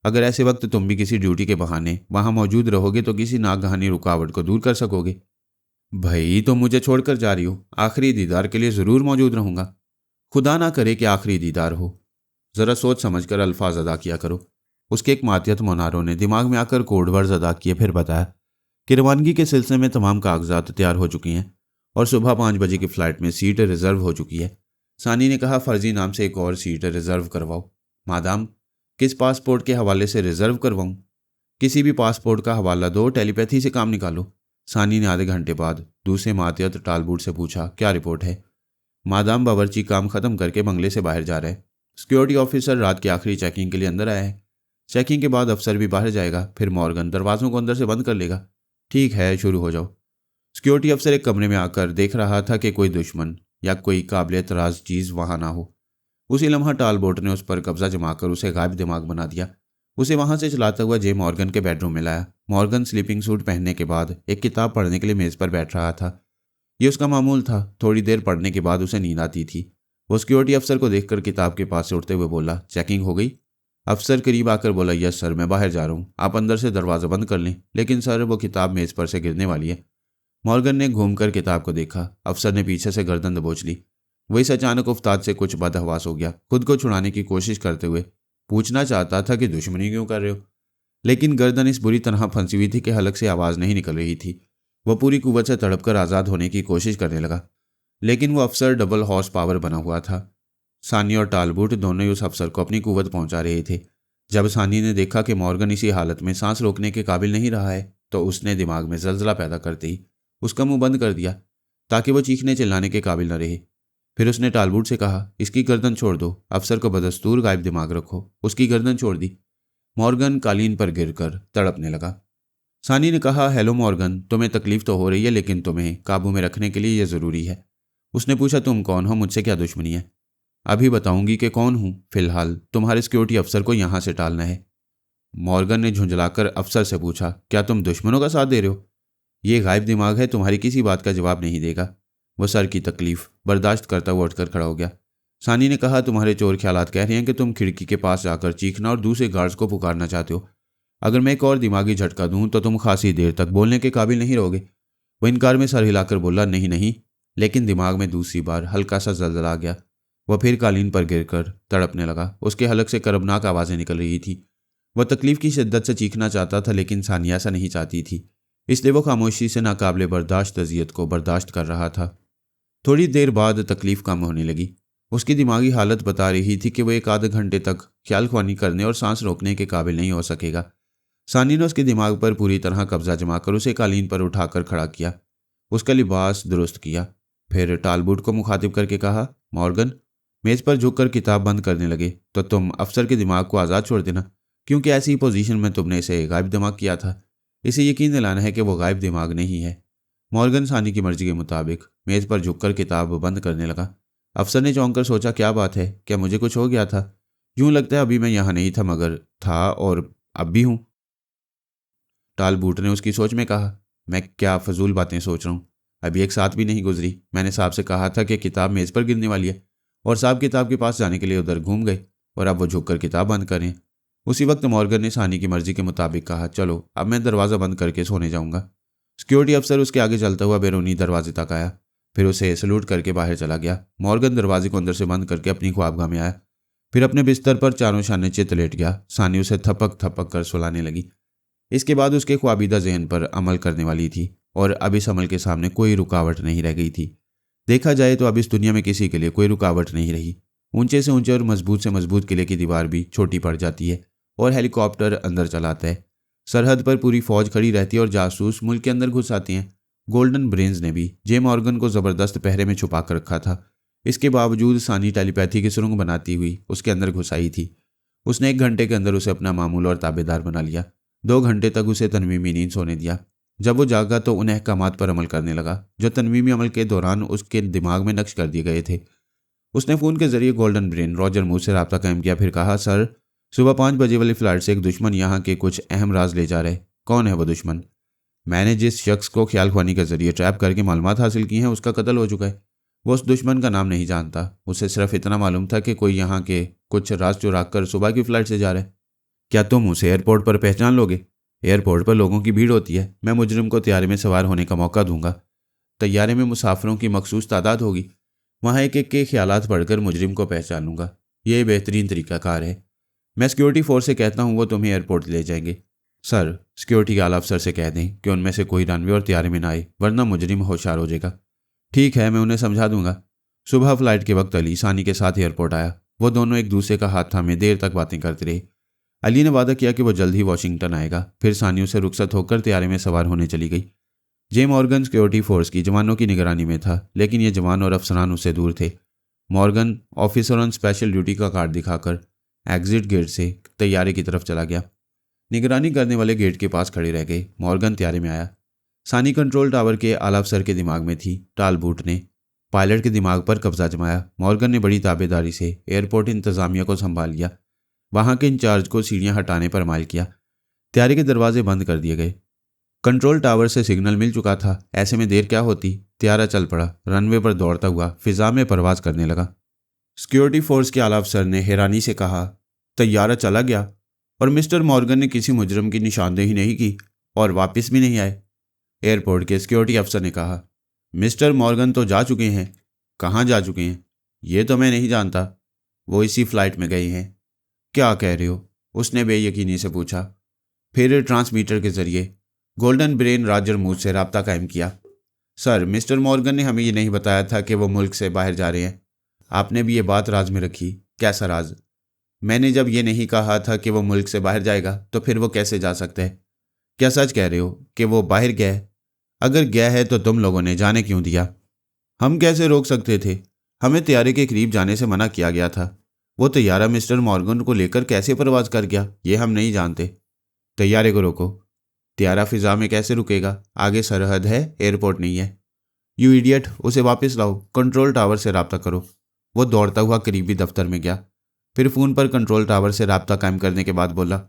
अगर ऐसे वक्त तुम भी किसी ड्यूटी के बहाने वहां मौजूद रहोगे तो किसी नागहानी रुकावट को दूर कर सकोगे। भाई, तुम मुझे छोड़कर जा रही हो? आखिरी दीदार के लिए ज़रूर मौजूद रहूंगा। खुदा ना करे कि आखिरी दीदार हो। ज़रा सोच समझ कर अल्फाज अदा किया करो। उसके एक मातियत मोनारों ने दिमाग में आकर कोडवर्ड्स अदा किए, फिर बताया कि रवानगी के सिलसिले में तमाम कागजात तैयार हो चुकी हैं और सुबह 5 बजे की फ़्लाइट में सीट रिज़र्व हो चुकी है। सानी ने कहा, फ़र्जी नाम से एक और सीट रिज़र्व करवाओ। मादाम, किस पासपोर्ट के हवाले से रिज़र्व करवाऊँ? किसी भी पासपोर्ट का हवाला दो, टेलीपैथी से काम निकालो। सानी ने आधे घंटे बाद दूसरे मातियत टालबूट से पूछा, क्या रिपोर्ट है? मादाम, बावर्ची काम ख़त्म करके बंगले से बाहर जा रहा है। सिक्योरिटी ऑफिसर रात की आखिरी चेकिंग के लिए अंदर आया है। चेकिंग के बाद अफसर भी बाहर जाएगा, फिर मॉर्गन दरवाज़ों को अंदर से बंद कर लेगा। ठीक है, शुरू हो जाओ। सिक्योरिटी अफसर एक कमरे में आकर देख रहा था कि कोई दुश्मन या कोई काबिल एतराज़ चीज़ वहाँ ना हो। उसी लम्हा टालबोट ने उस पर कब्जा जमाकर उसे गायब दिमाग बना दिया। उसे वहाँ से चलाता हुआ जे मॉर्गन के बेडरूम में लाया। मॉर्गन स्लीपिंग सूट पहनने के बाद एक किताब पढ़ने के लिए मेज़ पर बैठ रहा था। ये उसका मामूल था। थोड़ी देर पढ़ने के बाद उसे नींद आती थी। वो सिक्योरिटी अफसर को देखकर किताब के पास से उठते हुए बोला, चेकिंग हो गई? अफसर करीब आकर बोला, यस सर, मैं बाहर जा रहा हूँ, आप अंदर से दरवाज़ा बंद कर लें। लेकिन सर, वो किताब मेज़ पर से गिरने वाली है। मॉर्गन ने घूमकर किताब को देखा। अफसर ने पीछे से गर्दन दबोच ली। वही अचानक उफ्ताद से कुछ बदहवास हो गया। खुद को छुड़ाने की कोशिश करते हुए पूछना चाहता था कि दुश्मनी क्यों कर रहे हो, लेकिन गर्दन इस बुरी तरह फंसी हुई थी कि हलक से आवाज़ नहीं निकल रही थी। वह पूरी कुव्वत से तड़पकर आज़ाद होने की कोशिश करने लगा, लेकिन वो अफसर डबल हॉर्स पावर बना हुआ था। सानी और टालबूट दोनों ही उस अफसर को अपनी कुव्वत पहुंचा रहे थे। जब सानी ने देखा कि मॉर्गन इसी हालत में सांस रोकने के काबिल नहीं रहा है, तो उसने दिमाग में जलजला पैदा करते ही उसका मुंह बंद कर दिया ताकि वो चीखने चिल्लाने के काबिल न रहे। फिर उसने टालबूट से कहा, इसकी गर्दन छोड़ दो। अफसर को बदस्तूर गायब दिमाग रखो। उसकी गर्दन छोड़ दी। मॉर्गन कालीन पर गिरकर तड़पने लगा। सानी ने कहा, हेलो मॉर्गन, तुम्हें तकलीफ तो हो रही है, लेकिन तुम्हें काबू में रखने के लिए यह ज़रूरी है। उसने पूछा, तुम कौन हो? मुझसे क्या दुश्मनी है? अभी बताऊंगी कि कौन हूँ। फिलहाल तुम्हारे सिक्योरिटी अफसर को यहाँ से टालना है। मॉर्गन ने झुंझलाकर अफसर से पूछा, क्या तुम दुश्मनों का साथ दे रहे हो? ये गायब दिमाग है, तुम्हारी किसी बात का जवाब नहीं देगा। वो सर की तकलीफ बर्दाश्त करता हुआ उठकर खड़ा हो गया। सानी ने कहा, तुम्हारे चोर ख्यालात कह रहे हैं कि तुम खिड़की के पास जाकर चीखना और दूसरे गार्ड्स को पुकारना चाहते हो। अगर मैं एक और दिमागी झटका दूं तो तुम खासी देर तक बोलने के काबिल नहीं रहोगे। वो इनकार में सर हिलाकर बोला, नहीं नहीं। लेकिन दिमाग में दूसरी बार हल्का सा जलजला आ गया। वह फिर कालीन पर गिरकर तड़पने लगा। उसके हलक से कर्बनाक आवाज़ें निकल रही थी। वह तकलीफ की शिद्दत से चीखना चाहता था, लेकिन सानिया ऐसा नहीं चाहती थी, इसलिए वो खामोशी से नाकाबिले बर्दाश्त अजियत को बर्दाश्त कर रहा था। थोड़ी देर बाद तकलीफ कम होने लगी। उसकी दिमागी हालत बता रही थी कि वो एक आधे घंटे तक ख्याल ख्वानी करने और सांस रोकने के काबिल नहीं हो सकेगा। सानी ने उसके दिमाग पर पूरी तरह कब्जा जमाकर उसे कालीन पर उठाकर खड़ा किया, उसका लिबास दुरुस्त किया। फिर टालबूट को मुखातिब करके कहा, मॉर्गन, मेज़ पर झुककर किताब बंद करने लगे तो तुम अफसर के दिमाग को आज़ाद छोड़ देना, क्योंकि ऐसी पोजीशन में तुमने इसे गायब दिमाग किया था। इसे यकीन दिलाना है कि वो गायब दिमाग नहीं है। मॉर्गन सानी की मर्जी के मुताबिक मेज़ पर झुककर किताब बंद करने लगा। अफसर ने चौंक कर सोचा, क्या बात है, क्या मुझे कुछ हो गया था? यूं लगता है अभी मैं यहाँ नहीं था, मगर था और अब भी हूँ। टालबूट ने उसकी सोच में कहा, मैं क्या फजूल बातें सोच रहा हूँ। अभी एक साथ भी नहीं गुजरी, मैंने साहब से कहा था कि किताब मेज़ पर गिरने वाली है, और साहब किताब के पास जाने के लिए उधर घूम गए, और अब वो झुककर किताब बंद करें। उसी वक्त मॉर्गन ने सानी की मर्जी के मुताबिक कहा, चलो अब मैं दरवाज़ा बंद करके सोने जाऊँगा। सिक्योरिटी अफसर उसके आगे चलता हुआ बैरूनी दरवाजे तक आया, फिर उसे सलूट करके बाहर चला गया। मॉर्गन दरवाजे को अंदर से बंद करके अपनी ख्वाबगाह में आया, फिर अपने बिस्तर पर चारों शाने चित लेट गया। सानी उसे थपक थपक कर सुलाने लगी। इसके बाद उसके ख्वाबीदा जहन पर अमल करने वाली थी, और अब इस अमल के सामने कोई रुकावट नहीं रह गई थी। देखा जाए तो अब इस दुनिया में किसी के लिए कोई रुकावट नहीं रही। ऊंचे से ऊंचे और मजबूत से मजबूत किले की दीवार भी छोटी पड़ जाती है, और हेलीकॉप्टर अंदर चलाता है। सरहद पर पूरी फौज खड़ी रहती है, और जासूस मुल्क के अंदर घुस आते हैं। गोल्डन ब्रेन्स ने भी जे मॉर्गन को ज़बरदस्त पहरे में छुपा कर रखा था। इसके बावजूद सानी टेलीपैथी की सुरंग बनाती हुई उसके अंदर घुस आई थी। उसने 1 घंटे के अंदर उसे अपना मामूल और ताबेदार बना लिया। 2 घंटे तक उसे तनवीमी नींद सोने दिया। जब वो जागा तो उन अहकामात पर अमल करने लगा जो तनवीमी अमल के दौरान उसके दिमाग में नक्श कर दिए गए थे। उसने फ़ोन के जरिए गोल्डन ब्रेन रॉजर मूर से रब्ता कायम किया, फिर कहा, सर, सुबह 5 बजे वाली फ़्लाइट से एक दुश्मन यहाँ के कुछ अहम राज ले जा रहे। कौन है वो दुश्मन? मैंने जिस शख्स को ख्याल ख्वानी के जरिए ट्रैप करके मालूमात हासिल की हैं उसका कत्ल हो चुका है। वो उस दुश्मन का नाम नहीं जानता। उसे सिर्फ इतना मालूम था कि कोई यहाँ के कुछ राज चुरा कर सुबह की फ़्लाइट से जा रहा है। क्या तुम उसे एयरपोर्ट पर पहचान लोगे? एयरपोर्ट पर लोगों की भीड़ होती है। मैं मुजरिम को तैयारे में सवार होने का मौका दूंगा। तैयारे में मुसाफिरों की मखसूस तादाद होगी। वहाँ एक एक के ख्यालात पढ़कर मुजरिम को पहचानूंगा। ये बेहतरीन तरीक़ाकार है। मैं सिक्योरिटी फोर्स से कहता हूँ, वो तुम्हें एयरपोर्ट ले जाएंगे। सर, सिक्योरिटी के आला अफसर से कह दें कि उनमें से कोई रनवे और तैयारे में ना आए, वरना मुजरिम होशियार हो जाएगा। ठीक है, मैं उन्हें समझा दूंगा। सुबह फ़्लाइट के वक्त अली सानी के साथ एयरपोर्ट आया। वो दोनों एक दूसरे का हाथ थामे देर तक बातें करते रहे। अली ने वादा किया कि वो जल्द ही वाशिंगटन आएगा। फिर सानी उसे रुखसत होकर तैयारे में सवार होने चली गई। जे मॉर्गन सिक्योरिटी फोर्स की जवानों की निगरानी में था, लेकिन ये जवान और अफसरान उससे दूर थे। Morgan officer on special duty का कार्ड दिखाकर एग्जिट गेट से तैयारे की तरफ चला गया। निगरानी करने वाले गेट के पास खड़े रह गए। मॉर्गन तैयारे में आया। सानी कंट्रोल टावर के आला अफसर के दिमाग में थी। टालबूट ने पायलट के दिमाग पर कब्जा जमाया। मॉर्गन ने बड़ी ताबेदारी से एयरपोर्ट इंतजामिया को संभाल लिया। वहाँ के इंचार्ज को सीढ़ियाँ हटाने पर माइल किया। तैयारी के दरवाजे बंद कर दिए गए। कंट्रोल टावर से सिग्नल मिल चुका था। ऐसे में देर क्या होती, तैयारा चल पड़ा। रनवे पर दौड़ता हुआ फिजा में परवाज करने लगा। सिक्योरिटी फोर्स के आला अफसर ने हैरानी से कहा, तैयारा चला गया और मिस्टर मॉर्गन ने किसी मुजरम की निशानदेही नहीं की और वापस भी नहीं आए। एयरपोर्ट के सिक्योरिटी अफसर ने कहा, मिस्टर मॉर्गन तो जा चुके हैं। कहाँ जा चुके हैं? ये तो मैं नहीं जानता। वो इसी फ्लाइट में गए हैं। क्या कह रहे हो? उसने बेयकीनी से पूछा। फिर ट्रांसमीटर के जरिए गोल्डन ब्रेन रॉजर मूर से रब्ता कायम किया। सर, मिस्टर मॉर्गन ने हमें ये नहीं बताया था कि वो मुल्क से बाहर जा रहे हैं। आपने भी ये बात राज में रखी। कैसा राज? मैंने जब ये नहीं कहा था कि वो मुल्क से बाहर जाएगा, तो फिर वो कैसे जा सकता है? क्या सच कह रहे हो कि वो बाहर गया है? अगर गया है तो तुम लोगों ने जाने क्यों दिया? हम कैसे रोक सकते थे? हमें तैयारे के करीब जाने से मना किया गया था। वो तैयारा मिस्टर मॉर्गन को लेकर कैसे परवाज कर गया, ये हम नहीं जानते। तैयारे को रोको। तैयारा फिजा में कैसे रुकेगा? आगे सरहद है, एयरपोर्ट नहीं है। यू इडियट, उसे वापस लाओ। कंट्रोल टावर से रब्ता करो। वो दौड़ता हुआ करीबी दफ्तर में गया। फिर फ़ोन पर कंट्रोल टावर से रब्ता कायम करने के बाद बोला,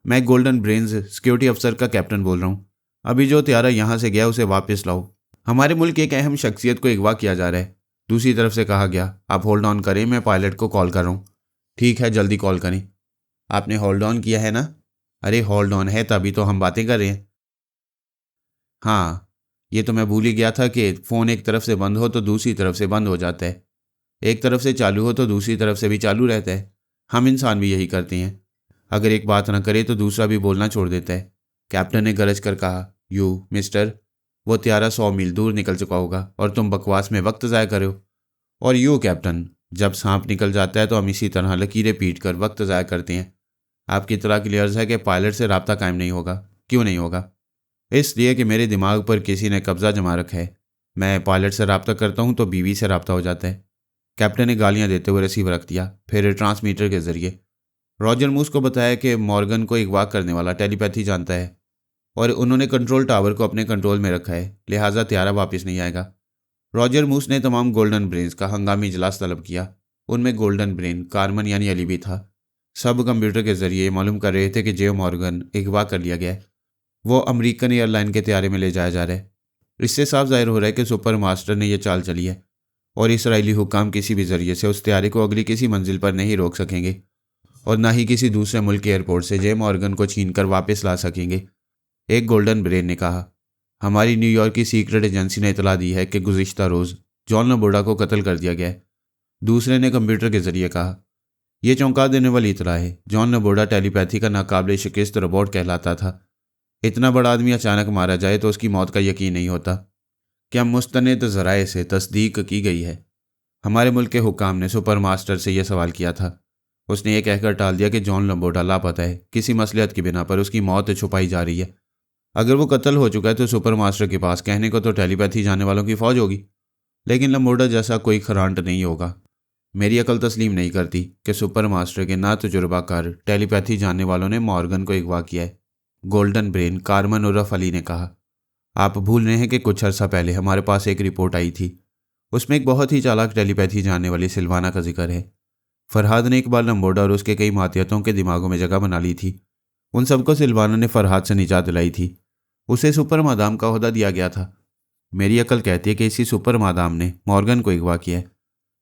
मैं गोल्डन ब्रेन्स सिक्योरिटी अफसर का कैप्टन बोल रहा हूँ। अभी जो त्यारा यहाँ से गया उसे वापस लाओ। हमारे मुल्क की एक अहम शख्सियत को अगवा किया जा रहा है। दूसरी तरफ से कहा गया, आप होल्ड ऑन करें, मैं पायलट को कॉल कर रहा हूँ। ठीक है, जल्दी कॉल करें। आपने होल्ड ऑन किया है ना? अरे होल्ड ऑन है तभी तो हम बातें कर रहे हैं। हाँ, ये तो मैं भूल ही गया था कि फ़ोन एक तरफ से बंद हो तो दूसरी तरफ से बंद हो जाता है, एक तरफ से चालू हो तो दूसरी तरफ से भी चालू रहता है। हम इंसान भी यही करते हैं, अगर एक बात ना करे तो दूसरा भी बोलना छोड़ देता है। कैप्टन ने गरज कर कहा, यू मिस्टर, वो त्यारा 100 मील दूर निकल चुका होगा और तुम बकवास में वक्त ज़ाया करे हो। और यू कैप्टन, जब सांप निकल जाता है तो हम इसी तरह लकीरें पीट कर वक्त ज़ाया करते हैं। आपकी इतला के लिए अर्ज़ है कि पायलट से रब्ता कायम नहीं होगा। क्यों नहीं होगा? इसलिए कि मेरे दिमाग पर किसी ने कब्जा जमा रखा है। मैं पायलट से रब्ता करता हूँ तो बीवी से रब्ता हो जाता है। कैप्टन ने गालियाँ देते हुए रिसीवर रख दिया, फिर ट्रांसमीटर के जरिए रॉजर मूस को बताया कि मॉर्गन को अगवा करने वाला टेलीपैथी जानता है और उन्होंने कंट्रोल टावर को अपने कंट्रोल में रखा है, लिहाजा त्यारा वापस नहीं आएगा। रॉजर मूस ने तमाम गोल्डन ब्रेन्स का हंगामी इजलास तलब किया। उनमें गोल्डन ब्रेन कार्मन यानी अली भी था। सब कंप्यूटर के जरिए मालूम कर रहे थे कि जे मॉर्गन अगवा कर लिया गया है। वो अमेरिकन एयरलाइन के त्यारे में ले जाया जा रहा है। इससे साफ जाहिर हो रहा है कि सुपर मास्टर ने यह चाल चली है और इसराइली हुक्काम किसी भी जरिए से उस त्यारे को अगली किसी मंजिल पर नहीं रोक सकेंगे और ना ही किसी दूसरे मुल्क के एयरपोर्ट से जे मॉर्गन को छीन कर वापस ला सकेंगे। एक गोल्डन ब्रेन ने कहा, हमारी न्यूयॉर्क की सीक्रेट एजेंसी ने इतला दी है कि गुज़िश्ता रोज़ जॉन लबोडा को कत्ल कर दिया गया है। दूसरे ने कंप्यूटर के जरिए कहा, यह चौंका देने वाली इतला है। जॉन लबोडा टेलीपैथी का नाकाबिले शिकस्त रोबोट कहलाता था। इतना बड़ा आदमी अचानक मारा जाए तो उसकी मौत का यकीन नहीं होता। क्या मुस्तनद ज़राए से तस्दीक की गई है? हमारे मुल्क के हुक्काम ने सुपर मास्टर से यह सवाल किया था। उसने ये कहकर टाल दिया कि जॉन लबोडा लापता है, किसी मसलियत की बिना पर उसकी मौत छुपाई जा रही है। अगर वो कत्ल हो चुका है तो सुपर मास्टर के पास कहने को तो टेलीपैथी जाने वालों की फ़ौज होगी, लेकिन लबोडा जैसा कोई खरांट नहीं होगा। मेरी अकल तस्लीम नहीं करती कि सुपर मास्टर के ना तजुर्बाकार टेलीपैथी जानने वालों ने मॉर्गन को अगवा किया है। गोल्डन ब्रेन कार्मन उर्फ अली ने कहा, आप भूल रहे हैं कि कुछ अर्सा पहले हमारे पास एक रिपोर्ट आई थी। उसमें एक बहुत ही चालाक टेलीपैथी जानने वाली सिल्वाना का जिक्र है। फरहाद ने एक बार लम्बोडा और उसके कई मातियतों के दिमागों में जगह बना ली थी। उन सबको सिल्वाना ने फरहाद से निजात दिलाई थी। उसे सुपर मादाम का ओहदा दिया गया था। मेरी अकल कहती है कि इसी सुपर मादाम ने मॉर्गन को अगवा किया है।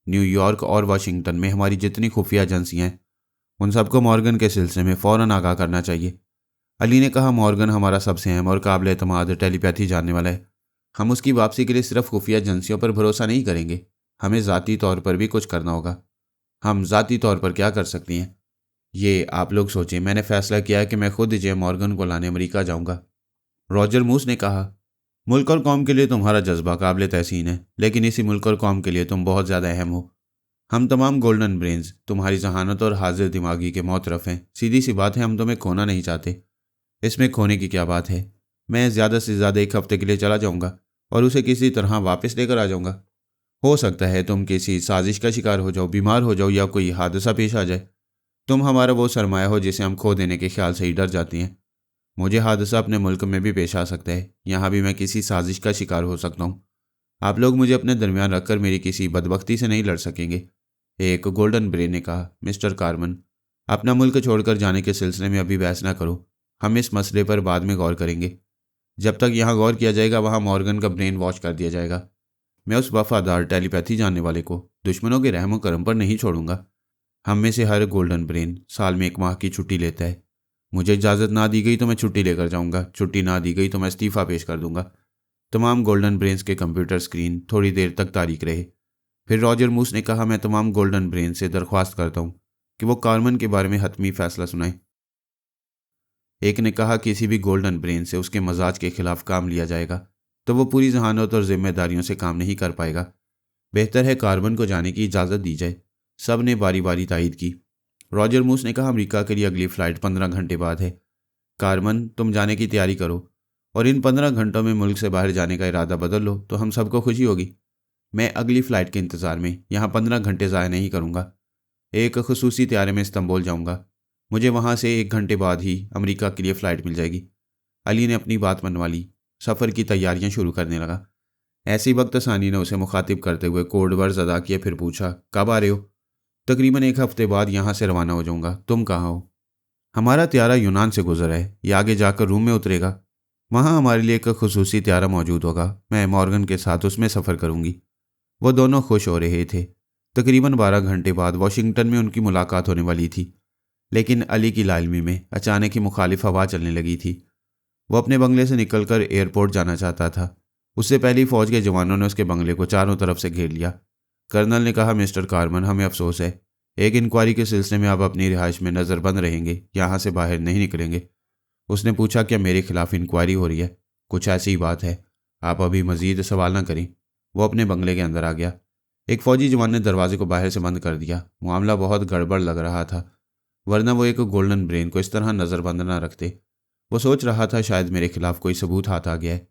न्यूयॉर्क और वाशिंगटन में हमारी जितनी खुफिया एजेंसियाँ हैं, उन सबको मॉर्गन के सिलसिले में फ़ौरन आगाह करना चाहिए। अली ने कहा, मॉर्गन हमारा सबसे अहम और काबिल एतमाद टेलीपैथी जानने वाला है। हम उसकी वापसी के लिए सिर्फ खुफिया एजेंसियों पर भरोसा नहीं करेंगे, हमें ज़ाती तौर पर भी कुछ करना होगा। हम ज़ाती तौर पर क्या कर सकती हैं, ये आप लोग सोचें। मैंने फ़ैसला किया है कि मैं खुद जे मॉर्गन को लाने अमेरिका जाऊँगा। रॉजर मूस ने कहा, मुल्क और कौम के लिए तुम्हारा जज्बा काबिल तहसीन है, लेकिन इसी मुल्क और कौम के लिए तुम बहुत ज़्यादा अहम हो। हम तमाम गोल्डन ब्रेन्स तुम्हारी जहानत और हाजिर दिमागी के मोतरफ हैं। सीधी सी बात है, हम तुम्हें खोना नहीं चाहते। इसमें खोने की क्या बात है? मैं ज़्यादा से ज़्यादा एक हफ्ते के लिए चला जाऊँगा और उसे किसी तरह वापस लेकर आ जाऊँगा। हो सकता है तुम किसी साजिश का शिकार हो जाओ, बीमार हो जाओ या कोई हादसा पेश आ जाए। तुम हमारा वो सरमाया हो जिसे हम खो देने के ख्याल से ही डर जाती हैं। मुझे हादसा अपने मुल्क में भी पेश आ सकता है, यहाँ भी मैं किसी साजिश का शिकार हो सकता हूँ। आप लोग मुझे अपने दरमियान रखकर मेरी किसी बदबख्ती से नहीं लड़ सकेंगे। एक गोल्डन ब्रेन ने कहा, मिस्टर कार्मन, अपना मुल्क छोड़कर जाने के सिलसिले में अभी बहस ना करो। हम इस मसले पर बाद में गौर करेंगे। जब तक यहाँ गौर किया जाएगा वहाँ मॉर्गन का ब्रेन वॉश कर दिया जाएगा। मैं उस वफादार टेलीपैथी जानने वाले को दुश्मनों के रहमो करम पर नहीं छोड़ूंगा। हम में से हर गोल्डन ब्रेन साल में 1 माह की छुट्टी लेता है। मुझे इजाज़त ना दी गई तो मैं छुट्टी लेकर जाऊँगा, छुट्टी ना दी गई तो मैं इस्तीफ़ा पेश कर दूँगा। तमाम गोल्डन ब्रेन्स के कंप्यूटर स्क्रीन थोड़ी देर तक तारीक रहे। फिर रॉजर मूस ने कहा, मैं तमाम गोल्डन ब्रेन से दरख्वास्त करता हूँ कि वो कार्मन के बारे में हतमी फ़ैसला सुनाएं। एक ने कहा, किसी भी गोल्डन ब्रेन से उसके मजाज के खिलाफ काम लिया जाएगा तो वो पूरी जहानत और जिम्मेदारियों से काम नहीं कर पाएगा। बेहतर है कार्बन को जाने की इजाज़त दी जाए। सब ने बारी बारी तायद की। रॉजर मूस ने कहा, अमेरिका के लिए अगली फ़्लाइट 15 घंटे बाद है। कार्बन, तुम जाने की तैयारी करो और इन 15 घंटों में मुल्क से बाहर जाने का इरादा बदल लो तो हम सबको खुशी होगी। मैं अगली फ़्लाइट के इंतज़ार में यहाँ 15 घंटे ज़ाया नहीं करूँगा। एक खसूसी तैयारे में इस्तांबुल जाऊँगा। मुझे वहाँ से 1 घंटे बाद ही अमेरिका के लिए फ़्लाइट मिल जाएगी। अली ने अपनी बात मनवा ली। सफ़र की तैयारियां शुरू करने लगा। ऐसी वक्त सानी ने उसे मुखातिब करते हुए कोड वर्ड्स अदा किए, फिर पूछा, कब आ रहे हो? तकरीबन 1 हफ्ते बाद यहाँ से रवाना हो जाऊँगा। तुम कहाँ हो? हमारा त्यारा यूनान से गुजरा है, ये आगे जाकर रूम में उतरेगा। वहाँ हमारे लिए एक खुसूसी त्यारा मौजूद होगा। मैं मॉर्गन के साथ उसमें सफ़र करूँगी। वो दोनों खुश हो रहे थे। तकरीबन 12 घंटे बाद वॉशिंगटन में उनकी मुलाकात होने वाली थी, लेकिन अली की लालमी में अचानक ही मुखालिफ हवा चलने लगी थी। वो अपने बंगले से निकलकर एयरपोर्ट जाना चाहता था। उससे पहले ही फौज के जवानों ने उसके बंगले को चारों तरफ से घेर लिया। कर्नल ने कहा, मिस्टर कारमन, हमें अफसोस है, एक इंक्वायरी के सिलसिले में आप अपनी रिहाइश में नज़रबंद रहेंगे, यहाँ से बाहर नहीं निकलेंगे। उसने पूछा, क्या मेरे खिलाफ इंक्वायरी हो रही है? कुछ ऐसी ही बात है, आप अभी मजीद सवाल ना करें। वो अपने बंगले के अंदर आ गया। एक फौजी जवान ने दरवाजे को बाहर से बंद कर दिया। मामला बहुत गड़बड़ लग रहा था, वरना वो एक गोल्डन ब्रेन को इस तरह नज़रबंद ना रखते। वो सोच रहा था, शायद मेरे खिलाफ कोई सबूत हाथ आ गया है,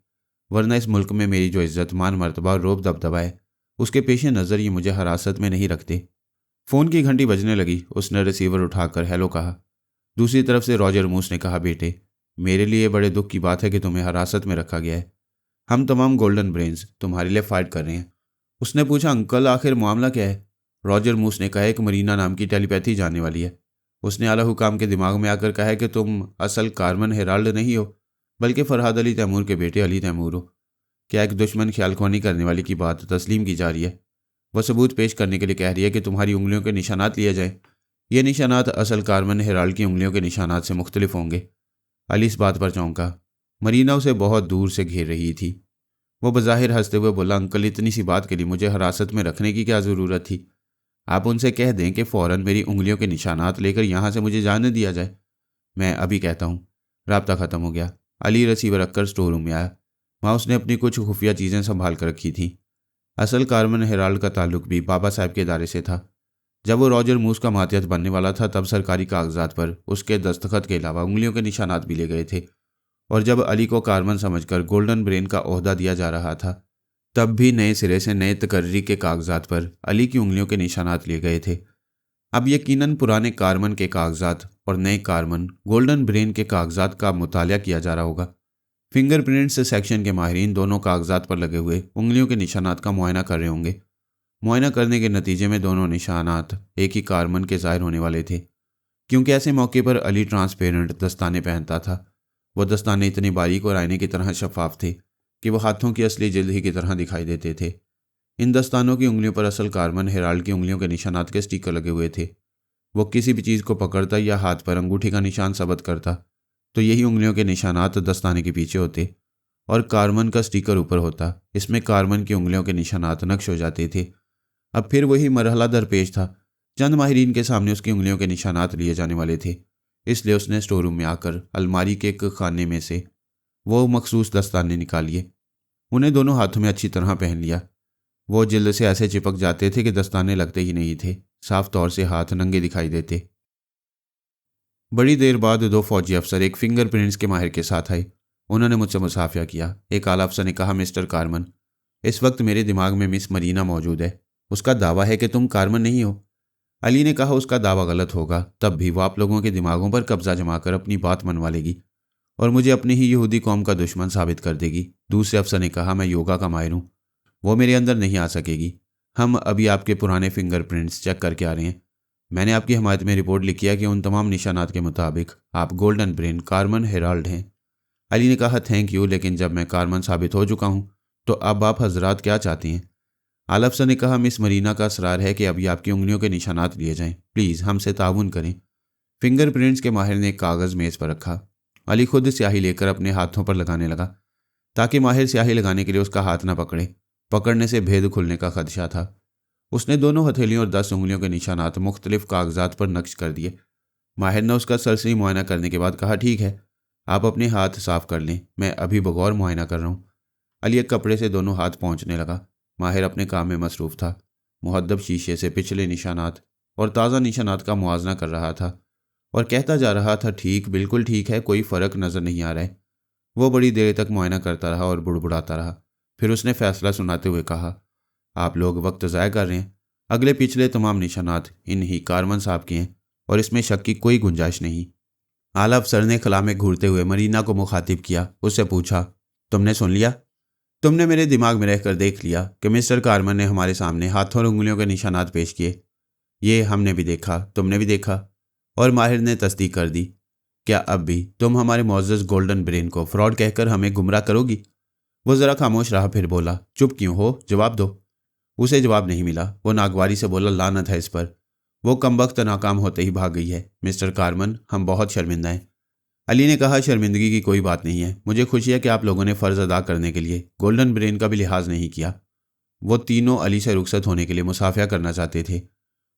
वरना इस मुल्क में मेरी जो इज्जत, मान, मर्तबा और रोब दबदबा है, उसके पेश नज़र ये मुझे हिरासत में नहीं रखते। फ़ोन की घंटी बजने लगी। उसने रिसीवर उठाकर हेलो कहा। दूसरी तरफ से रॉजर मूस ने कहा, बेटे, मेरे लिए बड़े दुख की बात है कि तुम्हें हिरासत में रखा गया है। हम तमाम गोल्डन ब्रेन्स तुम्हारे लिए फाइट कर रहे हैं। उसने पूछा, अंकल, आखिर मामला क्या है? रॉजर मूस ने कहा, एक मरीना नाम की टेलीपैथी जाने वाली है। उसने आला हुकाम के दिमाग में आकर कहा है कि तुम असल कारमन हेराल्ड नहीं हो, बल्कि फरहाद अली तैमूर के बेटे अली तैमूर हो। क्या एक दुश्मन ख्यालख्वानी करने वाले की बात तस्लीम की जा रही है? वह सबूत पेश करने के लिए कह रही है कि तुम्हारी उंगलियों के निशानात लिए जाएं। ये निशानात असल कारमन हेराल्ड की उंगलियों के निशानात से मुख्तलिफ होंगे। अली इस बात पर चौंका। मरीना उसे बहुत दूर से घेर रही थी। वो बज़ाहिर हंसते हुए बोला, अंकल, इतनी सी बात के लिए मुझे हिरासत में रखने की क्या ज़रूरत थी? आप उनसे कह दें कि फ़ौरन मेरी उंगलियों के निशानात लेकर यहाँ से मुझे जाने दिया जाए। मैं अभी कहता हूँ। राब्ता ख़त्म हो गया। अली रसीवर रखकर स्टोर रूम में आया। वहाँ उसने अपनी कुछ खुफिया चीज़ें संभाल कर रखी थीं। असल कारमन हेराल्ड का ताल्लुक भी बाबा साहब के इदारे से था। जब वो रॉजर मूस का मातिहत बनने वाला था, तब सरकारी कागजात पर उसके दस्तखत के अलावा उंगलियों के निशानात भी ले गए थे। और जब अली को कारमन समझकर गोल्डन ब्रेन का ओहदा दिया जा रहा था, तब भी नए सिरे से नए तकर्री के कागजात पर अली की उंगलियों के निशानात लिए गए थे। अब यकीनन पुराने कारमन के कागजात और नए कारमन गोल्डन ब्रेन के कागजात का मुतालिया किया जा रहा होगा। फिंगरप्रिंट्स सेक्शन के माहिरीन दोनों कागजात पर लगे हुए उंगलियों के निशानात का मुआयना कर रहे होंगे। मुआयना करने के नतीजे में दोनों निशानात एक ही कारमन के ज़ाहिर होने वाले थे, क्योंकि ऐसे मौके पर अली ट्रांसपेरेंट दस्ताने पहनता था। वो दस्ताने इतने बारीक और आईने की तरह शफाफ थे कि वह हाथों की असली जिल्द ही की तरह दिखाई देते थे। इन दस्तानों की उंगलियों पर असल कारमन हेराल्ड की उंगलियों के निशानात के स्टिकर लगे हुए थे। वो किसी भी चीज़ को पकड़ता या हाथ पर अंगूठी का निशान सबत करता, तो यही उंगलियों के निशानात दस्ताने के पीछे होते और कारमन का स्टिकर ऊपर होता। इसमें कारमन की उंगलियों के निशानात नक्श हो जाते थे। अब फिर वही मरहला दरपेश था। चंद माहिरीन के सामने उसकी उंगलियों के निशानात लिए जाने वाले थे। इसलिए उसने स्टोर रूम में आकर अलमारी के एक खाने में से वो मखसूस दस्ताने निकालिए। उन्हें दोनों हाथों में अच्छी तरह पहन लिया। वो जिल्द से ऐसे चिपक जाते थे कि दस्ताने लगते ही नहीं थे। साफ तौर से हाथ नंगे दिखाई देते। बड़ी देर बाद दो फौजी अफसर एक फिंगरप्रिंट्स के माहिर के साथ आए। उन्होंने मुझसे मुसाफिया किया। एक आला अफसर ने कहा, मिस्टर कारमन, इस वक्त मेरे दिमाग में मिस मरीना मौजूद है। उसका दावा है कि तुम कारमन नहीं हो। अली ने कहा, उसका दावा गलत होगा, तब भी वो आप लोगों के दिमागों पर कब्जा जमाकर अपनी बात मनवा लेगी और मुझे अपनी ही यहूदी कौम का दुश्मन साबित कर देगी। दूसरे अफसर ने कहा, मैं योगा का माहिर हूँ, वो मेरे अंदर नहीं आ सकेगी। हम अभी आपके पुराने फिंगरप्रिंट्स चेक करके आ रहे हैं। मैंने आपकी हमायत में रिपोर्ट लिखी है कि उन तमाम निशानात के मुताबिक आप गोल्डन ब्रेन कारमन हेराल्ड हैं। अली ने कहा, थैंक यू, लेकिन जब मैं कारमन साबित हो चुका हूँ तो अब आप हजरात क्या चाहती हैं? आला अफसर ने कहा, मिस मरीना का असरार है कि अभी आपकी उंगलियों के निशानात लिए जाएं। प्लीज़ हमसे ताउन करें। फिंगरप्रिंट्स के माहिर ने एक कागज़ मेज़ पर रखा। अली खुद स्याही लेकर अपने हाथों पर लगाने लगा, ताकि माहिर स्याही लगाने के लिए उसका हाथ ना पकड़े। पकड़ने से भेद खुलने का खदशा था। उसने दोनों हथेलियों और 10 उंगलियों के निशानात मुख्तलिफ कागजात पर नक्श कर दिए। माहिर ने उसका सरसरी मुआयना करने के बाद कहा, ठीक है, आप अपने हाथ साफ कर लें, मैं अभी बगौर मुआयना कर रहा हूँ। अली एक कपड़े से दोनों हाथ पहुँचने लगा। माहिर अपने काम में मसरूफ़ था। मुहद्दब शीशे से पिछले निशानात और ताज़ा निशानात का मुआजना कर रहा था और कहता जा रहा था, ठीक, बिल्कुल ठीक है, कोई फ़र्क नज़र नहीं आ रहा है। वो बड़ी देर तक मुआयना करता रहा और बुड़बुड़ाता रहा। फिर उसने फैसला सुनाते हुए कहा, आप लोग वक्त ज़ाया कर रहे हैं। अगले पिछले तमाम निशानात इन ही कारमन साहब के हैं और इसमें शक की कोई गुंजाइश नहीं। आला अफसर ने खला में घूरते हुए मरीना को मुखातिब किया। उससे पूछा, तुमने सुन लिया? तुमने मेरे दिमाग में रहकर देख लिया कि मिस्टर कारमन ने हमारे सामने हाथों और उंगलियों के निशानात पेश किए। ये हमने भी देखा, तुमने भी देखा। और माहिर ने तस्दीक कर दी। क्या अब भी तुम हमारे मोअज़्ज़ज़ गोल्डन ब्रेन को फ्रॉड कहकर हमें गुमराह करोगी? वो ज़रा खामोश रहा, फिर बोला, चुप क्यों हो, जवाब दो। उसे जवाब नहीं मिला। वो नागवारी से बोला, लानत है इस पर, वो कमबख्त नाकाम होते ही भाग गई है। मिस्टर कारमन, हम बहुत शर्मिंदा हैं। अली ने कहा, शर्मिंदगी की कोई बात नहीं है, मुझे खुशी है कि आप लोगों ने फ़र्ज़ अदा करने के लिए गोल्डन ब्रेन का भी लिहाज नहीं किया। वो तीनों अली से रुखसत होने के लिए मुसाफिया करना चाहते थे।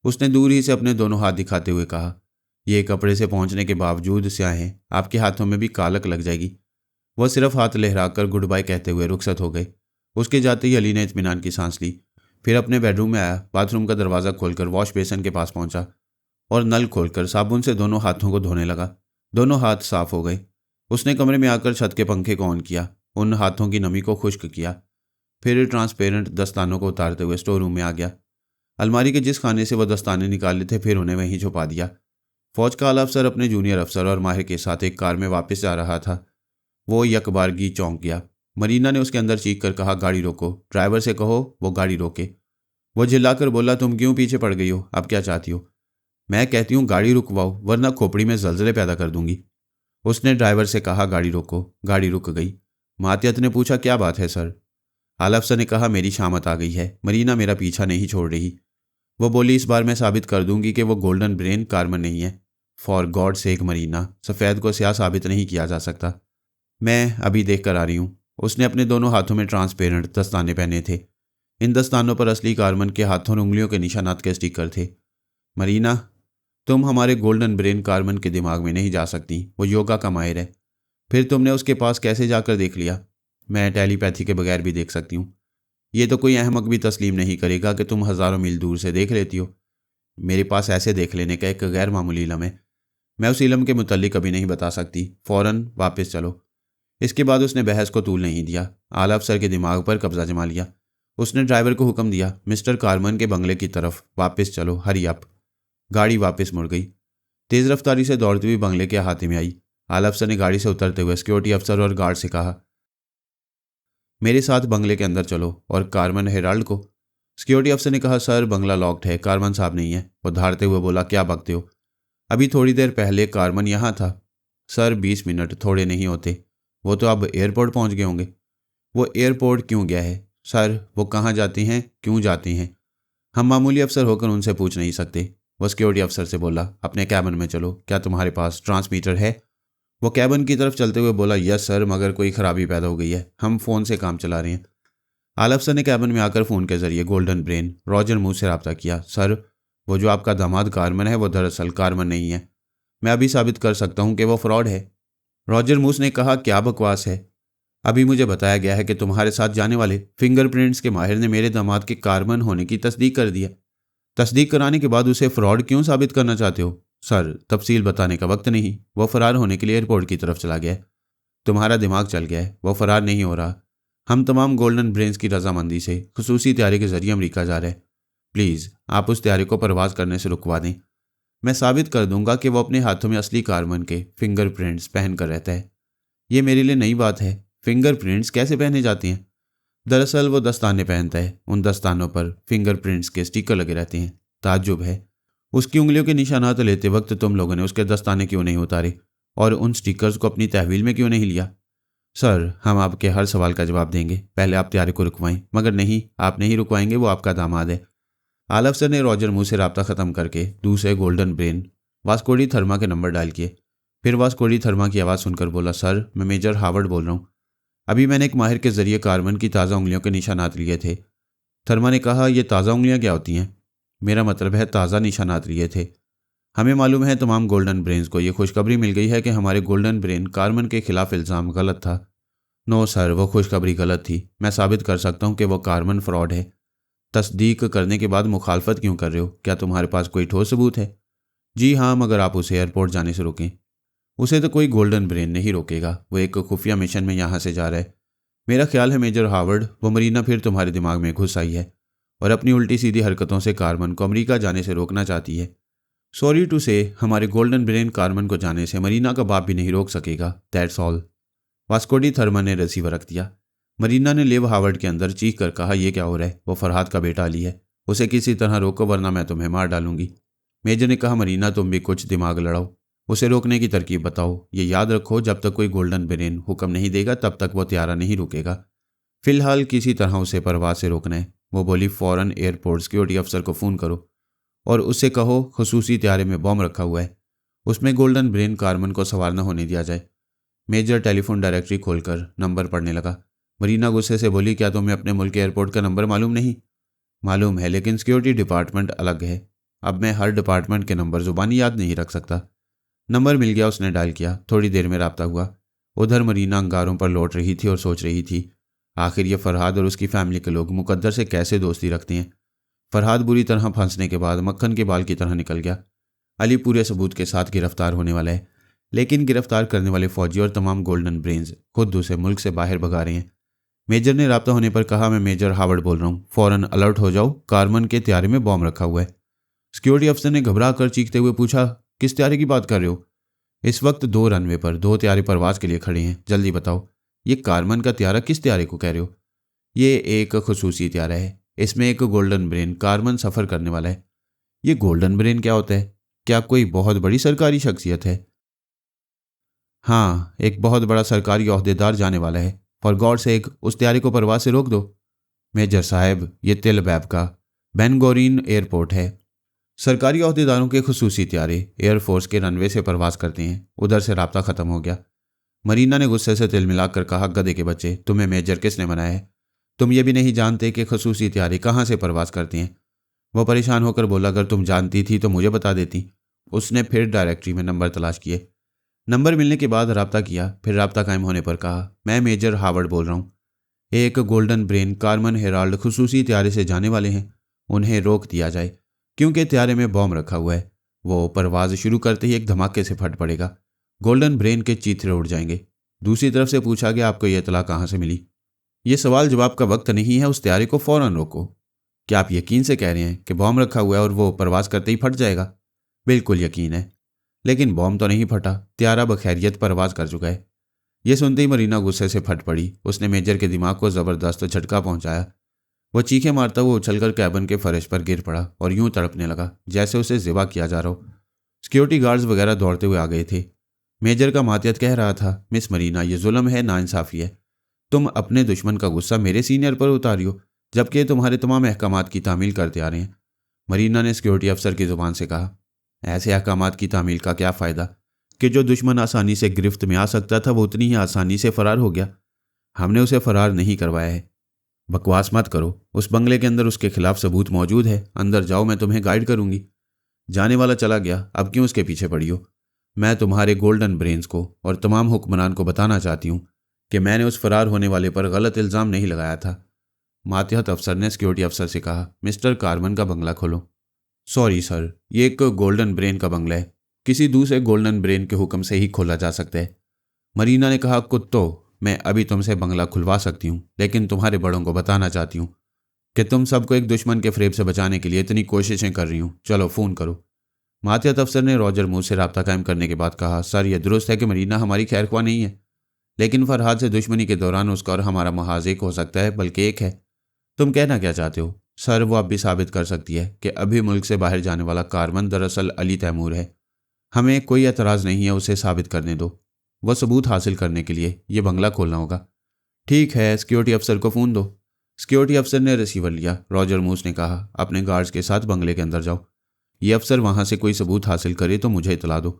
उसने दूर ही से अपने दोनों हाथ दिखाते हुए कहा, ये कपड़े से पहुंचने के बावजूद स्याह हैं, आपके हाथों में भी कालक लग जाएगी। वह सिर्फ हाथ लहराकर गुड बाय कहते हुए रुखसत हो गए। उसके जाते ही अली ने इत्मीनान की सांस ली, फिर अपने बेडरूम में आया, बाथरूम का दरवाज़ा खोलकर वॉश बेसन के पास पहुंचा और नल खोलकर साबुन से दोनों हाथों को धोने लगा। दोनों हाथ साफ हो गए। उसने कमरे में आकर छत के पंखे को ऑन किया, उन हाथों की नमी को खुश्क किया, फिर ट्रांसपेरेंट दस्तानों को उतारते हुए स्टोर रूम में आ गया। अलमारी के जिस खाने से वह दस्ताने निकाले थे, फिर उन्हें वहीं छुपा दिया। फौज का आला अफसर अपने जूनियर अफसर और माहिर के साथ एक कार में वापस जा रहा था। वो यकबारगी चौंक गया। मरीना ने उसके अंदर चीख कर कहा, गाड़ी रोको, ड्राइवर से कहो वो गाड़ी रोके। वो चिल्लाकर बोला, तुम क्यों पीछे पड़ गई हो, अब क्या चाहती हो? मैं कहती हूँ गाड़ी रुकवाओ, वरना खोपड़ी में जलजले पैदा कर दूंगी। उसने ड्राइवर से कहा, गाड़ी रोको। गाड़ी रुक गई। मातियत ने पूछा, क्या बात है सर? आला अफसर ने कहा, मेरी शामत आ गई है, मरीना मेरा पीछा नहीं छोड़ रही। वो बोली, इस बार मैं साबित कर दूंगी कि वो गोल्डन ब्रेन कारमन नहीं है। फॉर गॉड सेक मरीना, सफ़ेद को स्याह साबित नहीं किया जा सकता। मैं अभी देख कर आ रही हूँ। उसने अपने दोनों हाथों में ट्रांसपेरेंट दस्ताने पहने थे। इन दस्तानों पर असली कारमन के हाथों और उंगलियों के निशानात के स्टिकर थे। मरीना, तुम हमारे गोल्डन ब्रेन कारमन के दिमाग में नहीं जा सकती, वो योगा का माहिर है। फिर तुमने उसके पास कैसे जाकर देख लिया? मैं टेलीपैथी के बगैर भी देख सकती हूँ। ये तो कोई अहमक भी तस्लीम नहीं करेगा कि तुम हज़ारों मील दूर से देख लेती हो। मेरे पास ऐसे देख लेने का एक गैर मामूली इलम है, मैं उस इलम के मुतल्लिक कभी नहीं बता सकती। फ़ौरन वापस चलो। इसके बाद उसने बहस को तूल नहीं दिया, आला अफसर के दिमाग पर कब्जा जमा लिया। उसने ड्राइवर को हुक्म दिया, मिस्टर कारमन के बंगले की तरफ वापस चलो, हरी अप। गाड़ी वापस मुड़ गई, तेज़ रफ्तारी से दौड़ती हुई बंगले के अहाते में आई। आला अफसर ने गाड़ी से उतरते हुए सिक्योरिटी अफसर और गार्ड से कहा, मेरे साथ बंगले के अंदर चलो, और कारमन हेराल्ड को। सिक्योरिटी अफसर ने कहा, सर बंगला लॉक्ड है, कारमन साहब नहीं है। वो धारते हुए बोला, क्या बकते हो, अभी थोड़ी देर पहले कारमन यहाँ था। सर 20 मिनट थोड़े नहीं होते, वो तो अब एयरपोर्ट पहुँच गए होंगे। वो एयरपोर्ट क्यों गया है? सर वो कहाँ जाते हैं, क्यों जाते हैं, हम मामूली अफसर होकर उनसे पूछ नहीं सकते। वो सिक्योरिटी अफसर से बोला, अपने कैबिन में चलो, क्या तुम्हारे पास ट्रांसमीटर है? वो कैबिन की तरफ चलते हुए बोला, यस सर, मगर कोई ख़राबी पैदा हो गई है, हम फ़ोन से काम चला रहे हैं। आला अफसर ने कैबिन में आकर फ़ोन के जरिए गोल्डन ब्रेन रॉजर मूस से रब्ता किया। सर वो जो आपका दामाद कारमन है, वो दरअसल कारमन नहीं है, मैं अभी साबित कर सकता हूँ कि वो फ्रॉड है। रॉजर मूस ने कहा, क्या बकवास है, अभी मुझे बताया गया है कि तुम्हारे साथ जाने वाले फिंगरप्रिंट्स के माहिर ने मेरे दामाद के कारमन होने की तस्दीक कर दिया। तस्दीक कराने के बाद उसे फ्रॉड क्यों साबित करना चाहते हो? सर तफसील बताने का वक्त नहीं, वो फरार होने के लिए एयरपोर्ट की तरफ चला गया है। तुम्हारा दिमाग चल गया है, वो फरार नहीं हो रहा। हम तमाम गोल्डन ब्रेन्स की रजामंदी से खुसूसी तैयारी के जरिए अमरीका जा रहे हैं। प्लीज़ आप उस तैयारी को परवाज करने से रुकवा दें। मैं साबित कर दूंगा कि वो अपने हाथों में असली कारमन के फिंगरप्रिंट्स पहन कर रहता है। ये मेरे लिए नई बात है, फिंगरप्रिंट्स कैसे पहने जाते हैं? दरअसल वो दस्ताने पहनता है, उन दस्तानों पर फिंगरप्रिंट्स के स्टिकर लगे रहते हैं। ताज्जुब है, उसकी उंगलियों के निशानात लेते वक्त तुम लोगों ने उसके दस्ताने क्यों नहीं उतारे और उन स्टिकर्स को अपनी तहवील में क्यों नहीं लिया? सर हम आपके हर सवाल का जवाब देंगे, पहले आप तैयारी को रुकवाएं। मगर नहीं, आप नहीं रुकवाएंगे, वो आपका दामाद है। आला अफसर ने रॉजर मूस से रब्ता ख़त्म करके दूसरे गोल्डन ब्रेन वास्को डी थर्मा के नंबर डायल किए। फिर वास्को डी थर्मा की आवाज़ सुनकर बोला, सर मैं मेजर हावर्ड बोल रहा हूँ, अभी मैंने एक माहिर के जरिए कारमन की ताज़ा उंगलियों के निशानात लिए थे। थर्मा ने कहा, यह ताज़ा उंगलियां क्या होती हैं? मेरा मतलब है ताज़ा निशानात लिए थे। हमें मालूम है तमाम गोल्डन ब्रेन्स को यह खुशखबरी मिल गई है कि हमारे गोल्डन ब्रेन कारमन के खिलाफ इल्ज़ाम गलत था। नो सर, वो खुशखबरी गलत थी, मैं साबित कर सकता हूँ कि वो कारमन फ्रॉड है। तस्दीक करने के बाद मुखालफत क्यों कर रहे हो? क्या तुम्हारे पास कोई ठोस सबूत है? जी हाँ, मगर आप उसे एयरपोर्ट जाने से रोकें। उसे तो कोई गोल्डन ब्रेन नहीं रोकेगा, वो एक खुफिया मिशन में यहाँ से जा रहा है। मेरा ख्याल है मेजर हावर्ड, वो मरीना फिर तुम्हारे दिमाग में घुस आई है और अपनी उल्टी सीधी हरकतों से कारमन को अमेरिका जाने से रोकना चाहती है। सॉरी टू से, हमारे गोल्डन ब्रेन कारमन को जाने से मरीना का बाप भी नहीं रोक सकेगा, दैट्स ऑल। वास्को डी थर्मा ने रिसीवर रख दिया। मरीना ने लेव हावर्ड के अंदर चीख कर कहा, यह क्या हो रहा है? वो फरहाद का बेटा अली है, उसे किसी तरह रोको वरना मैं तुम्हें मार डालूंगी। मेजर ने कहा, मरीना तुम भी कुछ दिमाग लड़ाओ। उसे रोकने की तरकीब बताओ। ये याद रखो, जब तक कोई गोल्डन ब्रेन हुक्म नहीं देगा तब तक वो त्यारा नहीं रुकेगा। फिलहाल किसी तरह उसे परवाज से रोकना है। वो बोली, फ़ौरन एयरपोर्ट सिक्योरिटी अफसर को फ़ोन करो और उससे कहो खसूसी त्यारे में बॉम्ब रखा हुआ है, उसमें गोल्डन ब्रेन कार्मन को सवार न होने दिया जाए। मेजर टेलीफोन डायरेक्टरी खोलकर नंबर पढ़ने लगा। मरीना गुस्से से बोली, क्या तुम्हें अपने मुल्क के एयरपोर्ट का नंबर मालूम नहीं? मालूम है, लेकिन सिक्योरिटी डिपार्टमेंट अलग है। अब मैं हर डिपार्टमेंट के नंबर जुबानी याद नहीं रख सकता। नंबर मिल गया, उसने डायल किया। थोड़ी देर में राब्ता हुआ। उधर मरीना अंगारों पर लौट रही थी और सोच रही थी, आखिर ये फरहाद और उसकी फैमिली के लोग मुकद्दर से कैसे दोस्ती रखते हैं। फरहाद बुरी तरह फंसने के बाद मक्खन के बाल की तरह निकल गया। अली पूरे सबूत के साथ गिरफ्तार होने वाला है, लेकिन गिरफ्तार करने वाले फौजी और तमाम गोल्डन ब्रेन्स खुद उसे मुल्क से बाहर भगा रहे हैं। मेजर ने राब्ता होने पर कहा, मैं मेजर हावर्ड बोल रहा हूँ, फ़ौरन अलर्ट हो जाओ, कार्मन के त्यारे में बॉम्ब रखा हुआ है। सिक्योरिटी अफसर ने घबरा कर चीखते हुए पूछा, किस त्यारे की बात कर रहे हो? इस वक्त 2 रनवे पर 2 त्यारे परवाज के लिए खड़े हैं, जल्दी बताओ, ये कार्मन का त्यारा किस त्यारे को कह रहे हो? ये एक खसूसी त्यारा है, इसमें एक गोल्डन ब्रेन कार्मन सफ़र करने वाला है। ये गोल्डन ब्रेन क्या होता है? क्या कोई बहुत बड़ी सरकारी शख्सियत है? हाँ, एक बहुत बड़ा सरकारी ओहदेदार जाने वाला है। फॉर गॉड सेक, उस त्यारे को परवाज से रोक दो। मेजर साहब, ये तिल बैब का बेनगोरिन एयरपोर्ट है। सरकारी ओहदेदारों के खुसूसी त्यारे एयरफोर्स के रनवे से परवाज करते हैं। उधर से राब्ता खत्म हो गया। मरीना ने गुस्से से तिल मिलाकर कहा, गधे के बच्चे, तुम्हें मेजर किसने बनाया है? तुम ये भी नहीं जानते कि खसूसी त्यारे कहाँ से परवाज करते हैं? वो परेशान होकर बोला, अगर तुम जानती थी तो मुझे बता देती। उसने फिर डायरेक्टरी में नंबर तलाश किए। नंबर मिलने के बाद राब्ता किया। फिर राब्ता कायम होने पर कहा, मैं मेजर हावर्ड बोल रहा हूँ। एक गोल्डन ब्रेन कार्मन हेराल्ड खुसूसी त्यारे से जाने वाले हैं। उन्हें रोक दिया जाए, क्योंकि त्यारे में बॉम्ब रखा हुआ है। वो परवाज शुरू करते ही एक धमाके से फट पड़ेगा। गोल्डन ब्रेन के चीथड़े उड़ जाएंगे। दूसरी तरफ से पूछा गया, आपको यह इतला कहाँ से मिली? ये सवाल जवाब का वक्त नहीं है, उस त्यारे को फौरन रोको। क्या आप यकीन से कह रहे हैं कि बॉम्ब रखा हुआ है और वो परवाज करते ही फट जाएगा? बिल्कुल यकीन है, लेकिन बॉम्ब तो नहीं फटा, त्यारा बखैरियत परवाज कर चुका है। यह सुनते ही मरीना गुस्से से फट पड़ी। उसने मेजर के दिमाग को जबरदस्त झटका पहुंचाया। वह चीखें मारता हुआ उछलकर कैबिन के फर्श पर गिर पड़ा और यूं तड़पने लगा जैसे उसे ज़िबा किया जा रहा हो। सिक्योरिटी गार्ड्स वगैरह दौड़ते हुए आ गए थे। मेजर का मातियत कह रहा था, मिस मरीना, ये जुल्म है, नाइंसाफ़ी है। तुम अपने दुश्मन का गुस्सा मेरे सीनियर पर उतारियो, जबकि तुम्हारे तमाम अहकामात की तामील करते आ रहे हैं। मरीना ने सिक्योरिटी अफसर की ज़ुबान से कहा, ऐसे अहकामात की तामील का क्या फ़ायदा कि जो दुश्मन आसानी से गिरफ्त में आ सकता था वो उतनी ही आसानी से फ़रार हो गया। हमने उसे फ़रार नहीं करवाया है। बकवास मत करो, उस बंगले के अंदर उसके खिलाफ सबूत मौजूद है। अंदर जाओ, मैं तुम्हें गाइड करूंगी। जाने वाला चला गया, अब क्यों उसके पीछे पड़ी हो? मैं तुम्हारे गोल्डन ब्रेन्स को और तमाम हुक्मरान को बताना चाहती हूँ कि मैंने उस फरार होने वाले पर गलत इल्ज़ाम नहीं लगाया था। मातहत अफसर ने सिक्योरिटी अफसर से कहा, मिस्टर कार्मन का बंगला खोलो। सॉरी सर, ये एक गोल्डन ब्रेन का बंगला है, किसी दूसरे गोल्डन ब्रेन के हुक्म से ही खोला जा सकता है। मरीना ने कहा, कुत्तो, मैं अभी तुमसे बंगला खुलवा सकती हूँ, लेकिन तुम्हारे बड़ों को बताना चाहती हूँ कि तुम सबको एक दुश्मन के फरेब से बचाने के लिए इतनी कोशिशें कर रही हूँ। चलो फ़ोन करो। मातहत अफसर ने रॉजर मूस से रब्ता कायम करने के बाद कहा, सर, यह दुरुस्त है कि मरीना हमारी खैरख्वाह नहीं है, लेकिन फरहाद से दुश्मनी के दौरान उसका और हमारा महाज एक हो सकता है, बल्कि एक है। तुम कहना क्या चाहते हो? सर, वो अब भी साबित कर सकती है कि अभी मुल्क से बाहर जाने वाला कार्मन दरअसल अली तैमूर है। हमें कोई एतराज़ नहीं है, उसे साबित करने दो। वह सबूत हासिल करने के लिए ये बंगला खोलना होगा। ठीक है, सिक्योरिटी अफसर को फ़ोन दो। सिक्योरिटी अफसर ने रिसीवर लिया। रॉजर मूस ने कहा, अपने गार्ड्स के साथ बंगले के अंदर जाओ। ये अफसर वहाँ से कोई सबूत हासिल करे तो मुझे इतला दो।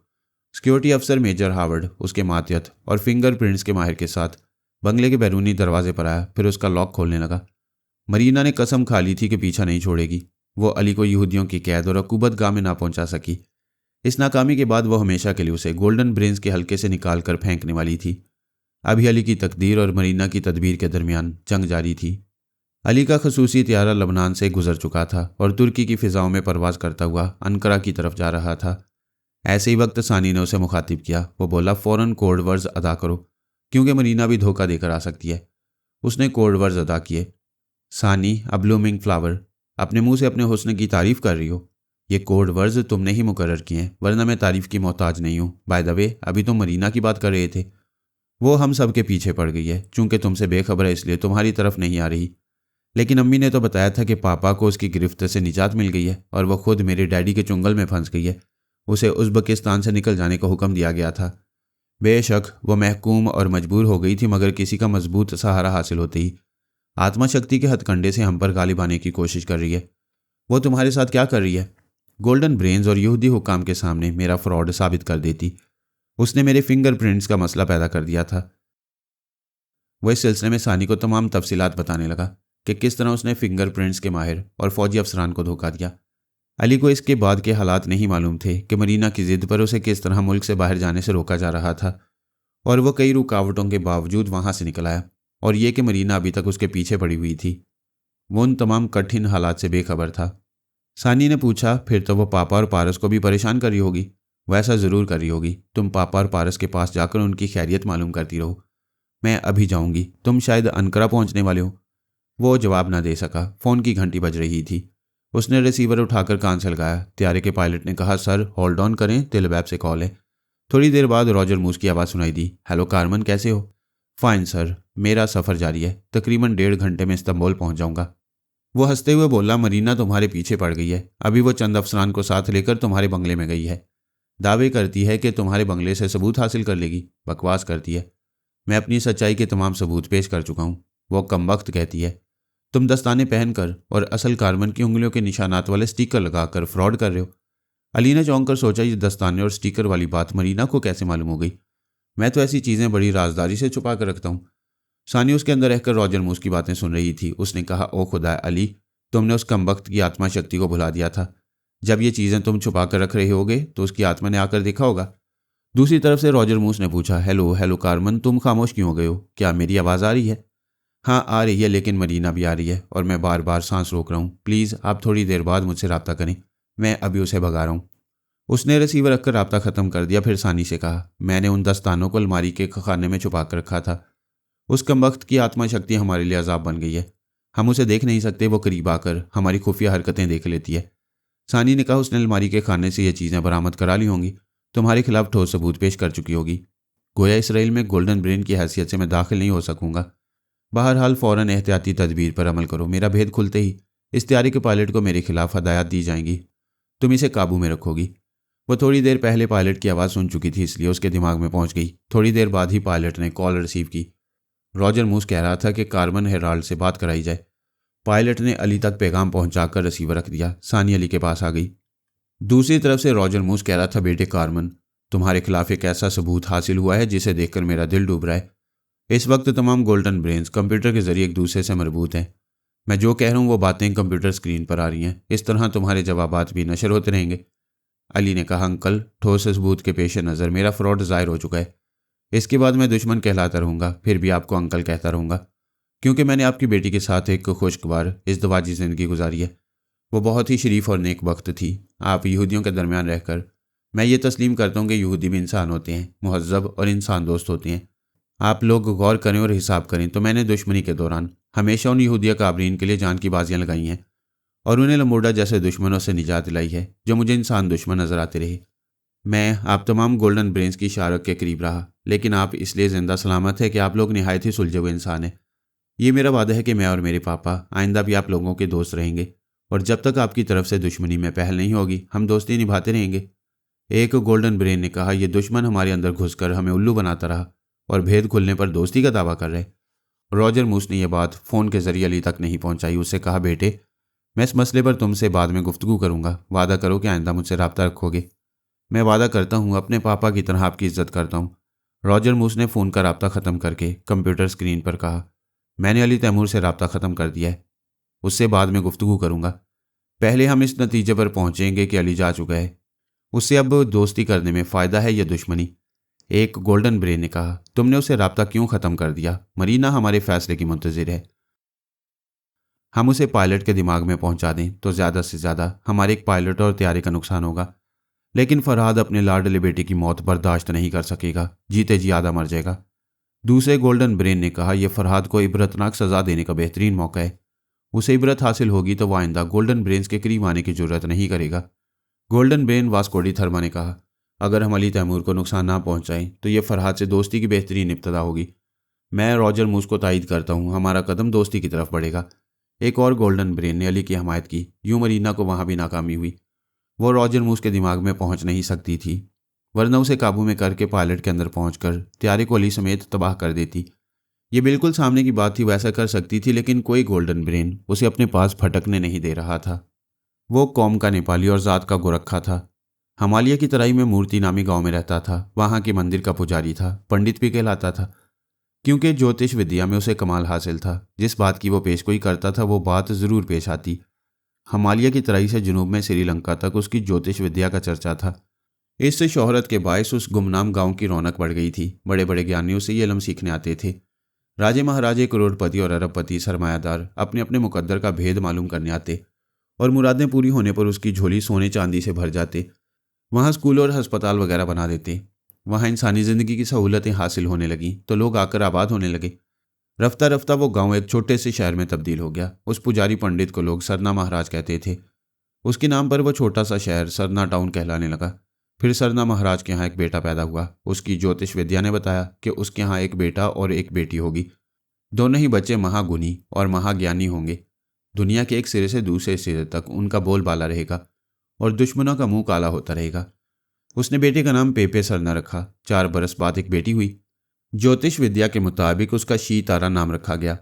सिक्योरिटी अफसर मेजर हावर्ड उसके मातियत और फिंगरप्रिंट्स के माहिर के साथ बंगले के बैरूनी दरवाजे पर आया। फिर उसका लॉक खोलने लगा। मरीना ने कसम खा ली थी कि पीछा नहीं छोड़ेगी। वो अली को यहूदियों की कैद और अकूबत गाह में ना पहुंचा सकी। इस नाकामी के बाद वो हमेशा के लिए उसे गोल्डन ब्रेन्स के हल्के से निकाल कर फेंकने वाली थी। अभी अली की तकदीर और मरीना की तदबीर के दरमियान जंग जारी थी। अली का खसूसी त्यारा लबनान से गुजर चुका था और तुर्की की फ़िज़ाओं में परवाज़ करता हुआ अनकरा की तरफ जा रहा था। ऐसे ही वक्त सानी ने उसे मुखातिब किया। वो बोला, फ़ौरन कोड वर्ड्स अदा करो, क्योंकि मरीना भी धोखा देकर आ सकती है। उसने कोड वर्ड्स अदा किए। सानी, अ ब्लूमिंग फ्लावर, अपने मुंह से अपने हुस्न की तारीफ़ कर रही हो। ये कोड वर्ड्स तुमने ही मुकर्रर किए हैं, वरना मैं तारीफ़ की मोहताज नहीं हूँ। बाय द वे, अभी तुम मरीना की बात कर रहे थे। वो हम सब के पीछे पड़ गई है। चूंकि तुमसे बेखबर है इसलिए तुम्हारी तरफ नहीं आ रही, लेकिन अम्मी ने तो बताया था कि पापा को उसकी गिरफ्त से निजात मिल गई है और वह खुद मेरे डैडी के चुंगल में फंस गई है। उसे उज़्बेकिस्तान से निकल जाने का हुक्म दिया गया था। बेशक वो महकूम और मजबूर हो गई थी, मगर किसी का मजबूत सहारा हासिल होते ही आत्मा शक्ति के हथकंडे से हम पर गालिब आने की कोशिश कर रही है। वो तुम्हारे साथ क्या कर रही है? गोल्डन ब्रेन्स और यहूदी हुक्काम के सामने मेरा फ्रॉड साबित कर देती। उसने मेरे फिंगरप्रिंट्स का मसला पैदा कर दिया था। वो इस सिलसिले में सानी को तमाम तफसीलात बताने लगा कि किस तरह उसने फिंगरप्रिंट्स के माहिर और फौजी अफसरान को धोखा दिया। अली को इसके बाद के हालात नहीं मालूम थे कि मरीना की जिद पर उसे किस तरह मुल्क से बाहर जाने से रोका जा रहा था, और वह कई रुकावटों के बावजूद वहां से निकल आया, और यह कि मरीना अभी तक उसके पीछे पड़ी हुई थी। वो उन तमाम कठिन हालात से बेखबर था। सानी ने पूछा, फिर तो वो पापा और पारस को भी परेशान कर रही होगी? वैसा ज़रूर कर रही होगी। तुम पापा और पारस के पास जाकर उनकी खैरियत मालूम करती रहो। मैं अभी जाऊंगी, तुम शायद अनकरा पहुंचने वाले हो। वो जवाब ना दे सका। फ़ोन की घंटी बज रही थी। उसने रिसीवर उठाकर कान से लगाया। त्यारे के पायलट ने कहा, सर होल्ड ऑन करें, तिलबैब से कॉल है। थोड़ी देर बाद रॉजर मूस की आवाज़ सुनाई दी। हेलो कारमन, कैसे हो? फाइन सर, मेरा सफ़र जारी है। तकरीबन 1.5 घंटे में इस्तांबुल पहुंच जाऊंगा। वो हंसते हुए बोला, मरीना तुम्हारे पीछे पड़ गई है। अभी वो चंद अफसरान को साथ लेकर तुम्हारे बंगले में गई है। दावे करती है कि तुम्हारे बंगले से सबूत हासिल कर लेगी। बकवास करती है। मैं अपनी सच्चाई के तमाम सबूत पेश कर चुका हूँ। वो कमबख्त कहती है, तुम दस्ताने पहनकर और असल कारमन की उंगलियों के निशानात वाले स्टिकर लगाकर फ्रॉड कर रहे हो। अली ने चौंक कर सोचा, ये दस्ताने और स्टिकर वाली बात मरीना को कैसे मालूम हो गई? मैं तो ऐसी चीज़ें बड़ी राजदारी से छुपा कर रखता हूँ। सानी उसके अंदर रहकर रॉजर मूस की बातें सुन रही थी। उसने कहा, ओ खुदा अली, तुमने उस कमबख्त की आत्मा शक्ति को भुला दिया था। जब ये चीज़ें तुम छुपा कर रख रहे होगे तो उसकी आत्मा ने आकर देखा होगा। दूसरी तरफ से रॉजर मूस ने पूछा, हेलो हेलो कारमन, तुम खामोश क्यों हो गए हो? क्या मेरी आवाज़ आ रही है? हाँ आ रही है, लेकिन मरीना भी आ रही है और मैं बार बार सांस रोक रहा हूँ। प्लीज़ आप थोड़ी देर बाद मुझसे रब्ता करें, मैं अभी उसे भगा रहा हूँ। उसने रिसीवर रखकर रब्ता ख़त्म कर दिया। फिर सानी से कहा, मैंने उन दस्तानों को अलमारी के खाने में छुपा कर रखा था। उस कमबख्त की आत्मा शक्ति हमारे लिए अजाब बन गई है। हम उसे देख नहीं सकते, वो करीब आकर हमारी खुफिया हरकतें देख लेती है। सानी ने कहा, उसने अलमारी के खाने से ये चीज़ें बरामद करा ली होंगी, तुम्हारे खिलाफ ठोस सबूत पेश कर चुकी होगी। गोया इसराइल में गोल्डन ब्रेन की हैसियत से मैं दाखिल नहीं हो सकूंगा। बहरहाल फ़ौरन एहतियाती तदबीर पर अमल करो। मेरा भेद खुलते ही इस तैयारी के पायलट को मेरे खिलाफ हदायत दी जाएंगी। तुम इसे काबू में रखोगी। वो थोड़ी देर पहले पायलट की आवाज़ सुन चुकी थी, इसलिए उसके दिमाग में पहुंच गई। थोड़ी देर बाद ही पायलट ने कॉल रिसीव की। रॉजर मूस कह रहा था कि कारमन हेराल्ड से बात कराई जाए। पायलट ने अली तक पैगाम पहुंचाकर रिसीवर रख दिया। सानी अली के पास आ गई। दूसरी तरफ से रॉजर मूस कह रहा था, बेटे कारमन, तुम्हारे खिलाफ एक ऐसा सबूत हासिल हुआ है जिसे देखकर मेरा दिल डूब रहा है। इस वक्त तमाम गोल्डन ब्रेन्स कंप्यूटर के जरिए एक दूसरे से मरबूत हैं। मैं जो कह रहा हूँ वो बातें कंप्यूटर स्क्रीन पर आ रही हैं। इस तरह तुम्हारे जवाबात भी नशर होते रहेंगे। अली ने कहा, अंकल, ठोस सबूत के पेश नज़र मेरा फ्रॉड ज़ाहिर हो चुका है। इसके बाद मैं दुश्मन कहलाता रहूँगा, फिर भी आपको अंकल कहता रहूँगा, क्योंकि मैंने आपकी बेटी के साथ एक खुशगवार इज़्दवाजी ज़िंदगी गुजारी है। वो बहुत ही शरीफ और नेक वक्त थी। आप यहूदियों के दरमियान रहकर मैं ये तस्लीम करता हूँ कि यहूदी भी इंसान होते हैं, मुहज़्ज़ब और इंसान दोस्त होते हैं। आप लोग गौर करें और हिसाब करें तो मैंने दुश्मनी के दौरान हमेशा उन यहूदिया काबरीन के लिए जान की बाजियाँ लगाई हैं और उन्हें लमोड़ा जैसे दुश्मनों से निजात दिलाई है जो मुझे इंसान दुश्मन नजर आते रहे। मैं आप तमाम गोल्डन ब्रेन्स की शारक के करीब रहा, लेकिन आप इसलिए ज़िंदा सलामत है कि आप लोग नहायत ही सुलझे हुए इंसान हैं। ये मेरा वादा है कि मैं और मेरे पापा आइंदा भी आप लोगों के दोस्त रहेंगे, और जब तक आपकी तरफ से दुश्मनी में पहल नहीं होगी हम दोस्ती निभाते रहेंगे। एक गोल्डन ब्रेन ने कहा, यह दुश्मन हमारे अंदर घुसकर हमें उल्लू बनाता रहा और भेद खुलने पर दोस्ती का दावा कर रहे। रॉजर मूस ने यह बात फ़ोन के जरिए अली तक नहीं पहुंचाई। उससे कहा, बेटे, मैं इस मसले पर तुमसे बाद में गुफ्तगू करूंगा। वादा करो कि आइंदा मुझसे रब्ता रखोगे। मैं वादा करता हूँ, अपने पापा की तरह आपकी इज्जत करता हूँ। रॉजर मूस ने फ़ोन का रब्ता ख़त्म करके कंप्यूटर स्क्रीन पर कहा, मैंने अली तैमूर से रब्ता ख़त्म कर दिया है, उससे बाद में गुफ्तगू करूंगा। पहले हम इस नतीजे पर पहुंचेंगे कि अली जा चुका है। उससे अब दोस्ती करने में फ़ायदा है या दुश्मनी? एक गोल्डन ब्रेन ने कहा, तुमने उसे रब्ता क्यों ख़त्म कर दिया? मरीना हमारे फैसले की मुंतज़िर है। हम उसे पायलट के दिमाग में पहुंचा दें तो ज़्यादा से ज़्यादा हमारे एक पायलट और तैयारी का नुकसान होगा, लेकिन फरहाद अपने लाडले बेटे की मौत बर्दाश्त नहीं कर सकेगा। जीते जी आधा मर जाएगा। दूसरे गोल्डन ब्रेन ने कहा, यह फरहाद को इबरतनाक सज़ा देने का बेहतरीन मौका है। उसे इबरत हासिल होगी तो वह आइंदा गोल्डन ब्रेन्स के करीब आने की जरूरत नहीं करेगा। गोल्डन ब्रेन वास्को डी थर्मा ने कहा, अगर हम अली तैमूर को नुकसान ना पहुंचाएं तो यह फरहाद से दोस्ती की बेहतरीन इब्तदा होगी। मैं रॉजर मूस को तायद करता हूँ, हमारा कदम दोस्ती की तरफ बढ़ेगा। एक और गोल्डन ब्रेन ने अली की हमायत की। यूं मरीना को वहाँ भी नाकामी हुई। वो रॉजर मूस के दिमाग में पहुंच नहीं सकती थी, वरना उसे काबू में करके पायलट के अंदर पहुंचकर त्यारे को अली समेत तबाह कर देती। ये बिल्कुल सामने की बात थी, वैसा कर सकती थी, लेकिन कोई गोल्डन ब्रेन उसे अपने पास फटकने नहीं दे रहा था। वो कौम का नेपाली और ज़ात का गोरखा था। हिमालय की तराई में मूर्ति नामी गांव में रहता था। वहां के मंदिर का पुजारी था, पंडित भी कहलाता था, क्योंकि ज्योतिष विद्या में उसे कमाल हासिल था। जिस बात की वो पेशगोई करता था वो बात ज़रूर पेश आती। हिमालय की तराई से जुनूब में श्रीलंका तक उसकी ज्योतिष विद्या का चर्चा था। इससे शोहरत के बायस उस गुमनाम गांव की रौनक बढ़ गई थी। बड़े बड़े ज्ञानियों से ये इल्म सीखने आते थे। राजे महाराजे, करोड़पति और अरबपति सरमायादार अपने अपने मुकद्दर का भेद मालूम करने आते और मुरादें पूरी होने पर उसकी झोली सोने चांदी से भर जाते। वहाँ स्कूल और अस्पताल वगैरह बना देते। वहाँ इंसानी ज़िंदगी की सहूलतें हासिल होने लगीं तो लोग आकर आबाद होने लगे। रफ्ता रफ्ता वो गांव एक छोटे से शहर में तब्दील हो गया। उस पुजारी पंडित को लोग सरना महाराज कहते थे। उसके नाम पर वो छोटा सा शहर सरना टाउन कहलाने लगा। फिर सरना महाराज के यहाँ एक बेटा पैदा हुआ। उसकी ज्योतिष विद्या ने बताया कि उसके यहाँ एक बेटा और एक बेटी होगी। दोनों ही बच्चे महागुणी और महाज्ञानी होंगे। दुनिया के एक सिरे से दूसरे सिरे तक उनका बोलबाला रहेगा और दुश्मनों का मुंह काला होता रहेगा। उसने बेटे का नाम पेपे सरना रखा। 4 बरस बाद एक बेटी हुई। ज्योतिष विद्या के मुताबिक उसका शी तारा नाम रखा गया।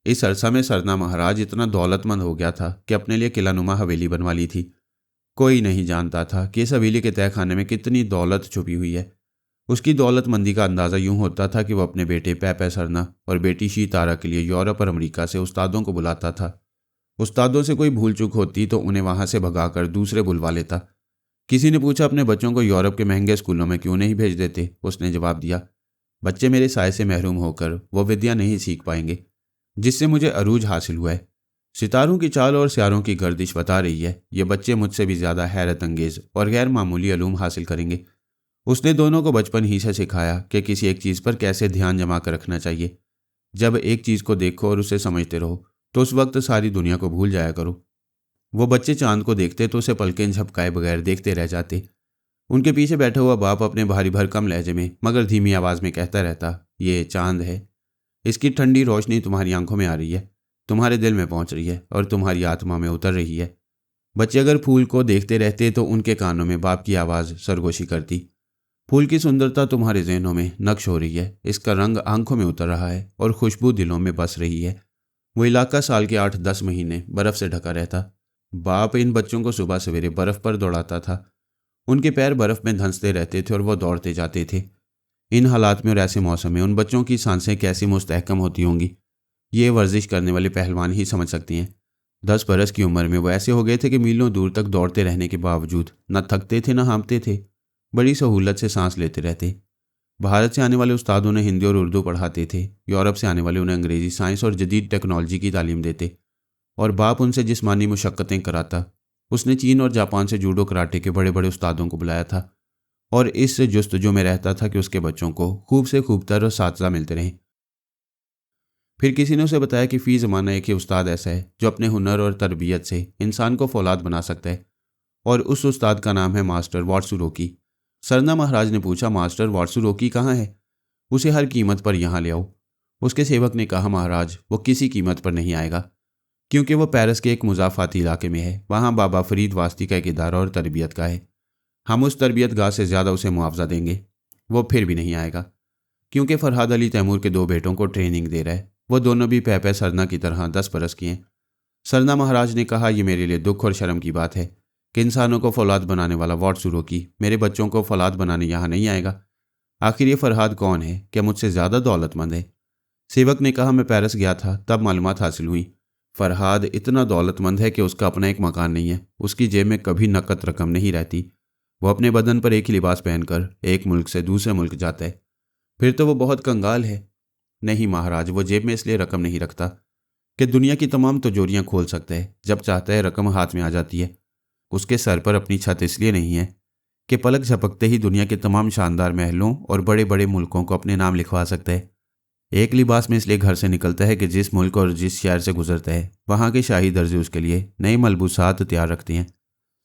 इस अरसा में सरना महाराज इतना दौलतमंद हो गया था कि अपने लिए किलानुमा हवेली बनवा ली थी। कोई नहीं जानता था कि इस हवेली के तहखाने में कितनी दौलत छुपी हुई है। उसकी दौलतमंदी का अंदाज़ा यूं होता था कि वह अपने बेटे पेपे सरना और बेटी शी तारा के लिए यूरोप और अमेरिका से उस्तादों को बुलाता था। उस्तादों से कोई भूल चूक होती तो उन्हें वहां से भगाकर दूसरे बुलवा लेता। किसी ने पूछा अपने बच्चों को यूरोप के महंगे स्कूलों में क्यों नहीं भेज देते। उसने जवाब दिया, बच्चे मेरे साय से महरूम होकर वो विद्या नहीं सीख पाएंगे जिससे मुझे अरूज हासिल हुआ है। सितारों की चाल और सियारों की गर्दिश बता रही है ये बच्चे मुझसे भी ज़्यादा हैरत अंगेज और गैर मामूली अलूम हासिल करेंगे। उसने दोनों को बचपन ही से सिखाया कि किसी एक चीज़ पर कैसे ध्यान जमा कर रखना चाहिए। जब एक चीज़ को देखो और उसे समझते रहो तो उस वक्त सारी दुनिया को भूल जाया करो। वो बच्चे चांद को देखते तो उसे पलकें झपकाए बगैर देखते रह जाते। उनके पीछे बैठा हुआ बाप अपने भारी भरकम लहजे में मगर धीमी आवाज़ में कहता रहता, ये चांद है, इसकी ठंडी रोशनी तुम्हारी आंखों में आ रही है, तुम्हारे दिल में पहुंच रही है और तुम्हारी आत्मा में उतर रही है। बच्चे अगर फूल को देखते रहते तो उनके कानों में बाप की आवाज़ सरगोशी करती, फूल की सुंदरता तुम्हारे जहनों में नक्श हो रही है, इसका रंग आंखों में उतर रहा है और खुशबू दिलों में बस रही है। वो इलाका साल के 8-10 महीने बर्फ़ से ढका रहता। बाप इन बच्चों को सुबह सवेरे बर्फ़ पर दौड़ाता था। उनके पैर बर्फ़ में धंसते रहते थे और वो दौड़ते जाते थे। इन हालात में और ऐसे मौसम में उन बच्चों की सांसें कैसी मुस्तहकम होती होंगी, ये वर्जिश करने वाले पहलवान ही समझ सकती हैं। 10 बरस की उम्र में वो ऐसे हो गए थे कि मीलों दूर तक दौड़ते रहने के बावजूद न थकते थे न हांफते थे। बड़ी सहूलत से सांस लेते रहते। भारत से आने वाले उस्ताद उन्हें हिंदी और उर्दू पढ़ाते थे। यूरोप से आने वाले उन्हें अंग्रेजी, साइंस और जदीद टेक्नोलॉजी की तालीम देते और बाप उनसे जिस्मानी मुशक्क़तें कराता। उसने चीन और जापान से जूडो कराटे के बड़े बड़े उस्तादों को बुलाया था और इस जुस्तजू में रहता था कि उसके बच्चों को खूब से खूबतर और साथीज़ा मिलते रहें। फिर किसी ने उसे बताया कि फ़ी ज़माना एक ही उस्ताद ऐसा है जो अपने हुनर और तरबियत से इंसान को फौलाद बना सकता है और उस उस्ताद का नाम है मास्टर वात्सुरोकी। सरना महाराज ने पूछा, मास्टर वात्सुरोकी कहाँ है? उसे हर कीमत पर यहाँ ले आओ। उसके सेवक ने कहा, महाराज वो किसी कीमत पर नहीं आएगा क्योंकि वो पेरिस के एक मुजाफाती इलाके में है। वहाँ बाबा फरीद वास्ती का एक इदारा और तरबियत का है। हम उस तरबियत गाह से ज़्यादा उसे मुआवजा देंगे। वो फिर भी नहीं आएगा क्योंकि फरहाद अली तैमूर के 2 बेटों को ट्रेनिंग दे रहा है। वो दोनों भी पेपे सरना की तरह 10 बरस की हैं। सरना महाराज ने कहा, यह मेरे लिए दुख और शर्म की बात है कि इंसानों को फौलाद बनाने वाला वात्सुरोकी मेरे बच्चों को फौलाद बनाने यहाँ नहीं आएगा। आखिर ये फरहाद कौन है? क्या मुझसे ज़्यादा दौलतमंद है? सेवक ने कहा, मैं पेरिस गया था तब मालूमात हासिल हुई। फरहाद इतना दौलतमंद है कि उसका अपना एक मकान नहीं है। उसकी जेब में कभी नकद रकम नहीं रहती। वो अपने बदन पर एक ही लिबास पहनकर एक मुल्क से दूसरे मुल्क जाता है। फिर तो वो बहुत कंगाल है। नहीं महाराज, वो जेब में इसलिए रकम नहीं रखता कि दुनिया की तमाम तिजोरियां खोल सकता है। जब चाहता है रकम हाथ में आ जाती है। उसके सर पर अपनी छत इसलिए नहीं है कि पलक झपकते ही दुनिया के तमाम शानदार महलों और बड़े बड़े मुल्कों को अपने नाम लिखवा सकता है। एक लिबास में इसलिए घर से निकलता है कि जिस मुल्क और जिस शहर से गुजरता है वहाँ के शाही दर्जे उसके लिए नए मलबूसात तैयार रखते हैं।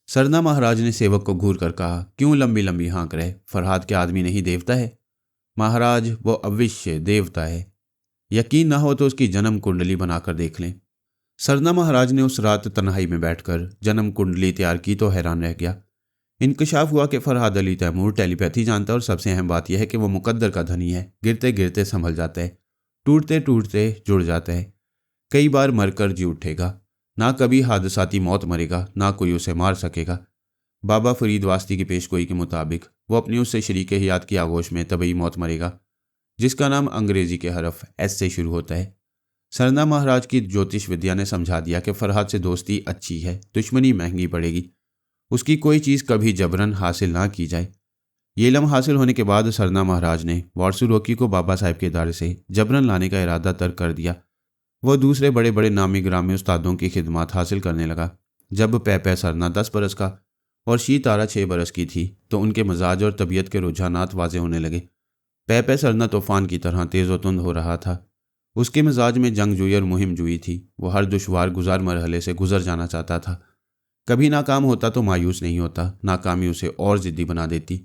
सरना महाराज ने सेवक को घूर कर कहा, क्यों लंबी लंबी हाँक रहे? फरहाद के आदमी नहीं देवता है? महाराज, वो अवश्य देवता है। यकीन ना हो तो उसकी जन्म कुंडली बनाकर देख लें। सरना महाराज ने उस रात तन्हाई में बैठकर जन्म कुंडली तैयार की तो हैरान रह गया। इंकशाफ हुआ कि फरहाद अली तैमूर टेलीपैथी जानता है और सबसे अहम बात यह है कि वो मुकद्दर का धनी है। गिरते गिरते संभल जाता है, टूटते टूटते जुड़ जाता है। कई बार मरकर जी उठेगा। ना कभी हादसाती मौत मरेगा, ना कोई उसे मार सकेगा। बाबा फरीद वास्ती की पेशगोई के मुताबिक वो अपनी उससे शरीक हयात की आगोश में तबई मौत मरेगा, जिसका नाम अंग्रेजी के हरफ एस से शुरू होता है। सरना महाराज की ज्योतिष विद्या ने समझा दिया कि फरहाद से दोस्ती अच्छी है, दुश्मनी महंगी पड़ेगी। उसकी कोई चीज़ कभी जबरन हासिल ना की जाए। ये इल्म हासिल होने के बाद सरना महाराज ने वारसू रोकी को बाबा साहब के इदारे से जबरन लाने का इरादा तर्क कर दिया। वह दूसरे बड़े बड़े नामी ग्रामी उस्तादों की खिदमत हासिल करने लगा। जब पैपै सरना 10 बरस का और शी तारा 6 बरस की थी तो उनके मजाज और तबीयत के रुझानात वाजे होने लगे। पैपै सरना तूफान की तरह तेज़ व तुंद हो रहा था। उसके मिजाज में जंगजुई और मुहिम जुई थी। वह हर दुश्वार गुजार मरहले से गुजर जाना चाहता था। कभी नाकाम होता तो मायूस नहीं होता, नाकामी उसे और ज़िद्दी बना देती।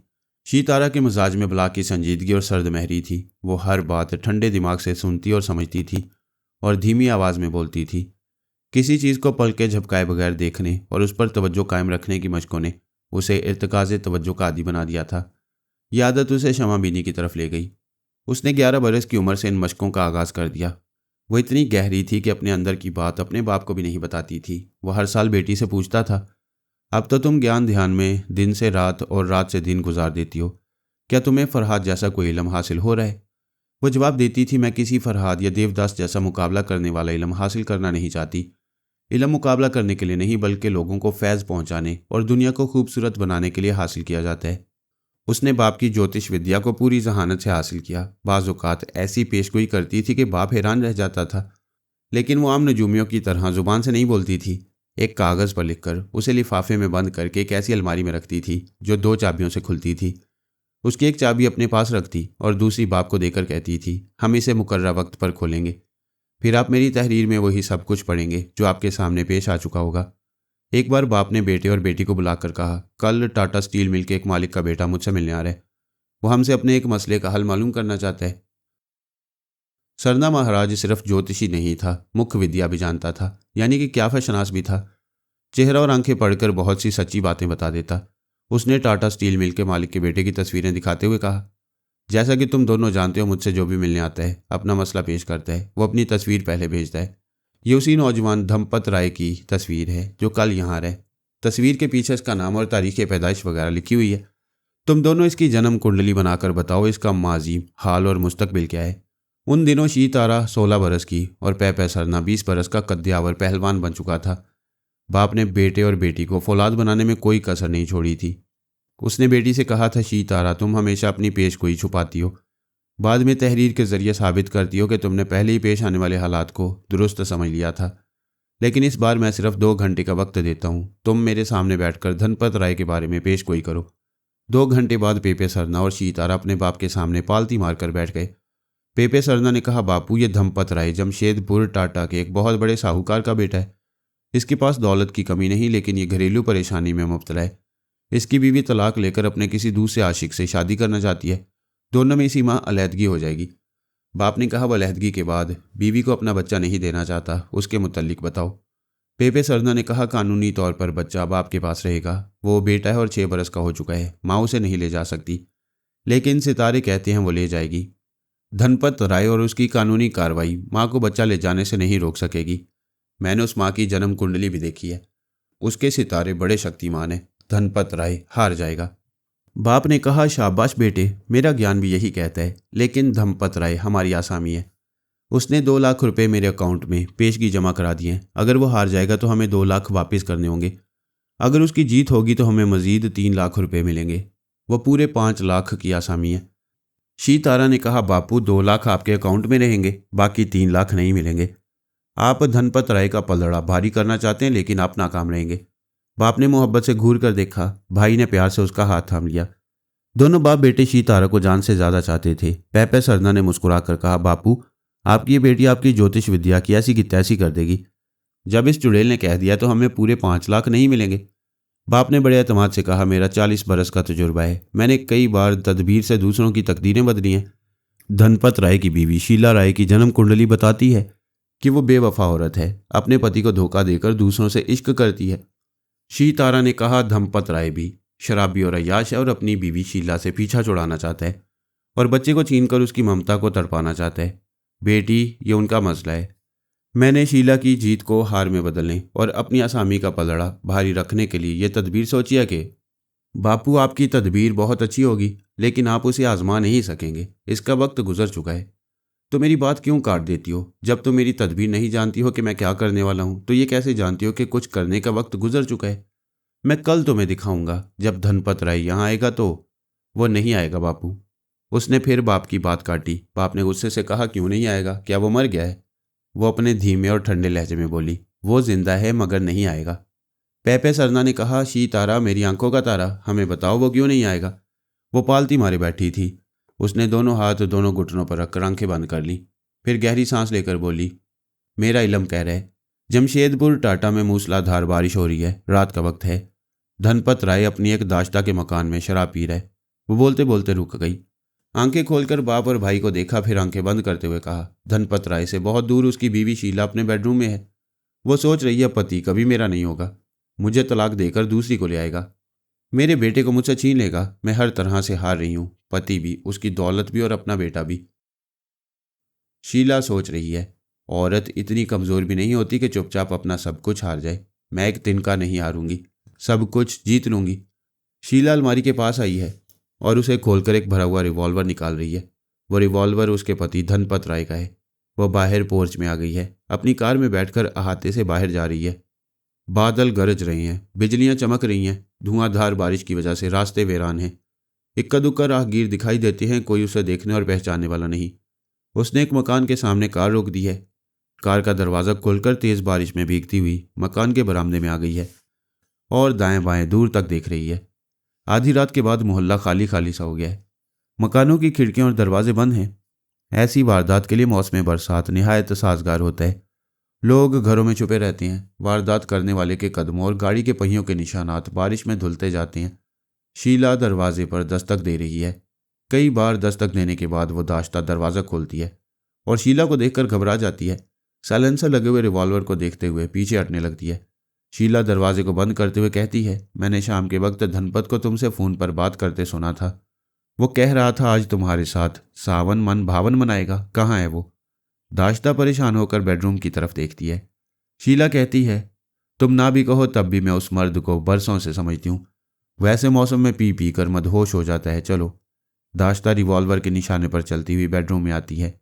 शी तारा के मिजाज में बला की संजीदगी और सर्द महरी थी। वो हर बात ठंडे दिमाग से सुनती और समझती थी और धीमी आवाज़ में बोलती थी। किसी चीज़ को पलके झपकाए बगैर देखने और उस पर तवज्जो कायम रखने की मशकों ने उसे इर्तिकाज़े तवज्जो का आदी बना दिया था। यह आदत उसे शमा बीनी की तरफ ले गई। उसने 11 बरस की उम्र से इन मशकों का आगाज़ कर दिया। वह इतनी गहरी थी कि अपने अंदर की बात अपने बाप को भी नहीं बताती थी। वह हर साल बेटी से पूछता था, अब तो तुम ज्ञान ध्यान में दिन से रात और रात से दिन गुजार देती हो, क्या तुम्हें फरहाद जैसा कोई इल्म हासिल हो रहा है? वो जवाब देती थी, मैं किसी फरहाद या देवदास जैसा मुकाबला करने वाला इल्म हासिल करना नहीं चाहती। इल्म मुकाबला करने के लिए नहीं, बल्कि लोगों को फैज़ पहुंचाने और दुनिया को खूबसूरत बनाने के लिए हासिल किया जाता है। उसने बाप की ज्योतिष विद्या को पूरी जहानत से हासिल किया। बाज़ औक़ात ऐसी पेशगोई करती थी कि बाप हैरान रह जाता था, लेकिन वो आम नजूमियों की तरह ज़ुबान से नहीं बोलती थी। एक कागज़ पर लिखकर उसे लिफाफे में बंद करके एक ऐसी अलमारी में रखती थी जो 2 चाबियों से खुलती थी। उसकी एक चाबी अपने पास रखती और दूसरी बाप को देकर कहती थी, हम इसे मुकर्रर वक्त पर खोलेंगे, फिर आप मेरी तहरीर में वही सब कुछ पढ़ेंगे जो आपके सामने पेश आ चुका होगा। एक बार बाप ने बेटे और बेटी को बुलाकर कहा, कल टाटा स्टील मिल के एक मालिक का बेटा मुझसे मिलने आ रहा है। वो हमसे अपने एक मसले का हल मालूम करना चाहता है। सरना महाराज सिर्फ ज्योतिषी नहीं था, मुख्य विद्या भी जानता था, यानी कि क्याफा शनास भी था। चेहरा और आंखें पढ़कर बहुत सी सच्ची बातें बता देता। उसने टाटा स्टील मिल के मालिक के बेटे की तस्वीरें दिखाते हुए कहा, जैसा कि तुम दोनों जानते हो, मुझसे जो भी मिलने आता है अपना मसला पेश करता है, वो अपनी तस्वीर पहले भेजता है। ये उसी नौजवान धमपत राय की तस्वीर है जो कल यहाँ रहे। तस्वीर के पीछे इसका नाम और तारीख़ पैदाइश वगैरह लिखी हुई है। तुम दोनों इसकी जन्म कुंडली बनाकर बताओ इसका माजी, हाल और मुस्तकबिल क्या है। उन दिनों शी तारा 16 बरस की और पैपै सरना 20 बरस का कद्यावर पहलवान बन चुका था। बाप ने बेटे और बेटी को फौलाद बनाने में कोई कसर नहीं छोड़ी थी। उसने बेटी से कहा था, शी तारा, तुम हमेशा अपनी पेशगोई छुपाती हो, बाद में तहरीर के ज़रिए साबित करती हो कि तुमने पहले ही पेश आने वाले हालात को दुरुस्त समझ लिया था, लेकिन इस बार मैं सिर्फ 2 घंटे का वक्त देता हूँ। तुम मेरे सामने बैठकर धनपत राय के बारे में पेशगोई करो। 2 घंटे बाद पेपे सरना और शी तारा अपने बाप के सामने पालती मारकर बैठ गए। पेपे सरना ने कहा, बापू, ये धमपत राय जमशेदपुर टाटा के एक बहुत बड़े साहूकार का बेटा है। इसके पास दौलत की कमी नहीं, लेकिन ये घरेलू परेशानी में मुब्तला है। इसकी बीवी तलाक लेकर अपने किसी दूसरे आशिक से शादी करना चाहती है। दोनों में इसी माह अलहदगी हो जाएगी। बाप ने कहा, वह अलहदगी के बाद बीवी को अपना बच्चा नहीं देना चाहता, उसके मुतल्लिक बताओ। पेपे सरना ने कहा, कानूनी तौर पर बच्चा बाप के पास रहेगा। वो बेटा है और 6 बरस का हो चुका है। माँ उसे नहीं ले जा सकती, लेकिन सितारे कहते हैं वो ले जाएगी। धनपत राय और उसकी कानूनी कार्रवाई माँ को बच्चा ले जाने से नहीं रोक सकेगी। मैंने उस माँ की जन्म कुंडली भी देखी है। उसके सितारे बड़े शक्तिमान हैं। धनपत राय हार जाएगा। बाप ने कहा, शाबाश बेटे, मेरा ज्ञान भी यही कहता है, लेकिन धमपत राय हमारी आसामी है। उसने 2 लाख रुपए मेरे अकाउंट में पेशगी जमा करा दिए हैं। अगर वो हार जाएगा तो हमें 2 लाख वापस करने होंगे। अगर उसकी जीत होगी तो हमें मजीद 3 लाख रुपए मिलेंगे। वह पूरे 5 लाख की आसामी है। शी तारा ने कहा, बापू, 2 लाख आपके अकाउंट में रहेंगे, बाकी 3 लाख नहीं मिलेंगे। आप धनपत राय का पलड़ा भारी करना चाहते हैं, लेकिन आप नाकाम रहेंगे। बाप ने मोहब्बत से घूर कर देखा। भाई ने प्यार से उसका हाथ थाम लिया। दोनों बाप बेटे शी तारा को जान से ज़्यादा चाहते थे। पैपै सरना ने मुस्कुरा कर कहा, बापू, आपकी ये बेटी आपकी ज्योतिष विद्या की ऐसी की तैसी कर देगी। जब इस चुड़ैल ने कह दिया तो हमें पूरे 5 लाख नहीं मिलेंगे। बाप ने बड़े एतमाद से कहा, मेरा 40 बरस का तजुर्बा है। मैंने कई बार तदबीर से दूसरों की तकदीरें बदली हैं। धनपत राय की बीवी शीला राय की जन्म कुंडली बताती है कि वो बेवफा औरत है, अपने पति को धोखा देकर दूसरों से इश्क करती है। शी तारा ने कहा, धमपत राय भी। शराबी और अय्याश है और अपनी बीवी शीला से पीछा छुड़ाना चाहता है और बच्चे को छीनकर उसकी ममता को तड़पाना चाहता है। बेटी, ये उनका मसला है। मैंने शीला की जीत को हार में बदलने और अपनी असामी का पलड़ा भारी रखने के लिए ये तदबीर सोची है कि बापू, आपकी तदबीर बहुत अच्छी होगी, लेकिन आप उसे आजमा नहीं सकेंगे। इसका वक्त गुजर चुका है। तो मेरी बात क्यों काट देती हो? जब तुम मेरी तदबीर नहीं जानती हो कि मैं क्या करने वाला हूँ, तो ये कैसे जानती हो कि कुछ करने का वक्त गुजर चुका है? मैं कल तुम्हें दिखाऊंगा। जब धनपत राय यहाँ आएगा तो। वो नहीं आएगा बापू। उसने फिर बाप की बात काटी। बाप ने गुस्से से कहा, क्यों नहीं आएगा? क्या वो मर गया है? वो अपने धीमे और ठंडे लहजे में बोली, वो जिंदा है मगर नहीं आएगा। पेपे सरना ने कहा, शी तारा, मेरी आंखों का तारा, हमें बताओ वो क्यों नहीं आएगा? वो पालती मारे बैठी थी। उसने दोनों हाथ दोनों घुटनों पर रखकर आंखें बंद कर ली। फिर गहरी सांस लेकर बोली, मेरा इल्म कह रहा है। जमशेदपुर टाटा में मूसलाधार बारिश हो रही है। रात का वक्त है। धनपत राय अपनी एक दाश्ता के मकान में शराब पी रहे। वो बोलते बोलते रुक गई। आंखें खोलकर बाप और भाई को देखा, फिर आंखें बंद करते हुए कहा, धनपत राय से बहुत दूर उसकी बीवी शीला अपने बेडरूम में है। वो सोच रही है, पति कभी मेरा नहीं होगा, मुझे तलाक देकर दूसरी को ले आएगा, मेरे बेटे को मुझसे छीन लेगा। मैं हर तरह से हार रही हूँ, पति भी, उसकी दौलत भी और अपना बेटा भी। शीला सोच रही है, औरत इतनी कमज़ोर भी नहीं होती कि चुपचाप अपना सब कुछ हार जाए। मैं एक तिनका नहीं हारूंगी, सब कुछ जीत लूंगी। शीला अलमारी के पास आई है और उसे खोलकर एक भरा हुआ रिवॉल्वर निकाल रही है। वो रिवॉल्वर उसके पति धनपत राय का है। वह बाहर पोर्च में आ गई है। अपनी कार में बैठकर अहाते से बाहर जा रही है। बादल गरज रहे हैं, बिजलियां चमक रही हैं। धुआंधार बारिश की वजह से रास्ते वीरान हैं। इक्का दुक्का राहगीर दिखाई देते हैं, कोई उसे देखने और पहचानने वाला नहीं। उसने एक मकान के सामने कार रोक दी है। कार का दरवाज़ा खोलकर तेज़ बारिश में भीगती हुई मकान के बरामदे में आ गई है और दाएं बाएं दूर तक देख रही है। आधी रात के बाद मोहल्ला खाली खाली सा हो गया है। मकानों की खिड़कियां और दरवाजे बंद हैं। ऐसी वारदात के लिए मौसम बरसात निहायत साजगार होता है। लोग घरों में छुपे रहते हैं। वारदात करने वाले के कदमों और गाड़ी के पहियों के निशानात बारिश में धुलते जाते हैं। शीला दरवाजे पर दस्तक दे रही है। कई बार दस्तक देने के बाद वो दाश्ता दरवाज़ा खोलती है और शीला को देखकर घबरा जाती है। साइलेंसर लगे हुए रिवॉल्वर को देखते हुए पीछे हटने लगती है। शीला दरवाजे को बंद करते हुए कहती है, मैंने शाम के वक्त धनपत को तुमसे फ़ोन पर बात करते सुना था। वो कह रहा था आज तुम्हारे साथ सावन मन भावन मनाएगा। कहाँ है वो? दाश्ता परेशान होकर बेडरूम की तरफ देखती है। शीला कहती है, तुम ना भी कहो तब भी मैं उस मर्द को बरसों से समझती हूँ। वैसे मौसम में पी पी कर मदहोश हो जाता है। चलो। दाश्ता रिवॉल्वर के निशाने पर चलती हुई बेडरूम में आती है।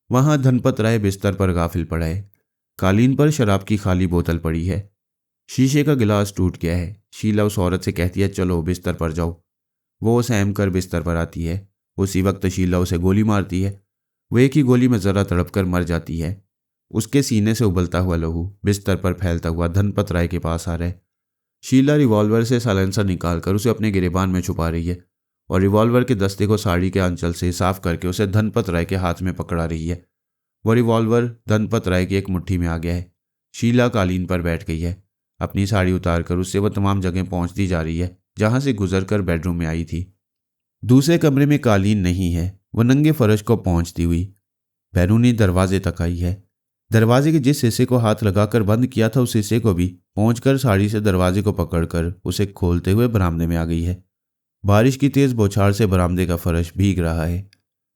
वहां धनपत राय बिस्तर पर गाफिल पड़ा है। कालीन पर शराब की खाली बोतल पड़ी है। शीशे का गिलास टूट गया है। शीला उस औरत से कहती है, चलो बिस्तर पर जाओ। वो सहम कर बिस्तर पर आती है। उसी वक्त शीला उसे गोली मारती है। वो एक ही गोली में जरा तड़प कर मर जाती है। उसके सीने से उबलता हुआ लहू बिस्तर पर फैलता हुआ धनपत राय के पास आ रहा है। शीला रिवॉल्वर से साइलेंसर निकालकर उसे अपने गिरेबान में छुपा रही है और रिवॉल्वर के दस्ते को साड़ी के आंचल से साफ करके उसे धनपत राय के हाथ में पकड़ा रही है। वह रिवॉल्वर धनपत राय की एक मुट्ठी में आ गया है। शीला कालीन पर बैठ गई है। अपनी साड़ी उतारकर उससे वह तमाम जगह पहुंचती जा रही है जहां से गुजरकर बेडरूम में आई थी। दूसरे कमरे में कालीन नहीं है। वह नंगे फर्श को पहुंचती हुई बैरूनी दरवाजे तक आई है। दरवाजे के जिस हिस्से को हाथ लगाकर बंद किया था उस हिस्से को भी पहुंचकर साड़ी से दरवाजे को पकड़कर उसे खोलते हुए बरामदे में आ गई है। बारिश की तेज बौछार से बरामदे का फर्श भीग रहा है।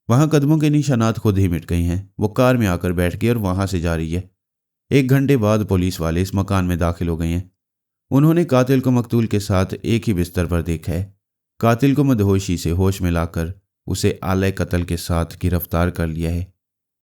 वहां कदमों के निशानात खुद ही मिट गई हैं। वो कार में आकर बैठ गई और वहां से जा रही है। 1 घंटे बाद पुलिस वाले इस मकान में दाखिल हो गए हैं। उन्होंने कातिल को मकतूल के साथ एक ही बिस्तर पर देखा है। कातिल को मदहोशी से होश में लाकर उसे आले कत्ल के साथ गिरफ्तार कर लिया है।